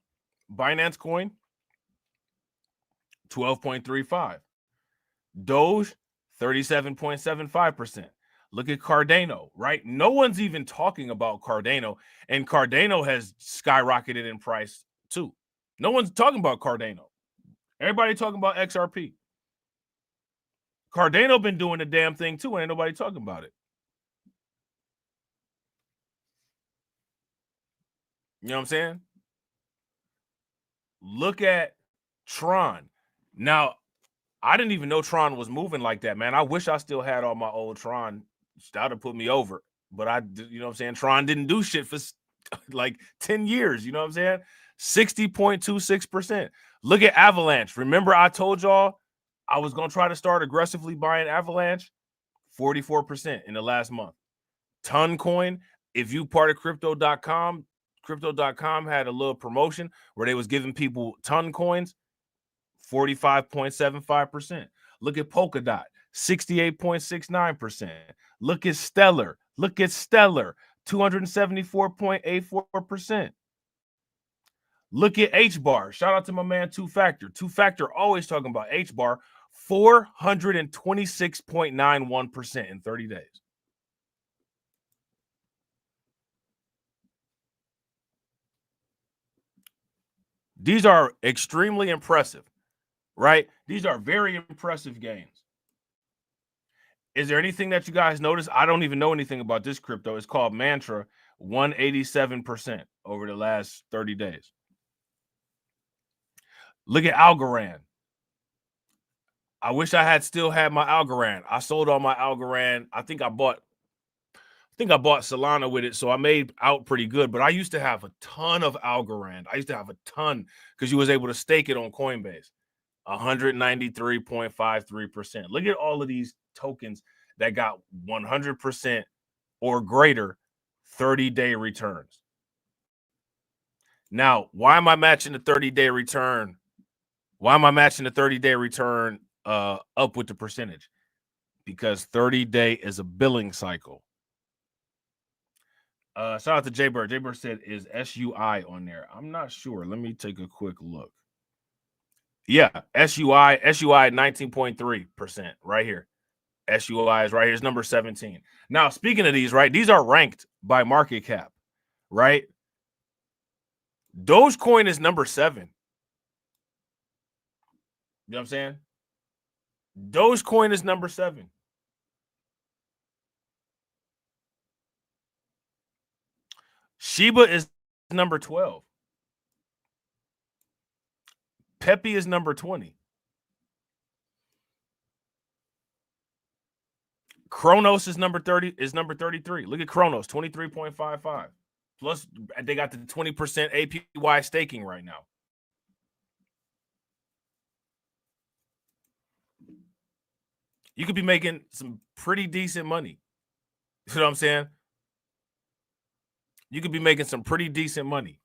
[SPEAKER 3] Binance Coin, 12.35. Doge, 37.75%. Look at Cardano, right? No one's even talking about Cardano, and Cardano has skyrocketed in price too. No one's talking about Cardano. Everybody talking about XRP. Cardano been doing the damn thing too, and ain't nobody talking about it. You know what I'm saying? Look at Tron. Now, I didn't even know Tron was moving like that, man. I wish I still had all my old Tron. That would have put me over. But you know what I'm saying? Tron didn't do shit for like 10 years. You know what I'm saying? 60.26%. Look at Avalanche. Remember I told y'all I was going to try to start aggressively buying Avalanche? 44% in the last month. Toncoin, if you part of crypto.com, crypto.com had a little promotion where they was giving people ton coins, 45.75%. Look at Polkadot, 68.69%. Look at Stellar. 274.84%. Look at H-Bar. Shout out to my man 2Factor. 2Factor always talking about H-Bar, 426.91% in 30 days. These are extremely impressive, right? These are very impressive gains. Is there anything that you guys notice? I don't even know anything about this crypto. It's called Mantra, 187% over the last 30 days. Look at Algorand. I wish I had still had my Algorand. I sold all my Algorand. I think I bought Solana with it, so I made out pretty good. But I used to have a ton of Algorand. I used to have a ton because you was able to stake it on Coinbase. 193.53%. Look at all of these tokens that got 100% or greater 30-day returns. Now, why am I matching the 30-day return? Why am I matching the 30-day return up with the percentage? Because 30-day is a billing cycle. Shout out to Jaybird. Jaybird said, is SUI on there? I'm not sure. Let me take a quick look. Yeah, SUI 19.3% right here. SUI is right here. It's number 17. Now, speaking of these, right, these are ranked by market cap, right? Dogecoin is number 7. You know what I'm saying? Dogecoin is number 7. Shiba is number 12. Pepe is number 20. Kronos is number 33. Look at Kronos, 23.55. Plus, they got the 20% APY staking right now. You could be making some pretty decent money. You know what I'm saying? You could be making some pretty decent money.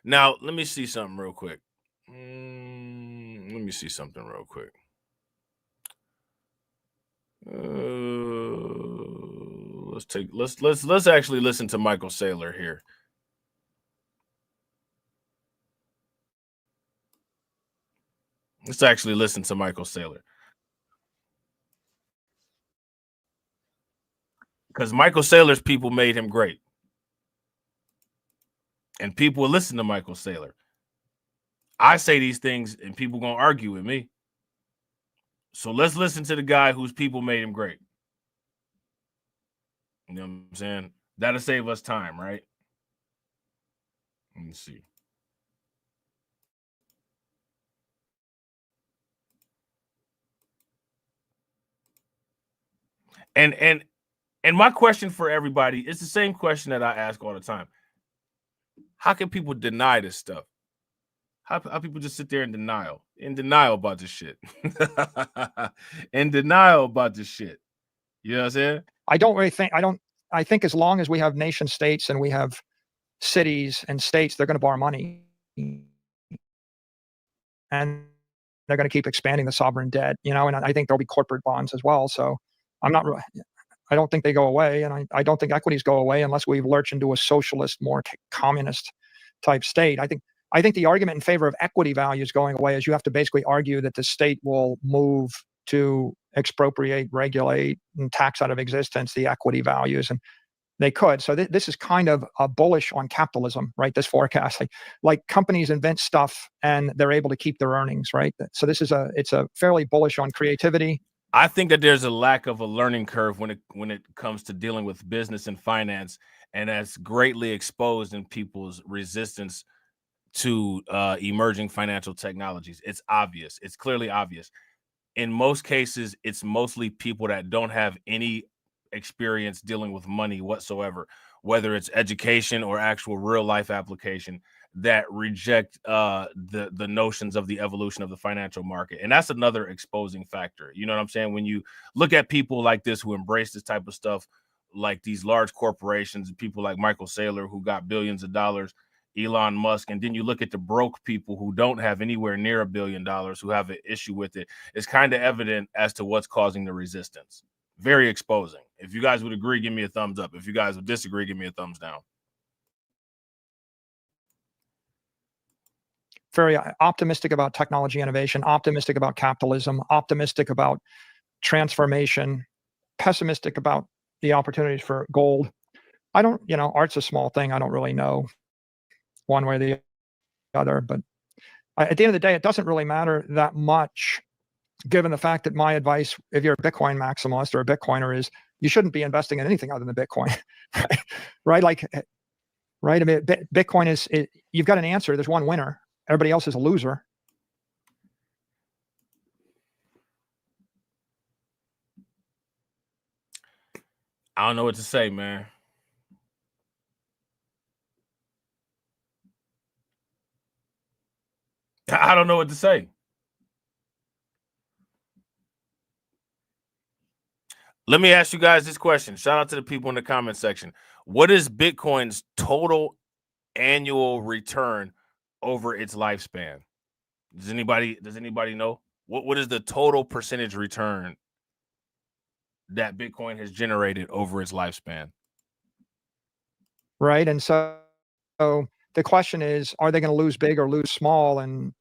[SPEAKER 3] Now, let me see something real quick. Let's actually listen to Michael Saylor here. Let's actually listen to Michael Saylor. Because Michael Saylor's people made him great. And people will listen to Michael Saylor. I say these things and people going to argue with me. So let's listen to the guy whose people made him great. You know what I'm saying? That'll save us time, right? Let me see. And my question for everybody is the same question that I ask all the time. How can people deny this stuff? How people just sit there in denial about this shit, in denial about this shit. You know what I'm saying?
[SPEAKER 19] I think as long as we have nation states and we have cities and states, they're going to borrow money, and they're going to keep expanding the sovereign debt. And I think there'll be corporate bonds as well. So I don't think they go away, and I don't think equities go away unless we lurch into a socialist, more communist type state. I think the argument in favor of equity values going away is you have to basically argue that the state will move to expropriate, regulate, and tax out of existence the equity values, and they could. So this is kind of a bullish on capitalism, right? This forecast, like companies invent stuff and they're able to keep their earnings, right? So it's a fairly bullish on creativity.
[SPEAKER 3] I think that there's a lack of a learning curve when it comes to dealing with business and finance, and that's greatly exposed in people's resistance to emerging financial technologies. It's obvious. It's clearly obvious. In most cases, it's mostly people that don't have any experience dealing with money whatsoever, whether it's education or actual real life application, that reject the notions of the evolution of the financial market. And that's another exposing factor. You know what I'm saying? When you look at people like this who embrace this type of stuff, like these large corporations, people like Michael Saylor who got billions of dollars, Elon Musk, and then you look at the broke people who don't have anywhere near $1 billion, who have an issue with it, it's kind of evident as to what's causing the resistance. Very exposing. If you guys would agree, give me a thumbs up. If you guys would disagree, give me a thumbs down.
[SPEAKER 19] Very optimistic about technology innovation, optimistic about capitalism, optimistic about transformation, pessimistic about the opportunities for gold. Art's a small thing. I don't really know one way or the other, but at the end of the day, it doesn't really matter that much, given the fact that my advice, if you're a Bitcoin maximalist or a Bitcoiner, is you shouldn't be investing in anything other than Bitcoin, right? Right? I mean, Bitcoin is, you've got an answer. There's one winner. Everybody else is a loser.
[SPEAKER 3] I don't know what to say, man. I don't know what to say. Let me ask you guys this question. Shout out to the people in the comment section. What is Bitcoin's total annual return over its lifespan? Does anybody know? What is the total percentage return that Bitcoin has generated over its lifespan?
[SPEAKER 19] Right. And so the question is, are they going to lose big or lose small? And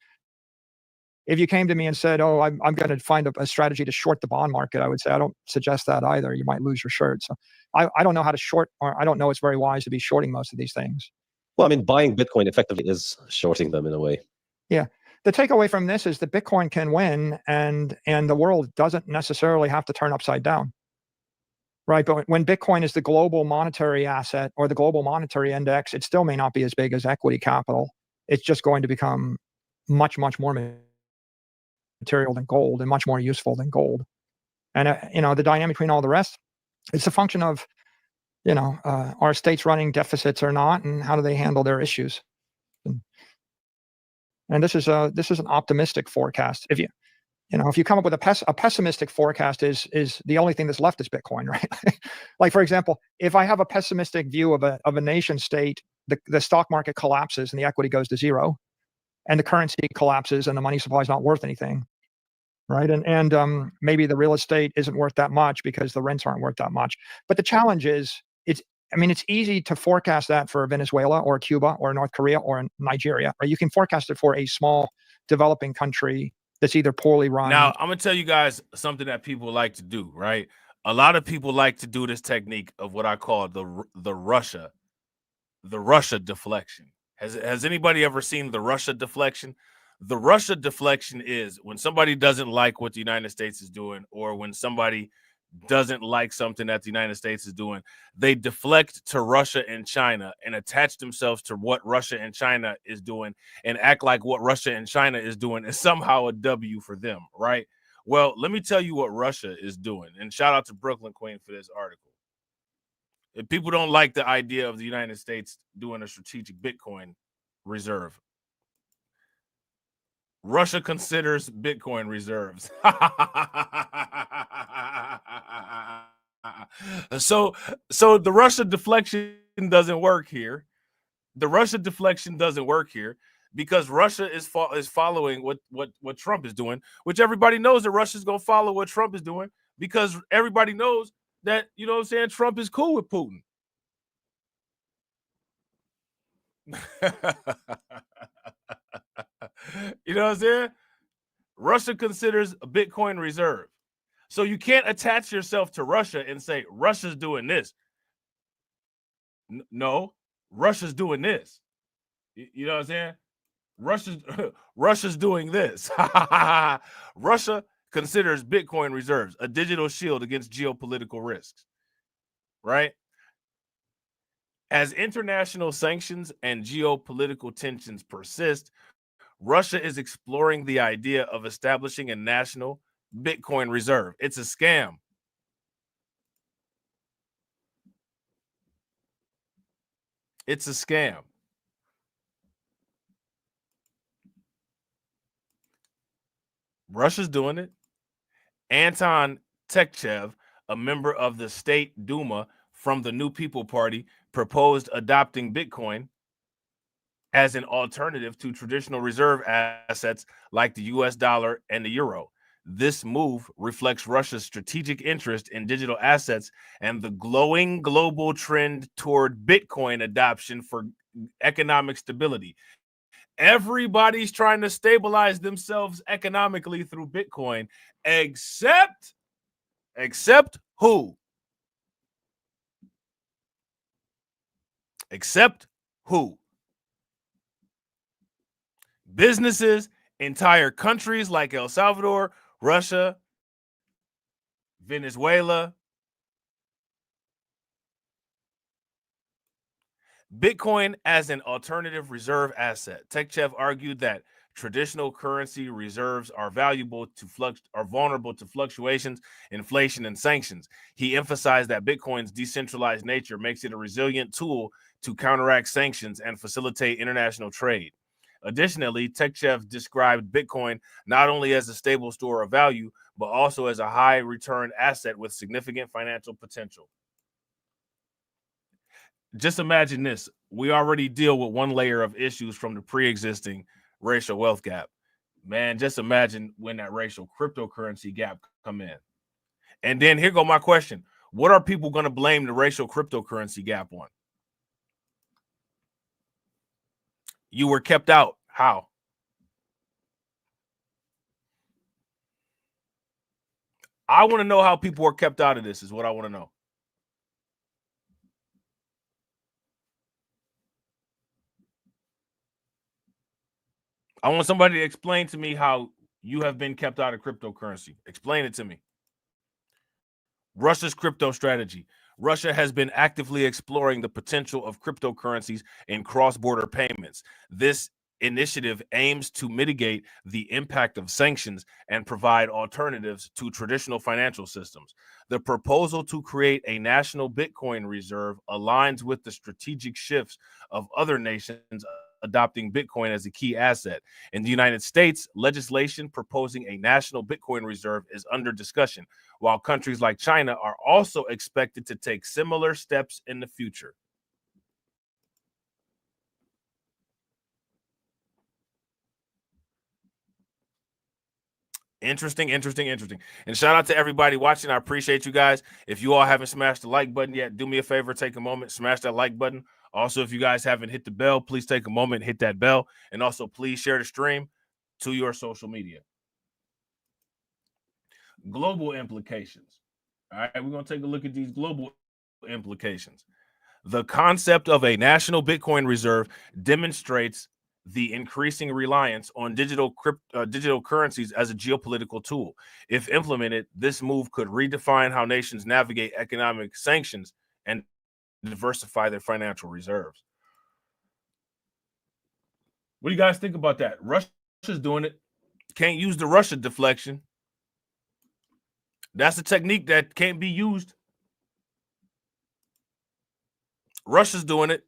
[SPEAKER 19] if you came to me and said, oh, I'm going to find a strategy to short the bond market, I would say, I don't suggest that either. You might lose your shirt. So I don't know how to short, or I don't know it's very wise to be shorting most of these things.
[SPEAKER 20] Well, I mean, buying Bitcoin effectively is shorting them in a way.
[SPEAKER 19] Yeah. The takeaway from this is that Bitcoin can win, and the world doesn't necessarily have to turn upside down. Right. But when Bitcoin is the global monetary asset or the global monetary index, it still may not be as big as equity capital. It's just going to become much, much more material than gold and much more useful than gold. And, the dynamic between all the rest, it's a function of, are states running deficits or not, and how do they handle their issues? And this is an optimistic forecast. If you come up with a pessimistic forecast, is the only thing that's left is Bitcoin, right? Like, for example, if I have a pessimistic view of a nation state, the stock market collapses and the equity goes to zero, and the currency collapses and the money supply is not worth anything, right? And maybe the real estate isn't worth that much because the rents aren't worth that much. But the challenge is, it's easy to forecast that for Venezuela or Cuba or North Korea or Nigeria, or you can forecast it for a small developing country that's either poorly run.
[SPEAKER 3] Now, I'm going to tell you guys something that people like to do, right? A lot of people like to do this technique of what I call the Russia deflection. Has anybody ever seen the Russia deflection? The Russia deflection is when somebody doesn't like what the United States is doing, or when somebody doesn't like something that the United States is doing, they deflect to Russia and China and attach themselves to what Russia and China is doing and act like what Russia and China is doing is somehow a W for them, right? Well, let me tell you what Russia is doing. And shout out to Brooklyn Queen for this article. If people don't like the idea of the United States doing a strategic Bitcoin reserve. Russia considers Bitcoin reserves. So the Russia deflection doesn't work here. The Russia deflection doesn't work here because Russia is following what Trump is doing, which everybody knows that Russia's going to follow what Trump is doing because everybody knows that, you know what I'm saying, Trump is cool with Putin. You know what I'm saying? Russia considers a Bitcoin reserve. So you can't attach yourself to Russia and say, Russia's doing this. No, Russia's doing this. You know what I'm saying? Russia's doing this. Russia considers Bitcoin reserves a digital shield against geopolitical risks, right? As international sanctions and geopolitical tensions persist, Russia is exploring the idea of establishing a national Bitcoin reserve. It's a scam. It's a scam. Russia's doing it. Anton Tekchev, a member of the State Duma from the New People Party, proposed adopting Bitcoin as an alternative to traditional reserve assets like the US dollar and the euro. This move reflects Russia's strategic interest in digital assets and the glowing global trend toward Bitcoin adoption for economic stability. Everybody's trying to stabilize themselves economically through Bitcoin, except who? Except who? Businesses, entire countries like El Salvador, Russia, Venezuela. Bitcoin as an alternative reserve asset. Tekchev argued that traditional currency reserves are vulnerable to fluctuations, inflation, and sanctions. He emphasized that Bitcoin's decentralized nature makes it a resilient tool to counteract sanctions and facilitate international trade. Additionally, Tekchev described Bitcoin not only as a stable store of value, but also as a high return asset with significant financial potential. Just imagine this. We already deal with one layer of issues from the pre-existing racial wealth gap. Man, just imagine when that racial cryptocurrency gap come in. And then here go my question. What are people going to blame the racial cryptocurrency gap on? You were kept out. How? I want to know how people are kept out of this is what I want to know. I want somebody to explain to me how you have been kept out of cryptocurrency. Explain it to me. Russia's crypto strategy. Russia has been actively exploring the potential of cryptocurrencies in cross-border payments. This initiative aims to mitigate the impact of sanctions and provide alternatives to traditional financial systems. The proposal to create a national Bitcoin reserve aligns with the strategic shifts of other nations adopting Bitcoin as a key asset. In the United States, legislation proposing a national Bitcoin reserve is under discussion, while countries like China are also expected to take similar steps in the future. Interesting. And shout out to everybody watching. I appreciate you guys. If you all haven't smashed the like button yet, do me a favor, take a moment, smash that like button. Also, if you guys haven't hit the bell, please take a moment, hit that bell. And also, please share the stream to your social media. Global implications. All right, we're going to take a look at these global implications. The concept of a national Bitcoin reserve demonstrates the increasing reliance on digital currencies as a geopolitical tool. If implemented, this move could redefine how nations navigate economic sanctions and diversify their financial reserves. What do you guys think about that? Russia's doing it. Can't use the Russia deflection. That's a technique that can't be used. Russia's doing it.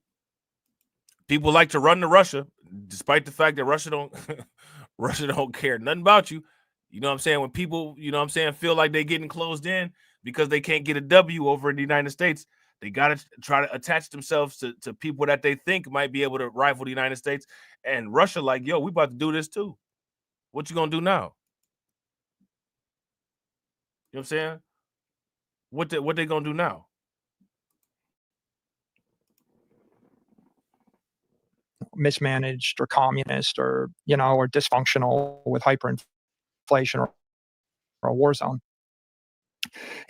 [SPEAKER 3] People like to run to Russia, despite the fact that Russia don't care nothing about you. You know what I'm saying? When people, you know what I'm saying, feel like they're getting closed in because they can't get a W over in the United States, they got to try to attach themselves to people that they think might be able to rival the United States. And Russia like, yo, we about to do this too. What you going to do now? You know what I'm saying? What they going to do now?
[SPEAKER 19] Mismanaged or communist or, you know, or dysfunctional with hyperinflation or a war zone.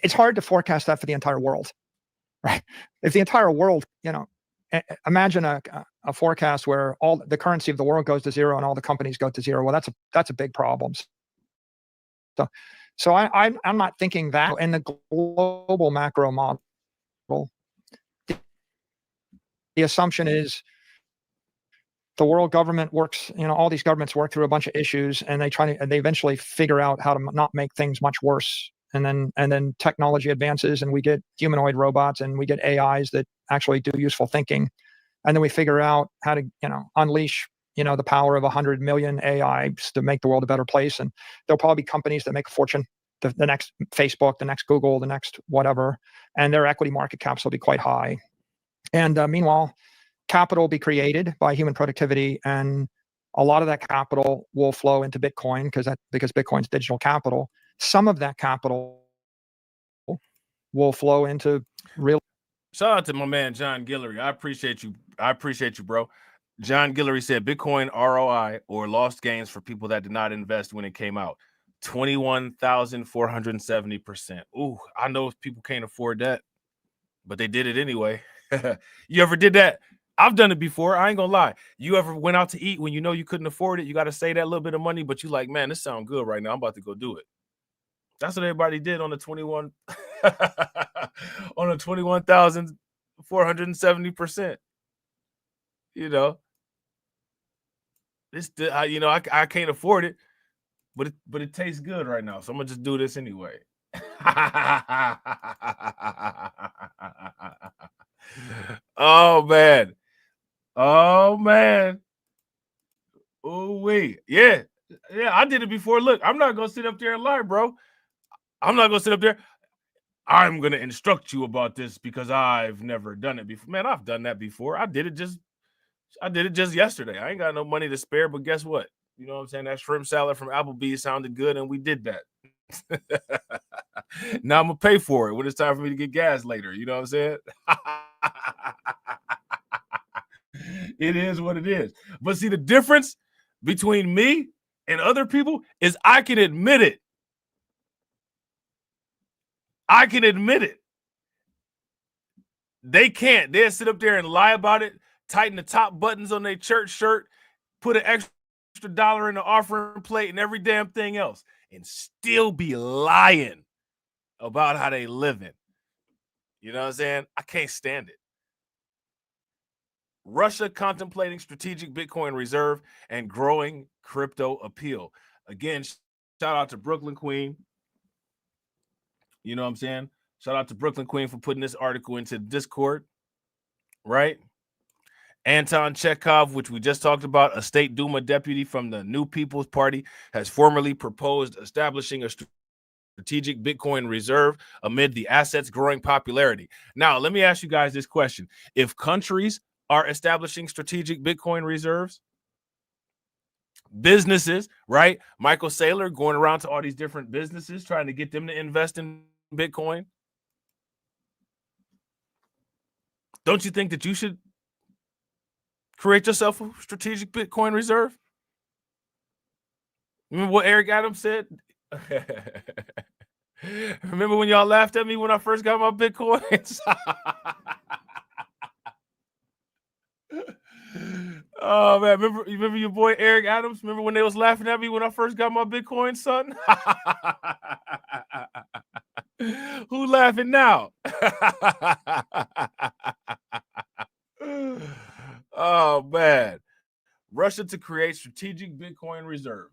[SPEAKER 19] It's hard to forecast that for the entire world, right? If the entire world, you know, imagine a forecast where all the currency of the world goes to zero and all the companies go to zero. Well, that's a big problem. So I'm not thinking that in the global macro model. The assumption is the world government works, you know, all these governments work through a bunch of issues and they eventually figure out how to not make things much worse. And then technology advances and we get humanoid robots and we get AIs that actually do useful thinking. And then we figure out how to, you know, unleash, you know, the power of 100 million AIs to make the world a better place. And there'll probably be companies that make a fortune, the next Facebook, the next Google, the next whatever, and their equity market caps will be quite high. And meanwhile, capital will be created by human productivity, and a lot of that capital will flow into Bitcoin because Bitcoin's digital capital. Some of that capital will flow into real.
[SPEAKER 3] Shout out to my man John Guillory. I appreciate you. Bro. John Guillory said Bitcoin ROI or lost gains for people that did not invest when it came out, 21,470%. Ooh, I know people can't afford that, but they did it anyway. You ever did that? I've done it before. I ain't gonna lie. You ever went out to eat when you know you couldn't afford it? You got to save that little bit of money, but you like, man, this sounds good right now. I'm about to go do it. That's what everybody did on the 21,470%. You know, this, you know, I can't afford it, but it tastes good right now, so I'm gonna just do this anyway. Oh man. Oh wait, yeah, I did it before. Look, I'm not gonna sit up there and lie, bro. I'm not gonna sit up there. I'm gonna instruct you about this because I've never done it before. Man, I've done that before. I did it just yesterday. I ain't got no money to spare, but guess what? You know what I'm saying? That shrimp salad from Applebee's sounded good, and we did that. Now I'm gonna pay for it when it's time for me to get gas later. You know what I'm saying? It is what it is. But see, the difference between me and other people is I can admit it. I can admit it. They can't. They'll sit up there and lie about it, tighten the top buttons on their church shirt, put an extra $1 in the offering plate and every damn thing else, and still be lying about how they living. You know what I'm saying? I can't stand it. Russia contemplating strategic Bitcoin reserve and growing crypto appeal. Again, shout out to Brooklyn Queen. You know what I'm saying? Shout out to Brooklyn Queen for putting this article into Discord, right? Anton Chekhov, which we just talked about, a state Duma deputy from the New People's Party, has formally proposed establishing a strategic Bitcoin reserve amid the asset's growing popularity. Now, let me ask you guys this question. If countries are establishing strategic Bitcoin reserves, businesses, right? Michael Saylor going around to all these different businesses trying to get them to invest in Bitcoin. Don't you think that you should create yourself a strategic Bitcoin reserve? Remember what Eric Adams said? Remember when y'all laughed at me when I first got my Bitcoins? Oh man, remember your boy Eric Adams? Remember when they was laughing at me when I first got my Bitcoin, son? Who laughing now? Oh man. Russia to create strategic Bitcoin reserve.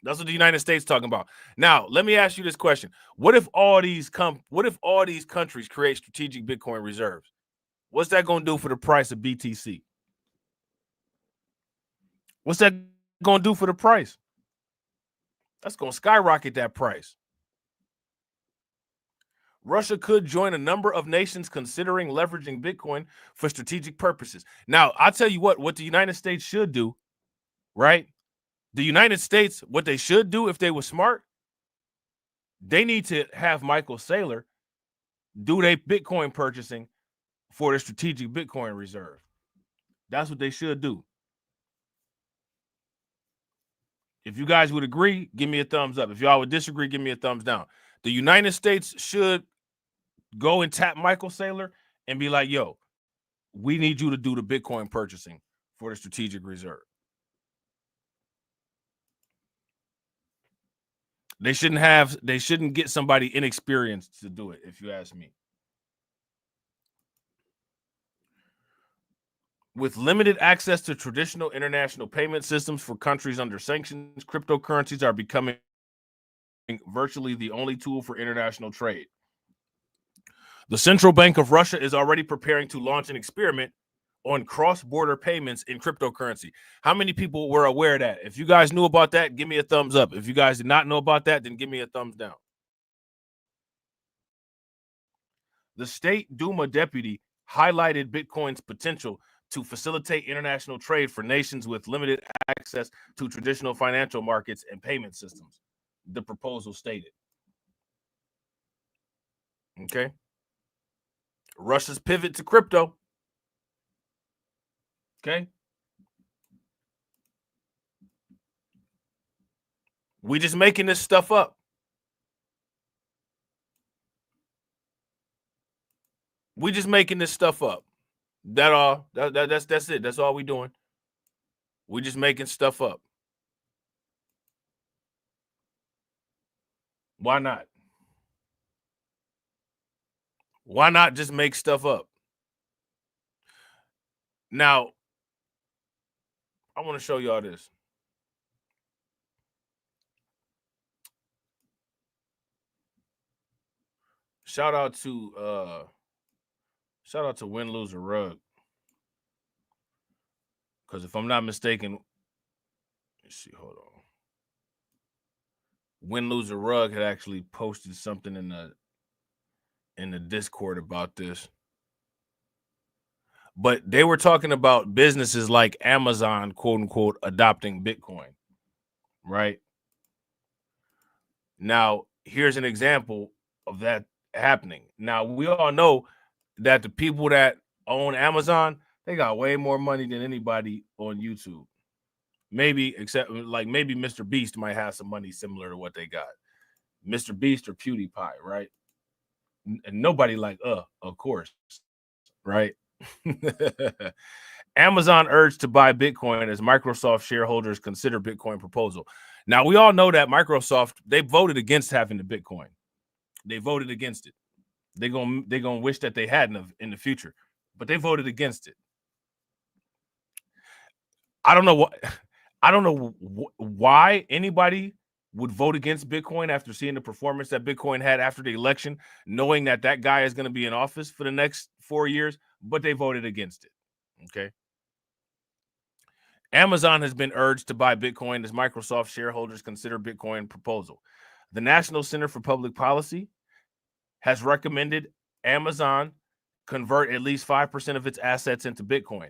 [SPEAKER 3] That's what the United States talking about. Now, let me ask you this question. What if all these countries create strategic Bitcoin reserves? What's that going to do for the price of BTC? What's that going to do for the price? That's going to skyrocket that price. Russia could join a number of nations considering leveraging Bitcoin for strategic purposes. Now, I'll tell you what the United States should do, right? The United States, what they should do if they were smart, they need to have Michael Saylor do their Bitcoin purchasing for the strategic Bitcoin reserve. That's what they should do. If you guys would agree, give me a thumbs up. If y'all would disagree, give me a thumbs down. The United States should go and tap Michael Saylor and be like, yo, we need you to do the Bitcoin purchasing for the strategic reserve. They shouldn't get somebody inexperienced to do it, if you ask me. With limited access to traditional international payment systems for countries under sanctions, cryptocurrencies are becoming virtually the only tool for international trade. The Central Bank of Russia is already preparing to launch an experiment on cross-border payments in cryptocurrency. How many people were aware of that? If you guys knew about that, give me a thumbs up. If you guys did not know about that, then give me a thumbs down. The State Duma deputy highlighted Bitcoin's potential to facilitate international trade for nations with limited access to traditional financial markets and payment systems, the proposal stated. Okay. Russia's pivot to crypto. Okay. We just making this stuff up. We just making this stuff up. That's it. That's all we doing. We just making stuff up. Why not? Why not just make stuff up? Now, I want to show y'all this. Shout out to Win, Lose, or Rug. Because if I'm not mistaken, let's see, hold on. Win, Lose, or Rug had actually posted something in the Discord about this. But they were talking about businesses like Amazon, quote unquote, adopting Bitcoin, right? Now, here's an example of that happening. Now, we all know that the people that own Amazon, they got way more money than anybody on YouTube. Maybe, except like maybe Mr. Beast might have some money similar to what they got. Mr. Beast or PewDiePie, right? And nobody like, of course, right? Amazon urged to buy Bitcoin as Microsoft shareholders consider Bitcoin proposal. Now, we all know that Microsoft, they voted against having the Bitcoin. They voted against it. They're gonna wish that they hadn't in the future, but they voted against it. I don't know why anybody would vote against Bitcoin after seeing the performance that Bitcoin had after the election, knowing that that guy is going to be in office for the next 4 years, but they voted against it. Okay. Amazon has been urged to buy Bitcoin as Microsoft shareholders consider Bitcoin proposal. The National Center for Public Policy has recommended Amazon convert at least 5% of its assets into Bitcoin,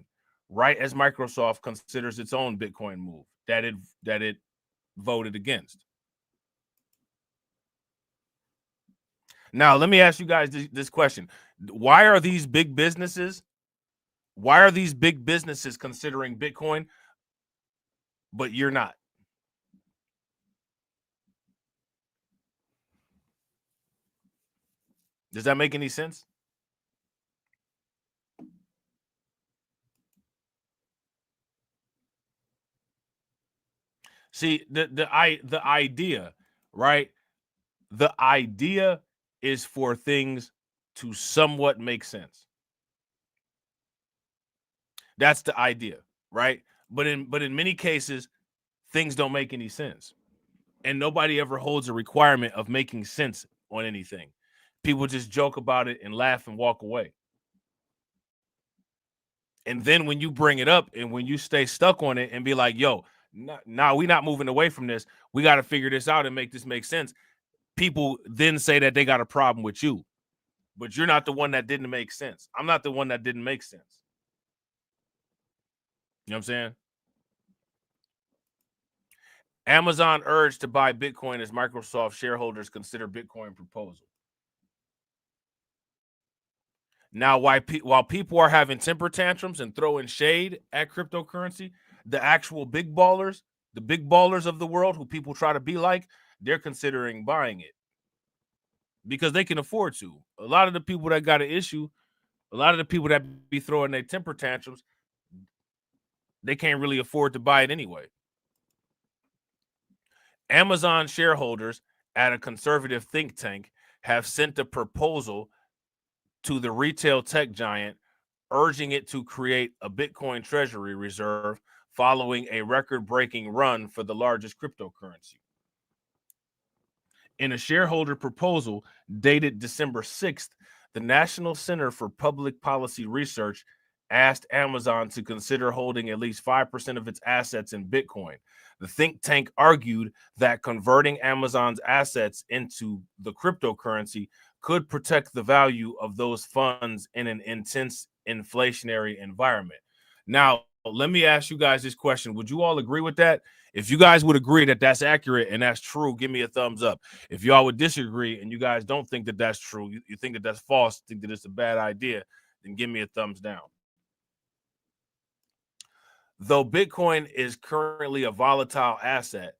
[SPEAKER 3] right as Microsoft considers its own Bitcoin move that it voted against. Now, let me ask you guys this question. Why are these big businesses considering Bitcoin, but you're not? Does that make any sense? See, the idea, right? The idea is for things to somewhat make sense. That's the idea, right? But in many cases, things don't make any sense. And nobody ever holds a requirement of making sense on anything. People just joke about it and laugh and walk away. And then when you bring it up and when you stay stuck on it and be like, yo, nah, we not moving away from this. We got to figure this out and make this make sense. People then say that they got a problem with you. But you're not the one that didn't make sense. I'm not the one that didn't make sense. You know what I'm saying? Amazon urged to buy Bitcoin as Microsoft shareholders consider Bitcoin proposal. Now, while people are having temper tantrums and throwing shade at cryptocurrency, the actual big ballers, the big ballers of the world who people try to be like, they're considering buying it because they can afford to. A lot of the people that got an issue, a lot of the people that be throwing their temper tantrums, they can't really afford to buy it anyway. Amazon shareholders at a conservative think tank have sent a proposal to the retail tech giant, urging it to create a Bitcoin treasury reserve following a record-breaking run for the largest cryptocurrency. In a shareholder proposal dated December 6th, the National Center for Public Policy Research asked Amazon to consider holding at least 5% of its assets in Bitcoin. The think tank argued that converting Amazon's assets into the cryptocurrency could protect the value of those funds in an intense inflationary environment. Now, let me ask you guys this question. Would you all agree with that? If you guys would agree that that's accurate and that's true, give me a thumbs up. If y'all would disagree and you guys don't think that that's true, you think that that's false, think that it's a bad idea, then give me a thumbs down. Though Bitcoin is currently a volatile asset,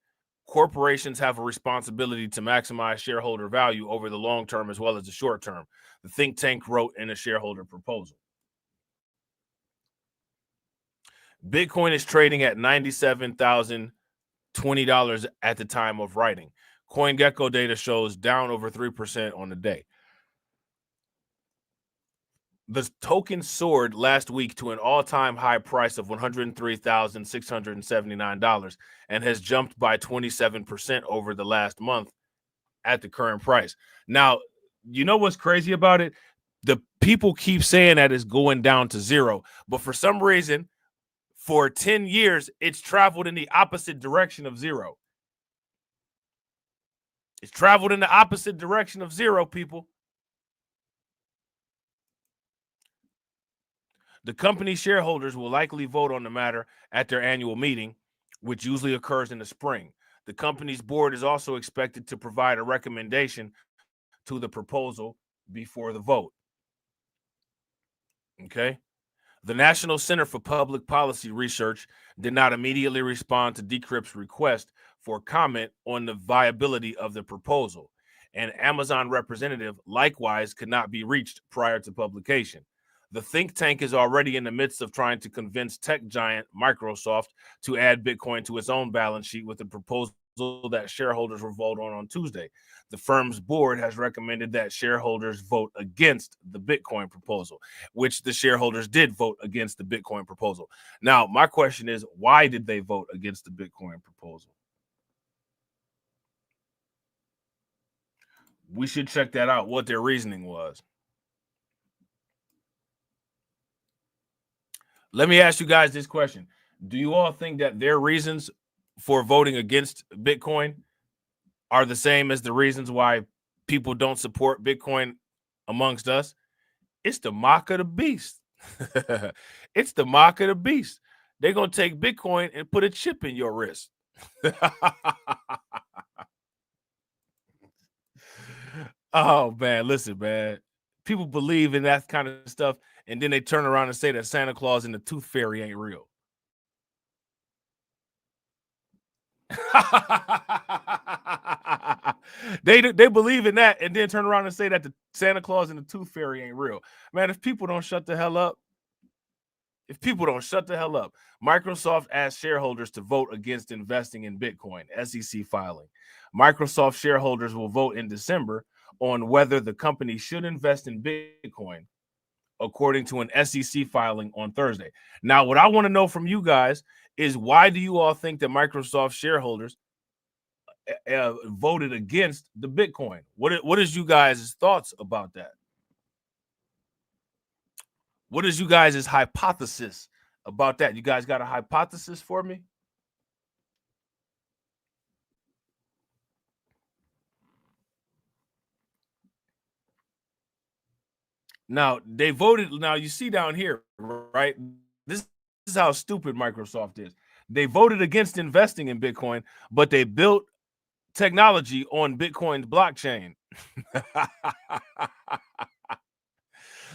[SPEAKER 3] corporations have a responsibility to maximize shareholder value over the long term as well as the short term, the think tank wrote in a shareholder proposal. Bitcoin is trading at $97,020 at the time of writing. CoinGecko data shows down over 3% on the day. The token soared last week to an all-time high price of $103,679 and has jumped by 27% over the last month at the current price. Now, you know what's crazy about it? The people keep saying that it's going down to zero, but for some reason, for 10 years, it's traveled in the opposite direction of zero. It's traveled in the opposite direction of zero, people. The company shareholders will likely vote on the matter at their annual meeting, which usually occurs in the spring. The company's board is also expected to provide a recommendation to the proposal before the vote. Okay. The National Center for Public Policy Research did not immediately respond to Decrypt's request for comment on the viability of the proposal. An Amazon representative likewise could not be reached prior to publication. The think tank is already in the midst of trying to convince tech giant Microsoft to add Bitcoin to its own balance sheet with a proposal that shareholders will vote on Tuesday. The firm's board has recommended that shareholders vote against the Bitcoin proposal, which the shareholders did vote against the Bitcoin proposal. Now, my question is, why did they vote against the Bitcoin proposal? We should check that out, what their reasoning was. Let me ask you guys this question. Do you all think that their reasons for voting against Bitcoin are the same as the reasons why people don't support Bitcoin amongst us? It's the mark of the beast. It's the mark of the beast. They're going to take Bitcoin and put a chip in your wrist. Oh, man, listen, man. People believe in that kind of stuff, and then they turn around and say that Santa Claus and the Tooth Fairy ain't real. They believe in that and then turn around and say that the Santa Claus and the Tooth Fairy ain't real. Man, if people don't shut the hell up, Microsoft asked shareholders to vote against investing in Bitcoin, SEC filing. Microsoft shareholders will vote in December on whether the company should invest in Bitcoin, according to an SEC filing on Thursday. Now, what I want to know from you guys is, why do you all think that Microsoft shareholders voted against the Bitcoin? What is you guys' thoughts about that? What is you guys' hypothesis about that? You guys got a hypothesis for me? Now, they voted. Now, you see down here, right? This is how stupid Microsoft is. They voted against investing in Bitcoin, but they built technology on Bitcoin's blockchain.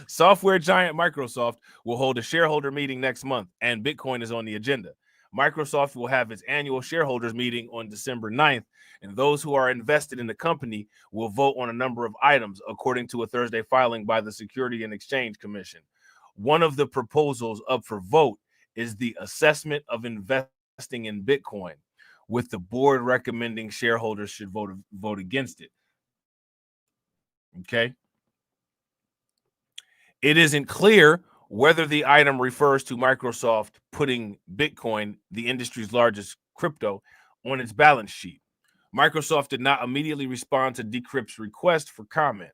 [SPEAKER 3] Software giant Microsoft will hold a shareholder meeting next month, and Bitcoin is on the agenda. Microsoft will have its annual shareholders meeting on December 9th, and those who are invested in the company will vote on a number of items, according to a Thursday filing by the Securities and Exchange Commission. One of the proposals up for vote is the assessment of investing in Bitcoin, with the board recommending shareholders should vote against it. Okay. It isn't clear whether the item refers to Microsoft putting Bitcoin, the industry's largest crypto, on its balance sheet. Microsoft did not immediately respond to Decrypt's request for comment.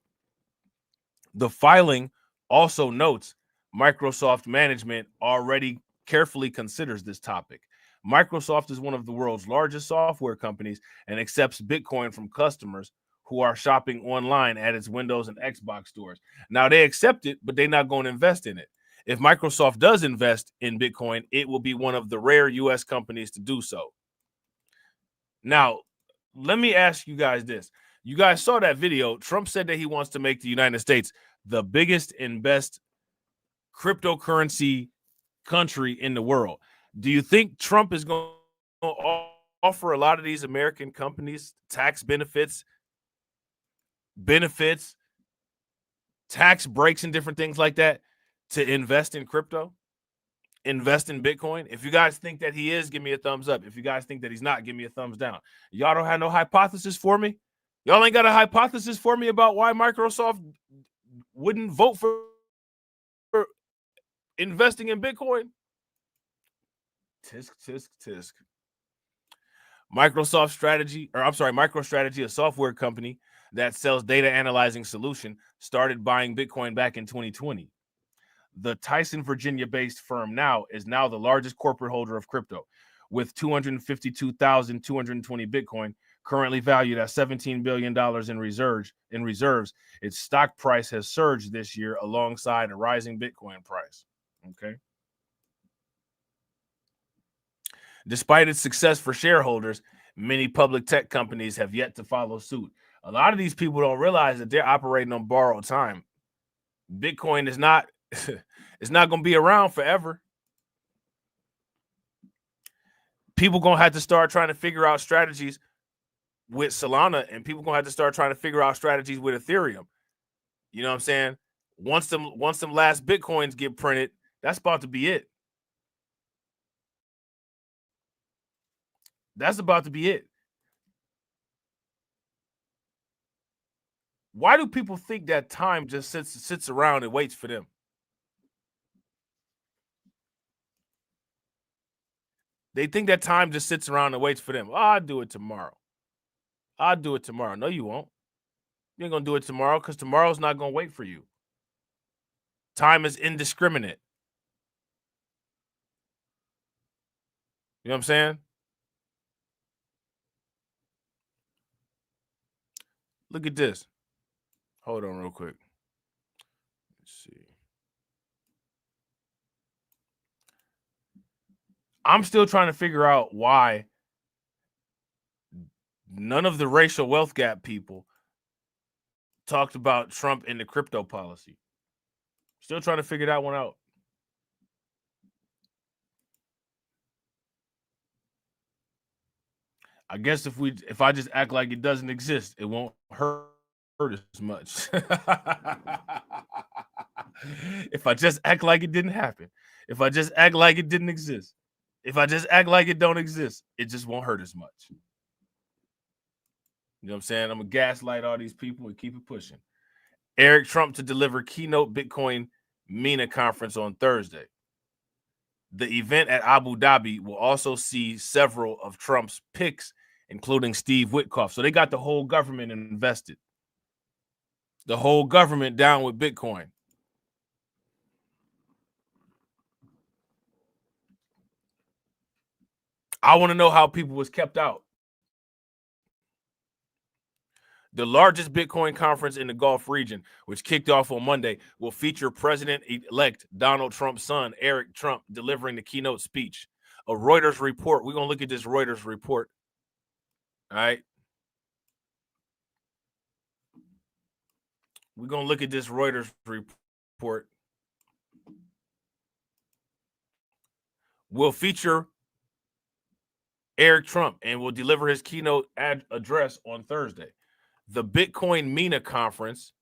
[SPEAKER 3] The filing also notes Microsoft management already carefully considers this topic. Microsoft is one of the world's largest software companies and accepts Bitcoin from customers who are shopping online at its Windows and Xbox stores. Now, they accept it, but they're not going to invest in it. If Microsoft does invest in Bitcoin, it will be one of the rare U.S. companies to do so. Now, let me ask you guys this. You guys saw that video. Trump said that he wants to make the United States the biggest and best cryptocurrency country in the world. Do you think Trump is going to offer a lot of these American companies tax benefits, tax breaks, and different things like that to invest in crypto, invest in Bitcoin? If you guys think that he is, give me a thumbs up. If you guys think that he's not, give me a thumbs down. Y'all don't have no hypothesis for me? Y'all ain't got a hypothesis for me about why Microsoft wouldn't vote for investing in Bitcoin? Tisk, tisk, tisk. MicroStrategy, a software company that sells data analyzing solution, started buying Bitcoin back in 2020. The Tyson, Virginia-based firm is now the largest corporate holder of crypto, with 252,220 Bitcoin, currently valued at $17 billion in reserves. Its stock price has surged this year alongside a rising Bitcoin price. Okay. Despite its success for shareholders, many public tech companies have yet to follow suit. A lot of these people don't realize that they're operating on borrowed time. Bitcoin is not it's not going to be around forever. People going to have to start trying to figure out strategies with Solana, and people going to have to start trying to figure out strategies with Ethereum. You know what I'm saying? Once them last Bitcoins get printed, that's about to be it. That's about to be it. Why do people think that time just sits around and waits for them? They think that time just sits around and waits for them. Oh, I'll do it tomorrow. I'll do it tomorrow. No, you won't. You ain't going to do it tomorrow because tomorrow's not going to wait for you. Time is indiscriminate. You know what I'm saying? Look at this. Hold on real quick. Let's see. I'm still trying to figure out why none of the racial wealth gap people talked about Trump and the crypto policy. Still trying to figure that one out. I guess if I just act like it doesn't exist, it won't hurt as much. If I just act like it didn't happen, if I just act like it didn't exist, if I just act like it don't exist, it just won't hurt as much. You know what I'm saying? I'm going to gaslight all these people and keep it pushing. Eric Trump to deliver keynote Bitcoin MENA conference on Thursday. The event at Abu Dhabi will also see several of Trump's picks, including Steve Witkoff. So they got the whole government invested. The whole government down with Bitcoin. I want to know how people was kept out. The largest Bitcoin conference in the Gulf region, which kicked off on Monday, will feature President-elect Donald Trump's son, Eric Trump, delivering the keynote speech. A Reuters report. We're going to look at this Reuters report. All right. We're going to look at this Reuters report. Will feature Eric Trump and will deliver his keynote address on Thursday. The Bitcoin MENA conference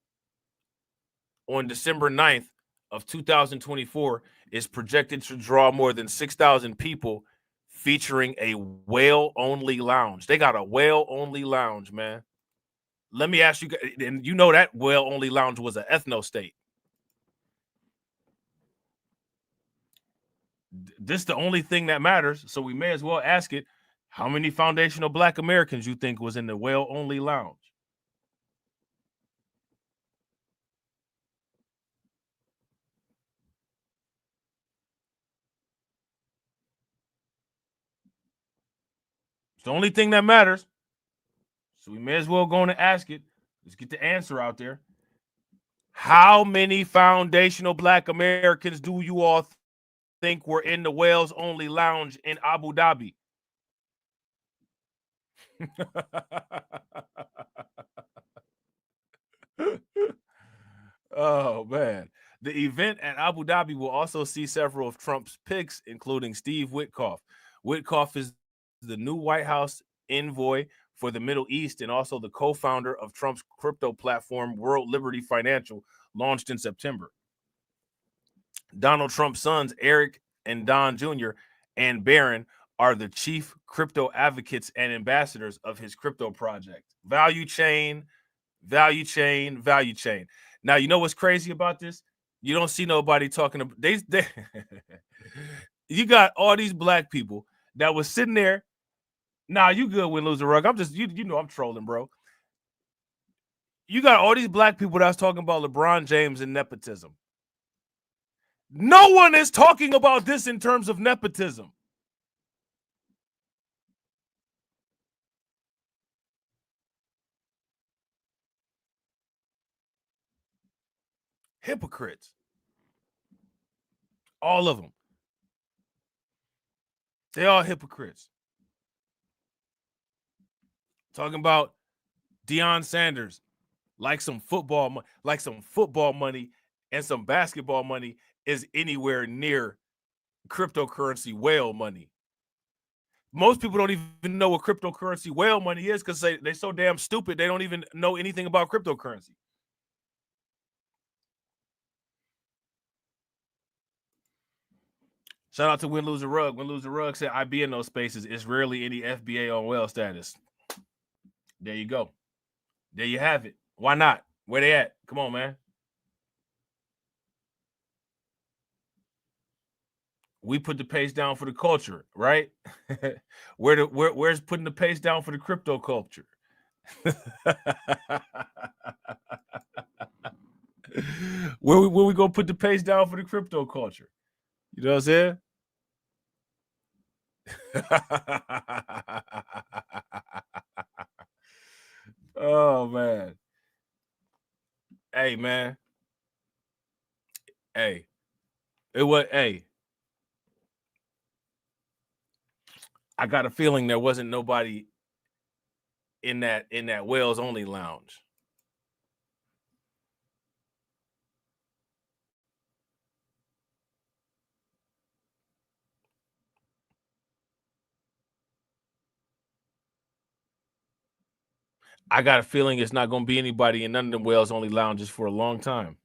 [SPEAKER 3] on December 9th of 2024 is projected to draw more than 6,000 people, featuring a whale-only lounge. They got a whale-only lounge, man. Let me ask you, and you know that whale-only lounge was an ethno-state. This is the only thing that matters, so we may as well ask it. How many foundational Black Americans you think was in the whale-only lounge? It's the only thing that matters. So we may as well go on and ask it. Let's get the answer out there. How many foundational Black Americans do you all think were in the whales only lounge in Abu Dhabi? Oh, man. The event at Abu Dhabi will also see several of Trump's picks, including Steve Witkoff. Witkoff is the new White House envoy for the Middle East and also the co-founder of Trump's crypto platform, World Liberty Financial, launched in September. Donald Trump's sons, Eric and Don Jr. and Barron, are the chief crypto advocates and ambassadors of his crypto project. Value chain, value chain, value chain. Now, you know what's crazy about this? You don't see nobody talking about they you got all these Black people that was sitting there. Nah, you good win, lose, or rug. I'm just, you know, I'm trolling, bro. You got all these Black people that's talking about LeBron James and nepotism. No one is talking about this in terms of nepotism. Hypocrites. All of them. They all hypocrites. Talking about Deion Sanders like some football money and some basketball money is anywhere near cryptocurrency whale money. Most people don't even know what cryptocurrency whale money is because they're so damn stupid they don't even know anything about cryptocurrency. Shout out to Win Lose a Rug. Win Lose a Rug said, I be in those spaces. It's rarely any FBA on whale status. There you go. There you have it. Why not? Where they at? Come on, man. We put the pace down for the culture, right? Where's putting the pace down for the crypto culture? Where we gonna put the pace down for the crypto culture? You know what I'm saying? Oh, man. Hey, man. Hey. Hey. I got a feeling there wasn't nobody in that whales only lounge. I got a feeling it's not going to be anybody in none of them whales only lounges for a long time.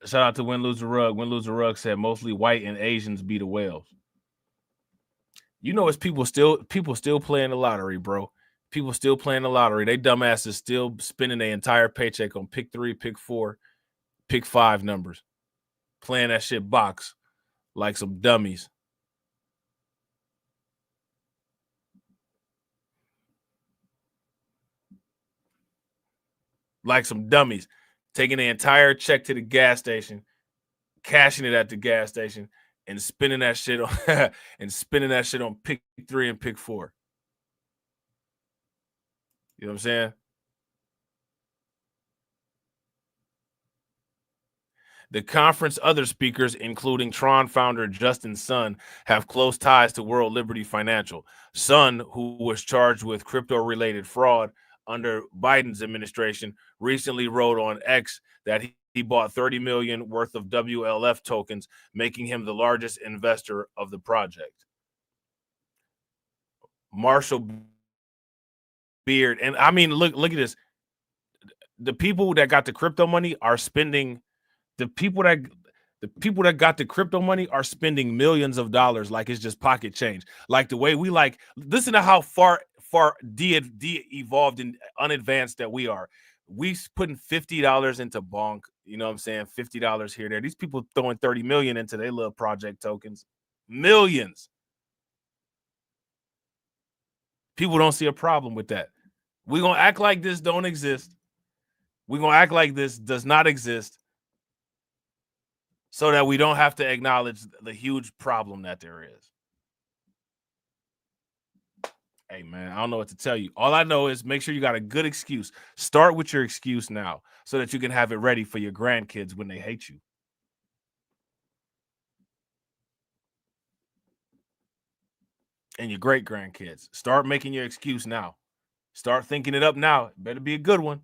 [SPEAKER 3] Shout out to Win Lose a Rug. Win Lose a Rug said mostly white and Asians be the whales. You know, it's people still playing the lottery, bro. People still playing the lottery. They dumbasses still spending their entire paycheck on pick 3, pick 4, pick 5 numbers. Playing that shit box like some dummies. Like some dummies, taking the entire check to the gas station, cashing it at the gas station, and spending that shit on and spending that shit on pick 3 and pick 4. You know what I'm saying? The conference other speakers, including Tron founder Justin Sun, have close ties to World Liberty Financial. Sun, who was charged with crypto-related fraud under Biden's administration, recently wrote on X that he bought $30 million worth of WLF tokens, making him the largest investor of the project. Marshall Beard, and I mean, look at this. The people that got the crypto money are spending. The people that got the crypto money are spending millions of dollars like it's just pocket change. Like the way we like, listen to how far de-evolved and unadvanced that we are. We putting $50 into bonk, you know what I'm saying? $50 here, there. These people throwing 30 million into their little project tokens. Millions. People don't see a problem with that. We're going to act like this don't exist. We're going to act like this does not exist, so that we don't have to acknowledge the huge problem that there is. Hey, man, I don't know what to tell you. All I know is make sure you got a good excuse. Start with your excuse now so that you can have it ready for your grandkids when they hate you. And your great-grandkids. Start making your excuse now. Start thinking it up now. It better be a good one.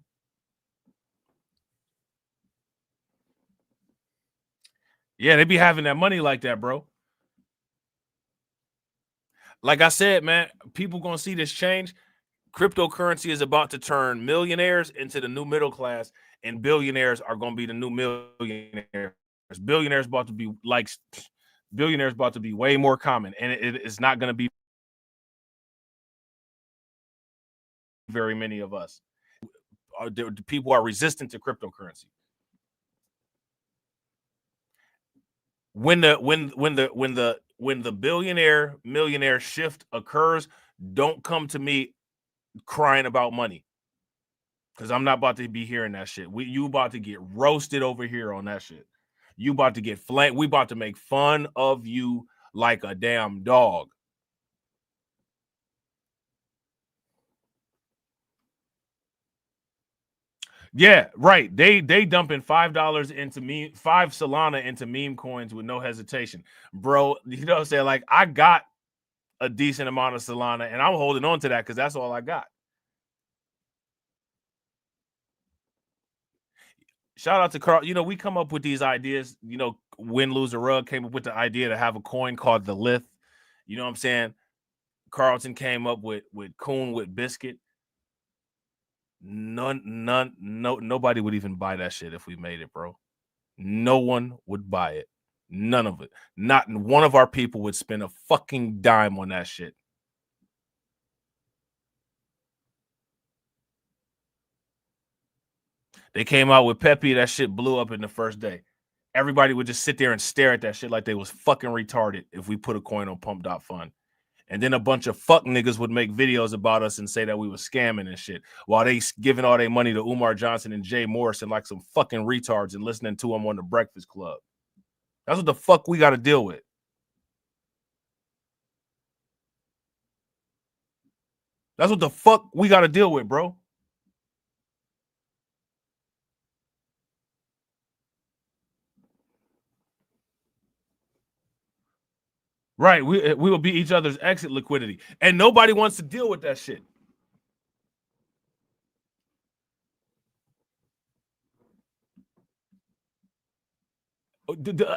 [SPEAKER 3] Yeah, they be having that money like that, bro. Like I said, man, people going to see this change. Cryptocurrency is about to turn millionaires into the new middle class, and billionaires are going to be the new millionaires. Billionaires about to be way more common, and it is not going to be very many of us. The people are resistant to cryptocurrency. When the billionaire millionaire shift occurs, don't come to me crying about money, because I'm not about to be hearing that shit. You about to get roasted over here on that shit. You about to get flanked. We about to make fun of you like a damn dog. Yeah, right. They dumping $5 into 5 Solana into meme coins with no hesitation, bro. You know what I'm saying? Like, I got a decent amount of Solana, and I'm holding on to that because that's all I got. Shout out to Carl. You know, we come up with these ideas. You know, Win, Lose, or Rug came up with the idea to have a coin called the Lith. You know what I'm saying? Carlton came up with Coon with Biscuit. Nobody would even buy that shit if we made it, bro. No one would buy it. None of it. Not one of our people would spend a fucking dime on that shit. They came out with Pepe. That shit blew up in the first day. Everybody would just sit there and stare at that shit like they was fucking retarded if we put a coin on Pump.Fun. And then a bunch of fuck niggas would make videos about us and say that we was scamming and shit while they giving all their money to Umar Johnson and Jay Morrison like some fucking retards and listening to them on the Breakfast Club. That's what the fuck we got to deal with. That's what the fuck we got to deal with, bro. Right, we will be each other's exit liquidity, and nobody wants to deal with that shit.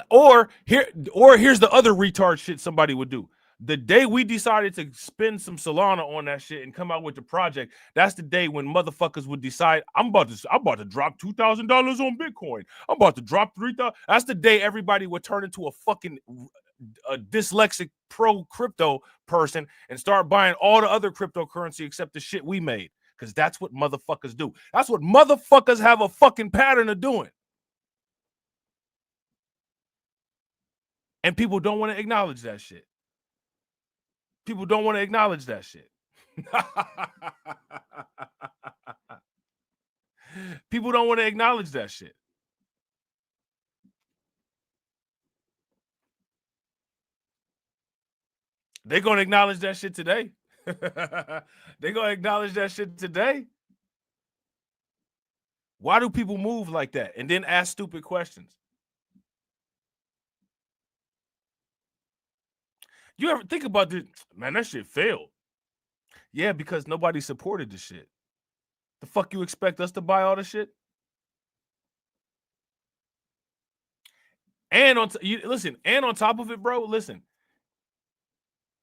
[SPEAKER 3] Or here's the other retard shit somebody would do. The day we decided to spend some Solana on that shit and come out with the project, that's the day when motherfuckers would decide I'm about to drop $2,000 on Bitcoin. I'm about to drop $3,000. That's the day everybody would turn into a fucking dyslexic pro crypto person and start buying all the other cryptocurrency except the shit we made, because that's what motherfuckers do. That's what motherfuckers have a fucking pattern of doing. And people don't want to acknowledge that shit. People don't want to acknowledge that shit. People don't want to acknowledge that shit. They're going to acknowledge that shit today. They're going to acknowledge that shit today. Why do people move like that and then ask stupid questions? You ever think about this? Man, that shit failed. Yeah, because nobody supported the shit. The fuck you expect us to buy all the shit? And and on top of it, bro, listen.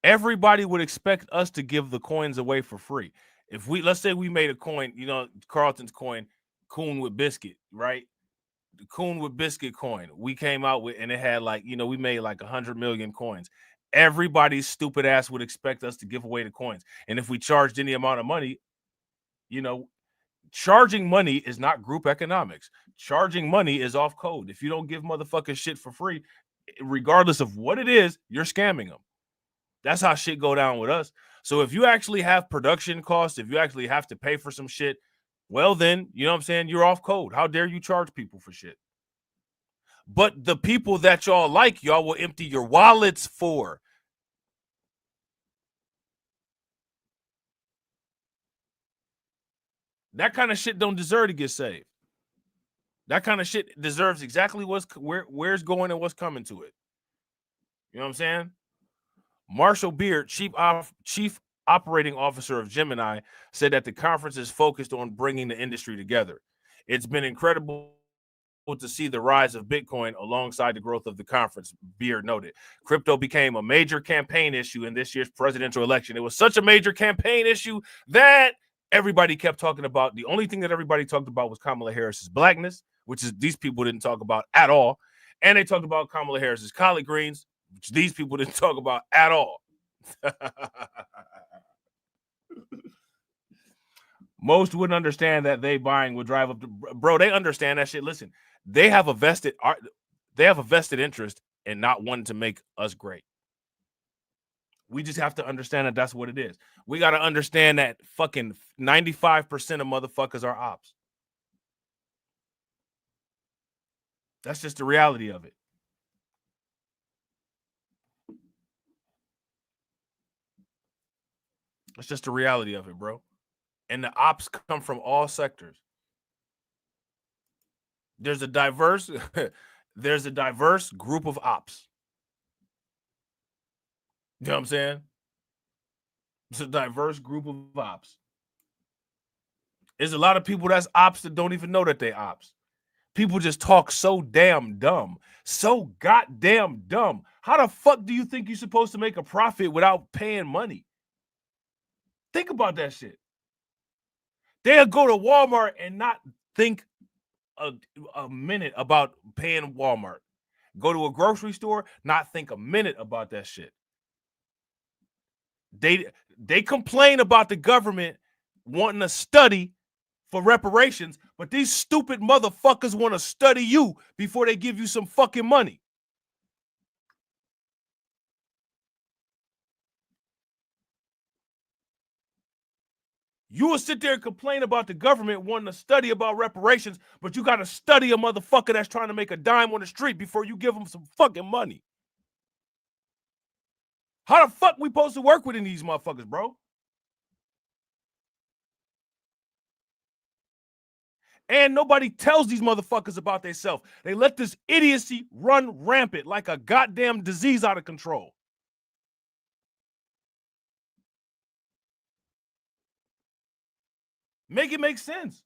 [SPEAKER 3] Everybody would expect us to give the coins away for free. If let's say we made a coin, Carlton's coin, Coon with Biscuit, right? The Coon with Biscuit coin. We came out with, and it had we made like 100 million coins. Everybody's stupid ass would expect us to give away the coins. And if we charged any amount of money, charging money is not group economics. Charging money is off code. If you don't give motherfuckers shit for free, regardless of what it is, you're scamming them. That's how shit go down with us. So if you actually have production costs, if you actually have to pay for some shit, well then, you know what I'm saying? You're off code. How dare you charge people for shit? But the people that y'all like, y'all will empty your wallets for. That kind of shit don't deserve to get saved. That kind of shit deserves exactly where it's going and what's coming to it. You know what I'm saying? Marshall Beard, chief operating officer of Gemini, said that the conference is focused on bringing the industry together. It's been incredible to see the rise of Bitcoin alongside the growth of the conference, Beard noted. Crypto became a major campaign issue in this year's presidential election. It was such a major campaign issue that everybody kept talking about. The only thing that everybody talked about was Kamala Harris's blackness, which is these people didn't talk about at all. And they talked about Kamala Harris's collard greens, which these people didn't talk about at all. Most wouldn't understand that they buying would drive up the bro. They understand that shit. Listen, they have a vested interest in not wanting to make us great. We just have to understand that that's what it is. We got to understand that fucking 95% of motherfuckers are ops. That's just the reality of it. It's just the reality of it, bro. And the ops come from all sectors. There's a diverse group of ops. You know what I'm saying? It's a diverse group of ops. There's a lot of people that's ops that don't even know that they ops. People just talk so damn dumb. So goddamn dumb. How the fuck do you think you're supposed to make a profit without paying money? Think about that shit. They'll go to Walmart and not think a minute about paying Walmart. Go to a grocery store, not think a minute about that shit. They complain about the government wanting to study for reparations, but these stupid motherfuckers want to study you before they give you some fucking money. You will sit there and complain about the government wanting to study about reparations, but you got to study a motherfucker that's trying to make a dime on the street before you give them some fucking money. How the fuck we supposed to work with these motherfuckers, bro? And nobody tells these motherfuckers about themselves. They let this idiocy run rampant like a goddamn disease out of control. Make it make sense.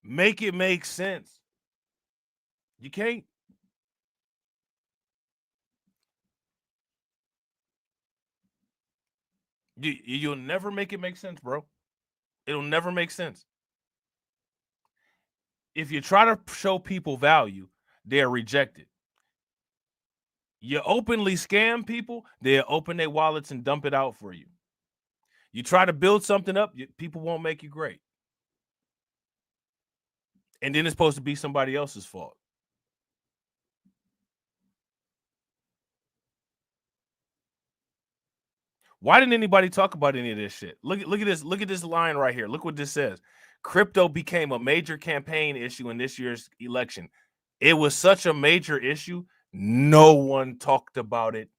[SPEAKER 3] Make it make sense. You can't. You'll never make it make sense, bro. It'll never make sense. If you try to show people value, they're rejected. You openly scam people, they'll open their wallets and dump it out for you. You try to build something up, people won't make you great. And then it's supposed to be somebody else's fault. Why didn't anybody talk about any of this shit? Look at this line right here. Look what this says. Crypto became a major campaign issue in this year's election. It was such a major issue, no one talked about it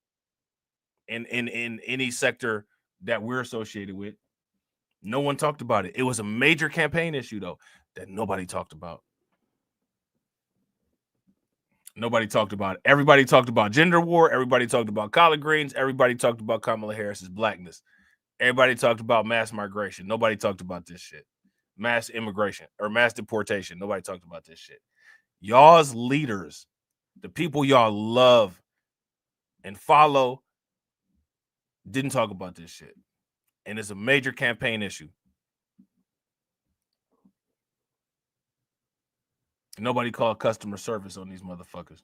[SPEAKER 3] in any sector that we're associated with. No one talked about it. It was a major campaign issue, though, that nobody talked about. Nobody talked about it. Everybody talked about gender war. Everybody talked about collard greens. Everybody talked about Kamala Harris's blackness. Everybody talked about mass migration. Nobody talked about this shit. Mass immigration or mass deportation. Nobody talked about this shit. Y'all's leaders, the people y'all love and follow, didn't talk about this shit. And it's a major campaign issue. Nobody called customer service on these motherfuckers.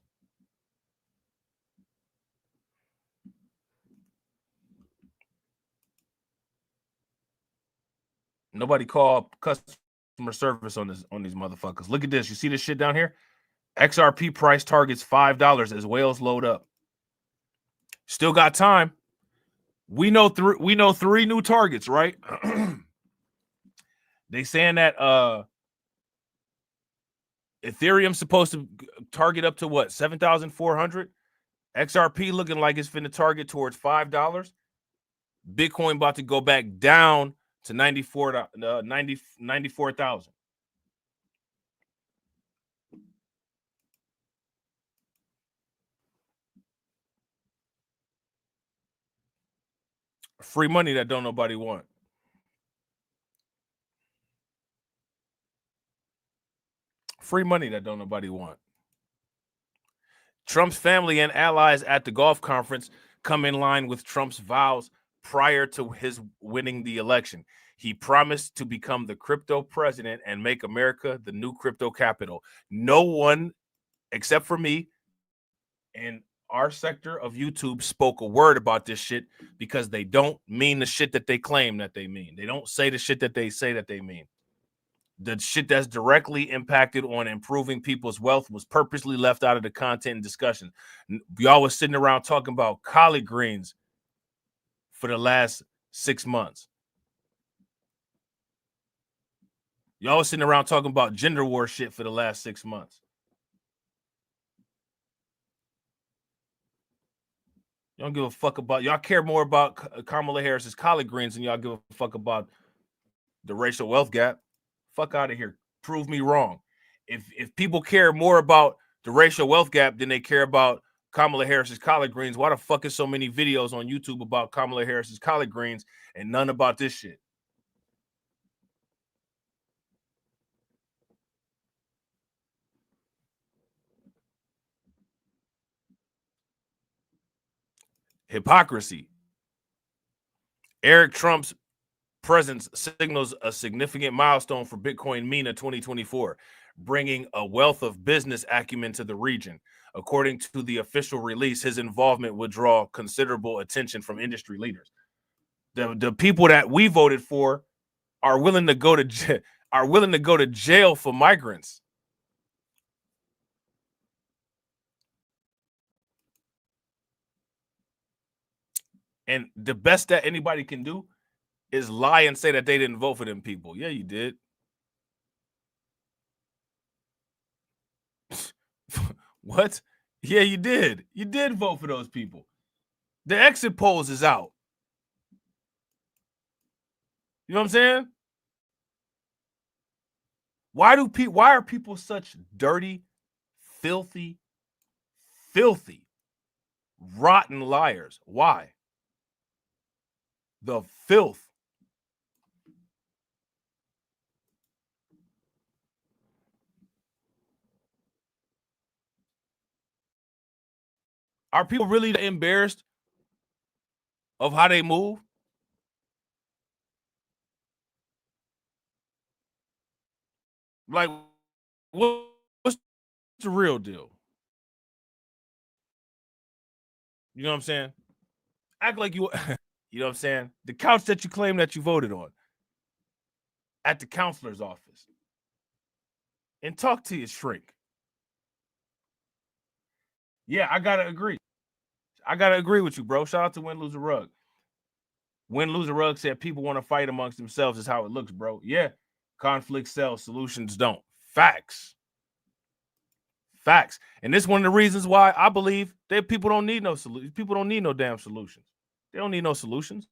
[SPEAKER 3] Nobody called customer service on these motherfuckers. Look at this. You see this shit down here? XRP price targets $5 as whales load up. Still got time. We know three new targets, right? They saying that Ethereum's supposed to target up to what? 7,400. XRP looking like it's finna target towards $5. Bitcoin about to go back down to 94,000. Free money that don't nobody want. Free money that don't nobody want. Trump's family and allies at the golf conference come in line with Trump's vows prior to his winning the election. He promised to become the crypto president and make America the new crypto capital. No one, except for me and our sector of YouTube, spoke a word about this shit because they don't mean the shit that they claim that they mean. They don't say the shit that they say that they mean. The shit that's directly impacted on improving people's wealth was purposely left out of the content and discussion. Y'all was sitting around talking about collard greens for the last 6 months. Y'all was sitting around talking about gender war shit for the last 6 months. Y'all don't give a fuck about, y'all care more about Kamala Harris's collard greens than y'all give a fuck about the racial wealth gap. Fuck out of here. Prove me wrong. If people care more about the racial wealth gap than they care about Kamala Harris's collard greens, why the fuck is so many videos on YouTube about Kamala Harris's collard greens and none about this shit? Hypocrisy. Eric Trump's presence signals a significant milestone for Bitcoin MENA 2024, bringing a wealth of business acumen to the region. According to the official release, his involvement would draw considerable attention from industry leaders. The people that we voted for are willing to go to jail for migrants. And the best that anybody can do is lie and say that they didn't vote for them people. Yeah, you did. What? Yeah, you did. You did vote for those people. The exit polls is out. You know what I'm saying? Why are people such dirty, filthy, rotten liars? Why? The filth. Are people really embarrassed of how they move? Like, what's the real deal? You know what I'm saying? Act like you, you know what I'm saying? The couch that you claim that you voted on at the counselor's office and talk to your shrink. Yeah, I gotta agree. I gotta agree with you, bro. Shout out to Win Lose a Rug. Win Lose a Rug said people want to fight amongst themselves is how it looks, bro. Yeah, Conflict sells, solutions don't. Facts. Facts. And this is one of the reasons why I believe that people don't need no solutions. People don't need no damn solutions. They don't need no solutions.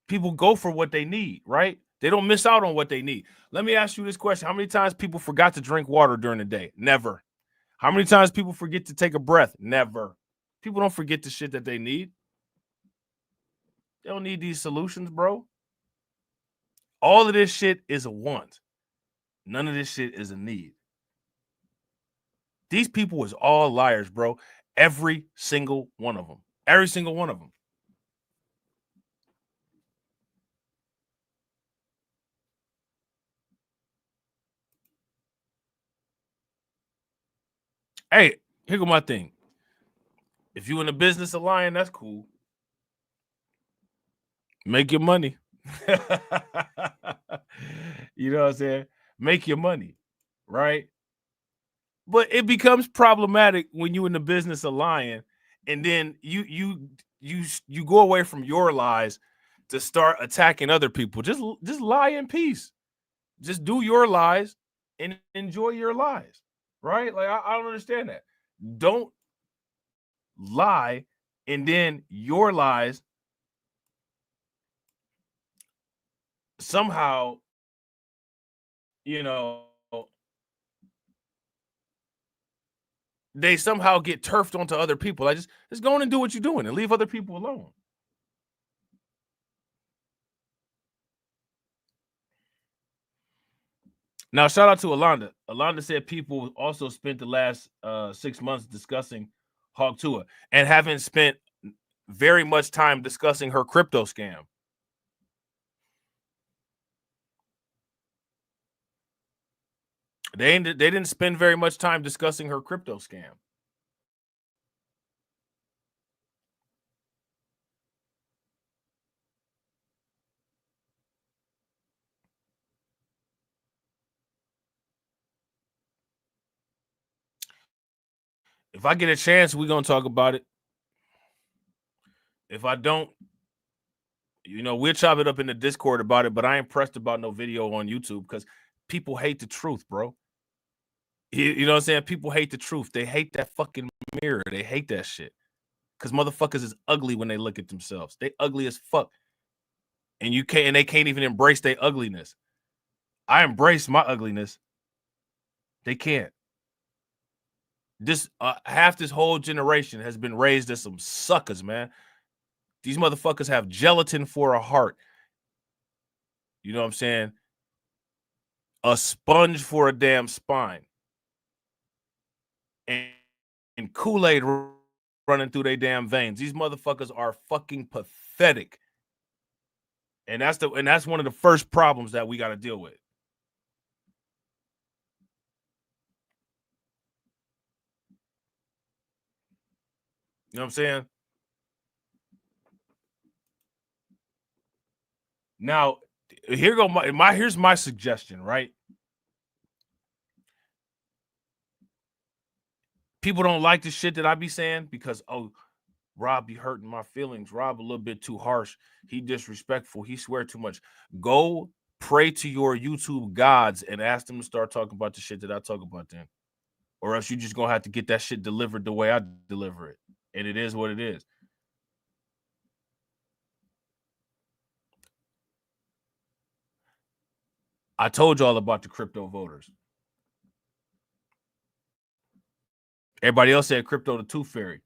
[SPEAKER 3] People go for what they need, right? They don't miss out on what they need. Let me ask you this question. How many times people forgot to drink water during the day? Never. How many times people forget to take a breath? Never. People don't forget the shit that they need. They don't need these solutions, bro. All of this shit is a want. None of this shit is a need. These people is all liars, bro. Every single one of them. Every single one of them. Hey, here go my thing. If you in a business alliance, that's cool. Make your money. You know what I'm saying? Make your money, right? But it becomes problematic when you in the business alliance and then you go away from your lies to start attacking other people. Just lie in peace. Just do your lies and enjoy your lies, right? Like I don't understand that. Don't lie and then your lies somehow, you know, they somehow get turfed onto other people. I just go on and do what you're doing and leave other people alone. Now, shout out to Alonda. Alonda said people also spent the last 6 months discussing Hawk Tua and haven't spent very much time discussing her crypto scam. They didn't spend very much time discussing her crypto scam. If I get a chance, we're going to talk about it. If I don't, we'll chop it up in the Discord about it, but I ain't pressed about no video on YouTube because people hate the truth, bro. You know what I'm saying? People hate the truth. They hate that fucking mirror. They hate that shit. Because motherfuckers is ugly when they look at themselves. They ugly as fuck. And they can't even embrace their ugliness. I embrace my ugliness. They can't. This half this whole generation has been raised as some suckers, man. These motherfuckers have gelatin for a heart. You know what I'm saying? A sponge for a damn spine. And Kool-Aid running through their damn veins. These motherfuckers are fucking pathetic. And that's one of the first problems that we got to deal with. You know what I'm saying? Now, here's my suggestion, right? People don't like the shit that I be saying because, Robb be hurting my feelings. Robb a little bit too harsh. He disrespectful. He swear too much. Go pray to your YouTube gods and ask them to start talking about the shit that I talk about then. Or else you just going to have to get that shit delivered the way I deliver it. And it is what it is. I told y'all about the crypto voters. Everybody else said crypto the tooth fairy.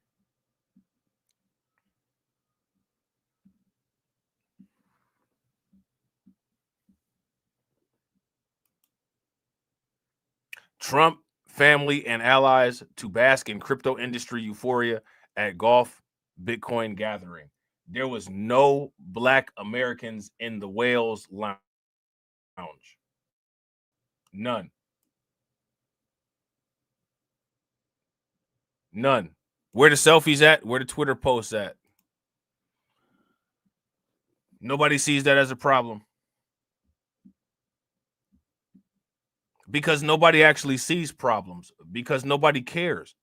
[SPEAKER 3] Trump family and allies to bask in crypto industry euphoria at golf Bitcoin gathering. There was no Black Americans in the Whales Lounge. None. None. Where the selfies at? Where the Twitter posts at? Nobody sees that as a problem. Because nobody actually sees problems. Because nobody cares.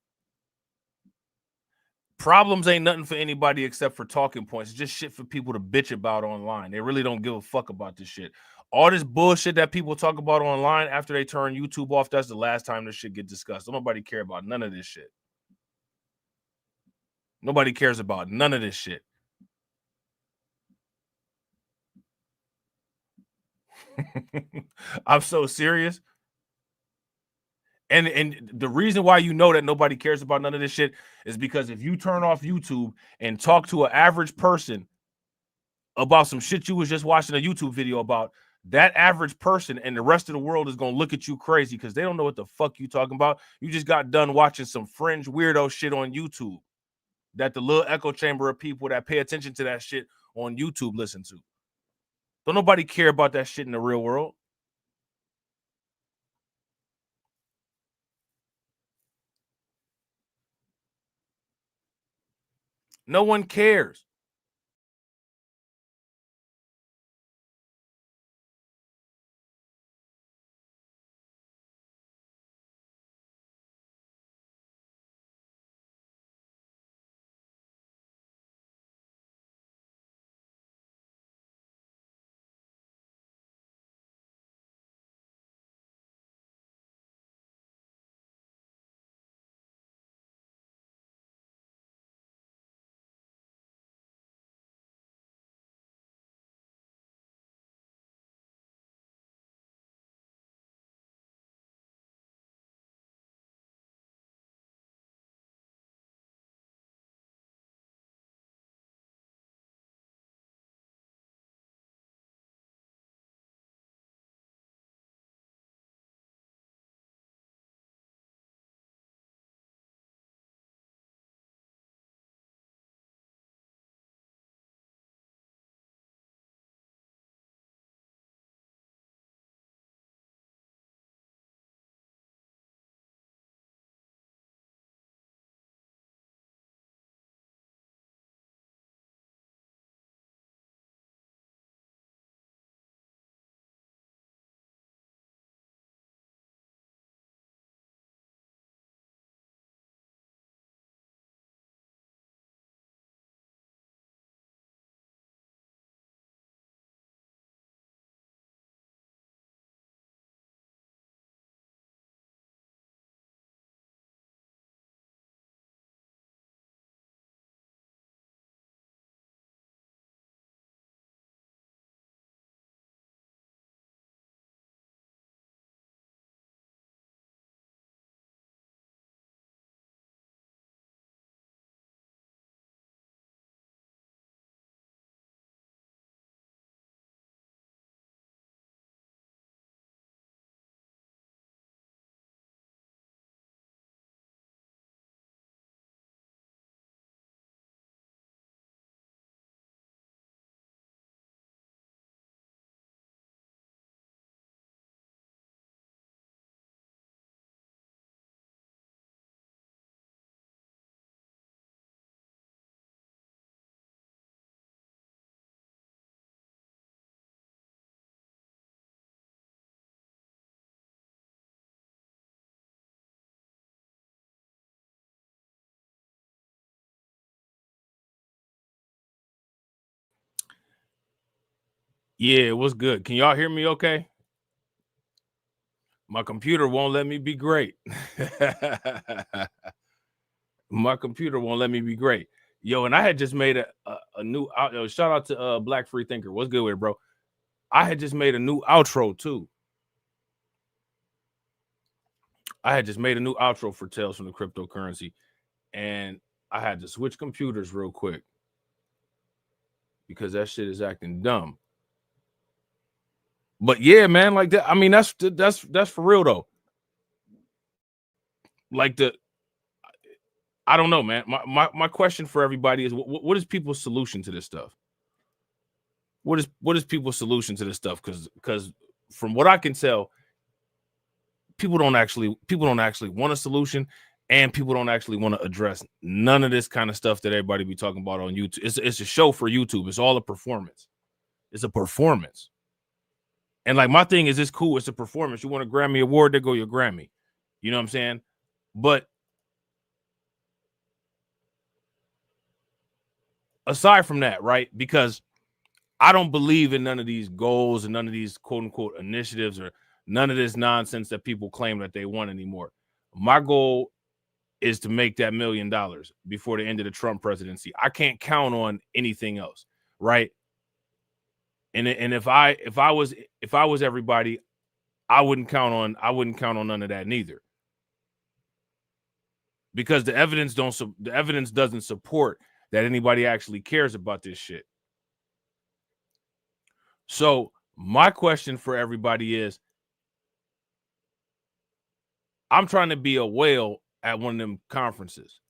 [SPEAKER 3] Problems ain't nothing for anybody except for talking points. It's just shit for people to bitch about online. They really don't give a fuck about this shit. All this bullshit that people talk about online after they turn YouTube off, that's the last time this shit get discussed. Don't nobody care about none of this shit. Nobody cares about none of this shit. I'm so serious. And the reason why you know that nobody cares about none of this shit is because if you turn off YouTube and talk to an average person about some shit you was just watching a YouTube video about, that average person and the rest of the world is gonna look at you crazy because they don't know what the fuck you talking about. You just got done watching some fringe weirdo shit on YouTube that the little echo chamber of people that pay attention to that shit on YouTube listen to. Don't nobody care about that shit in the real world. No one cares. Yeah, what's good? Can y'all hear me okay? My computer won't let me be great. My computer won't let me be great. Yo, and I had just made a new shout out to Black Free Thinker. What's good with it, bro? I had just made a new outro too. I had just made a new outro for Tales from the Cryptocurrency, and I had to switch computers real quick because that shit is acting dumb. But yeah, man, like that. I mean, that's for real though. Like I don't know, man. My question for everybody is, what is people's solution to this stuff? What is people's solution to this stuff? Because from what I can tell, people don't actually want a solution, and people don't actually want to address none of this kind of stuff that everybody be talking about on YouTube. It's a show for YouTube. It's all a performance. It's a performance. And like my thing is, it's cool. It's a performance. You want a Grammy award, there go your Grammy. You know what I'm saying? But aside from that, right? Because I don't believe in none of these goals and none of these quote unquote initiatives or none of this nonsense that people claim that they want anymore. My goal is to make that $1 million before the end of the Trump presidency. I can't count on anything else, right? And if I was everybody, I wouldn't count on none of that neither. Because the evidence doesn't support that anybody actually cares about this shit. So my question for everybody is, I'm trying to be a whale at one of them conferences.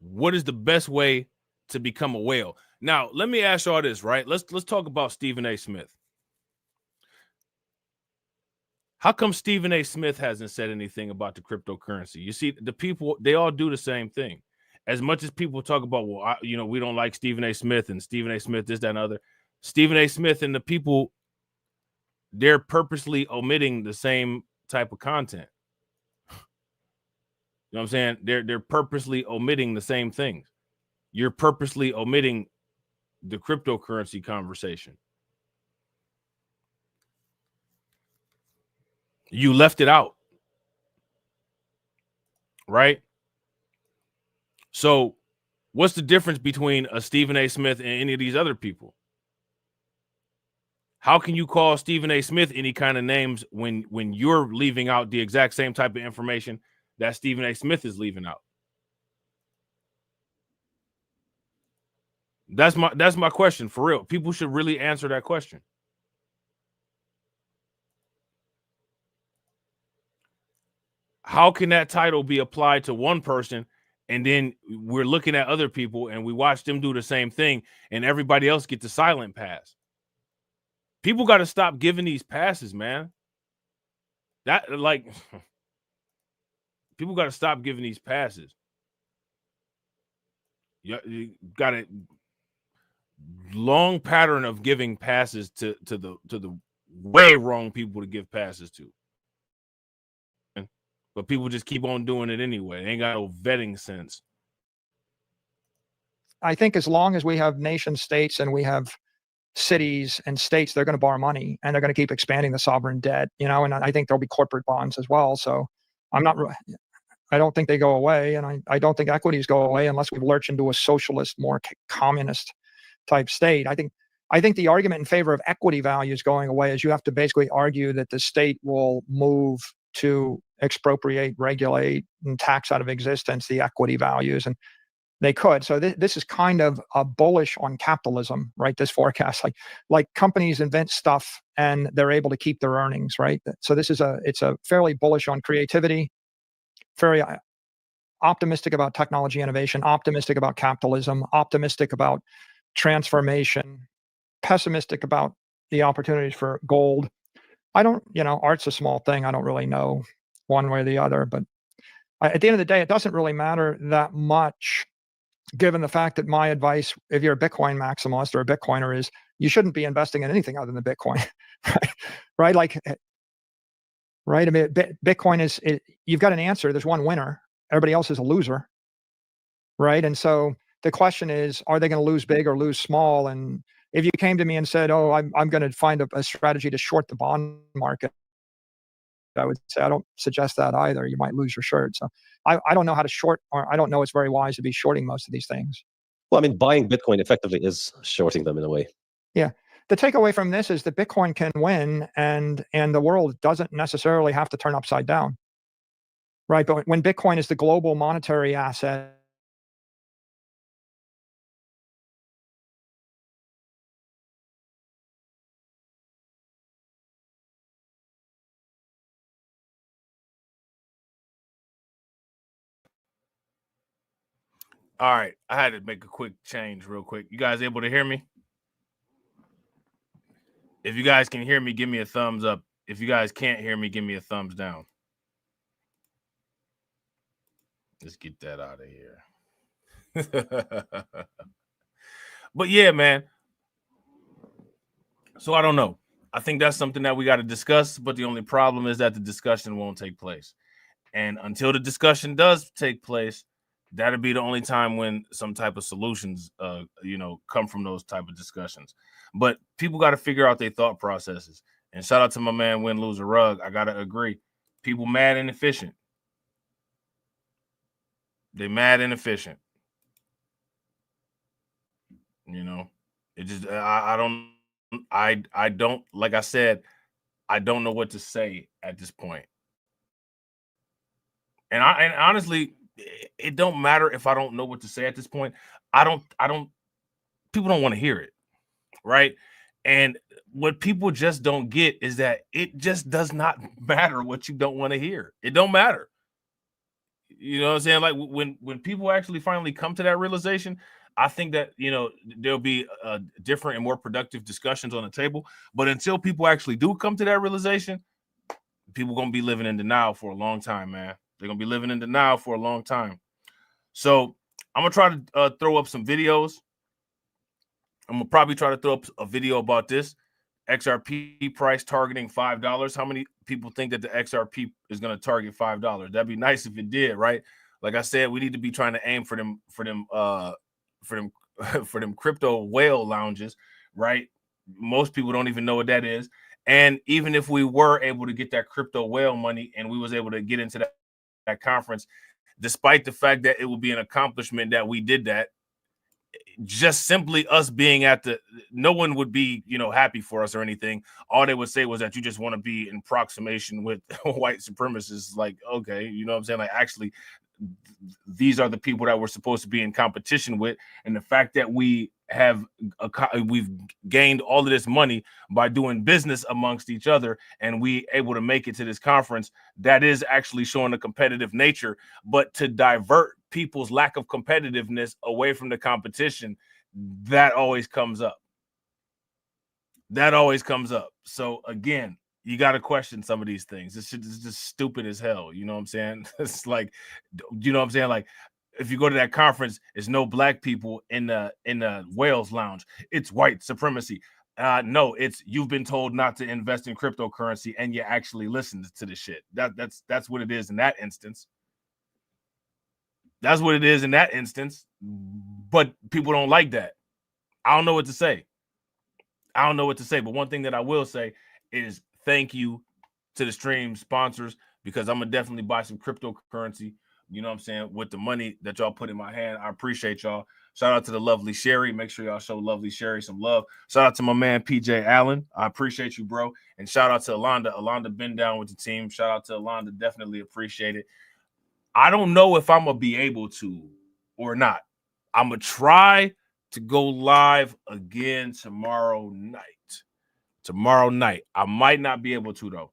[SPEAKER 3] What is the best way to become a whale? Now, let me ask y'all this, right? Let's talk about Stephen A. Smith. How come Stephen A. Smith hasn't said anything about the cryptocurrency? You see, the people, they all do the same thing. As much as people talk about, well, we don't like Stephen A. Smith and Stephen A. Smith, this, that, and other. Stephen A. Smith and the people, they're purposely omitting the same type of content. You know what I'm saying? They're purposely omitting the same things. You're purposely omitting the cryptocurrency conversation. You left it out. Right? So what's the difference between a Stephen A. Smith and any of these other people? How can you call Stephen A. Smith any kind of names when you're leaving out the exact same type of information that Stephen A. Smith is leaving out? That's my question, for real. People should really answer that question. How can that title be applied to one person and then we're looking at other people and we watch them do the same thing and everybody else get the silent pass? People got to stop giving these passes, man. People got to stop giving these passes. You got a long pattern of giving passes to the way wrong people to give passes to. But people just keep on doing it anyway. They ain't got no vetting sense.
[SPEAKER 19] I think as long as we have nation states and we have cities and states, they're going to borrow money and they're going to keep expanding the sovereign debt, and I think there'll be corporate bonds as well. So I don't think they go away, and I don't think equities go away unless we lurch into a socialist, more communist type state. I think the argument in favor of equity values going away is you have to basically argue that the state will move to expropriate, regulate, and tax out of existence the equity values, and they could. So this is kind of a bullish on capitalism, right? This forecast, like companies invent stuff and they're able to keep their earnings, right? So it's a fairly bullish on creativity, very optimistic about technology innovation, optimistic about capitalism, optimistic about transformation, pessimistic about the opportunities for gold. Art's a small thing. I don't really know one way or the other, but at the end of the day, it doesn't really matter that much, given the fact that my advice, if you're a Bitcoin maximalist or a Bitcoiner, is you shouldn't be investing in anything other than Bitcoin, right? Right? I mean, Bitcoin you've got an answer. There's one winner. Everybody else is a loser, right? And so the question is, are they going to lose big or lose small? And if you came to me and said, "Oh, I'm going to find a strategy to short the bond market," I would say I don't suggest that either. You might lose your shirt. So I don't know how to short, or I don't know it's very wise to be shorting most of these things.
[SPEAKER 20] Well, I mean, buying Bitcoin effectively is shorting them in a way.
[SPEAKER 19] Yeah. The takeaway from this is that Bitcoin can win, and the world doesn't necessarily have to turn upside down, right? But when Bitcoin is the global monetary asset,
[SPEAKER 3] All right, I had to make a quick change real quick. You guys able to hear me? If you guys can hear me, give me a thumbs up. If you guys can't hear me, give me a thumbs down. Let's get that out of here. But yeah, man. So I don't know. I think that's something that we got to discuss, but the only problem is that the discussion won't take place. And until the discussion does take place, That'd be the only time when some type of solutions, come from those type of discussions. But people got to figure out their thought processes. And shout out to my man, Win, Lose, or Rug. I got to agree. People mad and efficient. They mad and efficient. It just, I don't, like I said, I don't know what to say at this point. And honestly, it don't matter if I don't know what to say at this point. People don't want to hear it. Right. And what people just don't get is that it just does not matter what you don't want to hear. It don't matter. You know what I'm saying? Like when people actually finally come to that realization, I think that, there'll be different and more productive discussions on the table. But until people actually do come to that realization, people going to be living in denial for a long time, man. They're going to be living in denial for a long time. So I'm going to try to throw up some videos. I'm going to probably try to throw up a video about this. XRP price targeting $5. How many people think that the XRP is going to target $5? That'd be nice if it did, right? Like I said, we need to be trying to aim for them crypto whale lounges, right? Most people don't even know what that is. And even if we were able to get that crypto whale money and we was able to get into that conference, despite the fact that it would be an accomplishment that we did that, just simply us being no one would be, happy for us or anything. All they would say was that you just want to be in proximation with white supremacists. Like, okay, you know what I'm saying? Like, actually, these are the people that we're supposed to be in competition with. And the fact that we've gained all of this money by doing business amongst each other and we able to make it to this conference, that is actually showing a competitive nature. But to divert people's lack of competitiveness away from the competition, that always comes up. So again, you got to question some of these things. This shit is just stupid as hell. You know what I'm saying? It's like, you know what I'm saying? Like, if you go to that conference, there's no black people in the whales lounge. It's white supremacy. No, it's you've been told not to invest in cryptocurrency and you actually listened to the shit. That's what it is in that instance. That's what it is in that instance. But people don't like that. I don't know what to say. But one thing that I will say is thank you to the stream sponsors, because I'm going to definitely buy some cryptocurrency, you know what I'm saying, with the money that y'all put in my hand. I appreciate y'all. Shout out to the lovely Sherry. Make sure y'all show lovely Sherry some love. Shout out to my man, PJ Allen. I appreciate you, bro. And shout out to Alonda. Alonda been down with the team. Shout out to Alonda. Definitely appreciate it. I don't know if I'm going to be able to or not. I'm going to try to go live again tomorrow night. I might not be able to, though.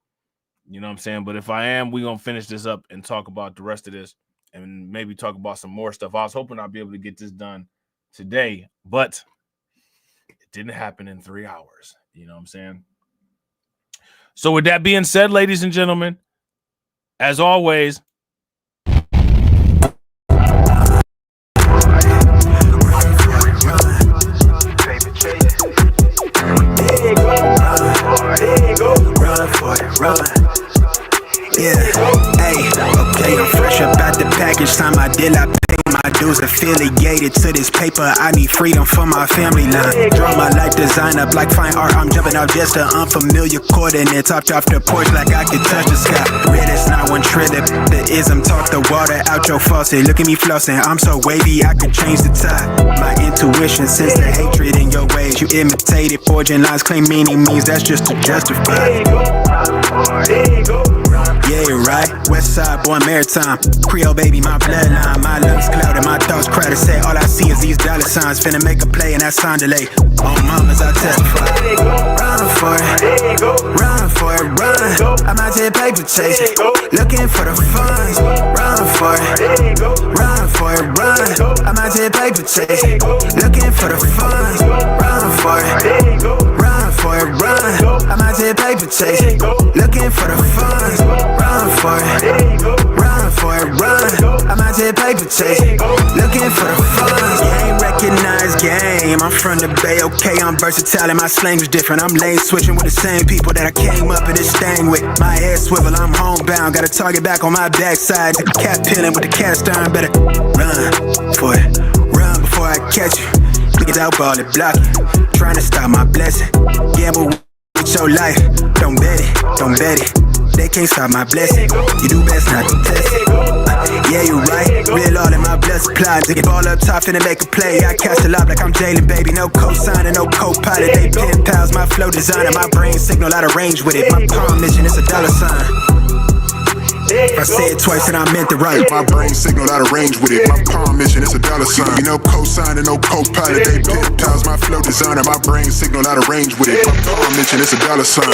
[SPEAKER 3] You know what I'm saying? But if I am, we're going to finish this up and talk about the rest of this and maybe talk about some more stuff. I was hoping I'd be able to get this done today, but it didn't happen in 3 hours. You know what I'm saying? So with that being said, ladies and gentlemen, as always,
[SPEAKER 1] run. Yeah, hey, okay, I'm fresh up out the package. Time I did, I pay my dues. Affiliated to this paper, I need freedom for my family line. Draw my life design up like fine art. I'm jumping off just an unfamiliar coordinates. Hopped off the porch like I could touch the sky. Red is not one trillip. The ism talk the water out your faucet. Look at me flossing, I'm so wavy, I could change the tide. My intuition sense the hatred in your ways. You imitated forging lines, claim meaning means that's just to justify. Yeah, right. West side boy, maritime. Creole baby, my bloodline. My lungs clouded, my thoughts crowded. Say all I see is these dollar signs. Finna make a play and that sound delay. On mamas, I testify. Run for it, run. I might take paper chasing. Looking for the funds. Run for it, run. I might take paper chasing. Looking for the funds. Run for it, run. I might take paper chasing. Looking for the funds. Run for it, run. I might take paper chasing. Looking for the funds. Game recognized, game game. I'm from the Bay, okay, I'm versatile and my slang's different. I'm lane switching with the same people that I came up in this thing with. My head swivel, I'm homebound, got a target back on my backside. The cat peeling with the cast iron, better run for it. Run before I catch you. Niggas out ball it, block it. Trying to stop my blessing. Gamble with your life. Don't bet it, don't bet it. They can't stop my blessing. You do best not to test it. Yeah, you right. Real all in my blood supply. Dig ball up top, finna make a play. I catch a lot like I'm Jalen, baby. No cosign and no co-pilot. They pen pals, my flow designer. My brain signal out of range with it. My palm mission is a dollar sign. If I say it twice and I meant it right.
[SPEAKER 2] My brain signal out of range with it. My palm mission is a dollar sign. You know cosign and no co-pilot. They pen pals, my flow designer. My brain signal out of range with it. My palm mission is a dollar sign.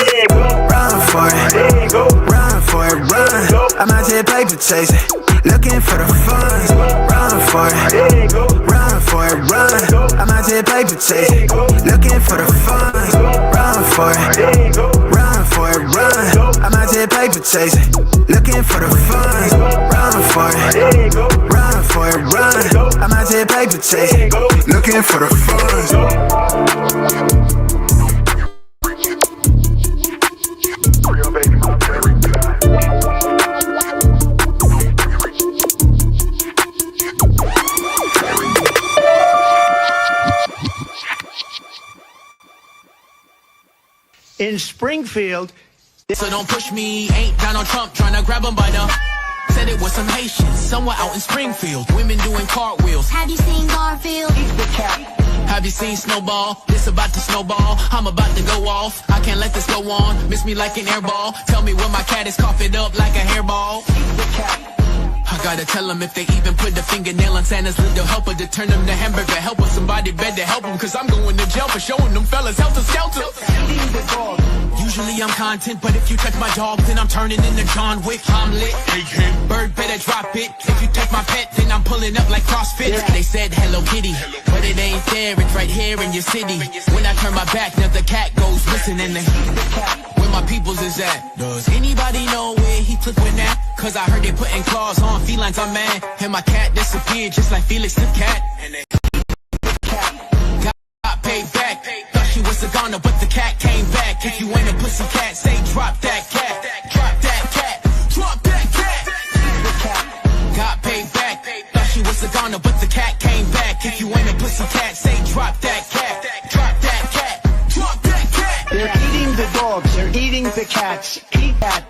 [SPEAKER 1] Run for it, run for it, run. I'm out here paper chasing, looking for the funds. Run for it, run for it, run. I'm out here paper chasing, looking for the funds. Run for it, run for it, run. I'm out here paper chasing, looking for the funds. Run for it, run for it, run. I'm out here paper chasing, looking for the funds.
[SPEAKER 8] In Springfield.
[SPEAKER 9] So don't push me, ain't Donald Trump trying to grab him by the... Said it was some Haitians, somewhere out in Springfield. Women doing cartwheels.
[SPEAKER 21] Have you seen Garfield?
[SPEAKER 8] Eat the cat.
[SPEAKER 9] Have you seen Snowball? This about to snowball. I'm about to go off. I can't let this go on. Miss me like an airball. Tell me when my cat is coughing up like a hairball.
[SPEAKER 8] Eat the cat.
[SPEAKER 9] I gotta tell them if they even put the fingernail on Santa's little helper to turn them to hamburger helper. Somebody better help them, cause I'm going to jail for showing them fellas helter skelter. Usually I'm content, but if you touch my dog, then I'm turning into John Wick. I'm lit. Bird better drop it. If you touch my pet, then I'm pulling up like CrossFit. They said Hello Kitty, but it ain't there. It's right here in your city. When I turn my back, now the cat goes missing and where my peoples is at. Does anybody know where he took when at? Cause I heard they putting claws on felines, I'm mad. And my cat disappeared just like Felix the cat. And they got paid back. Thought she was a goner, but the cat came back. If you ain't a pussy cat, say drop that cat. Drop that cat. Drop that cat. Got paid back. Thought she was a goner, but the cat came back. If you ain't a pussy cat, say drop that cat. Drop that cat. Drop that cat.
[SPEAKER 8] They're eating the dogs. They're eating the cats. Eat that.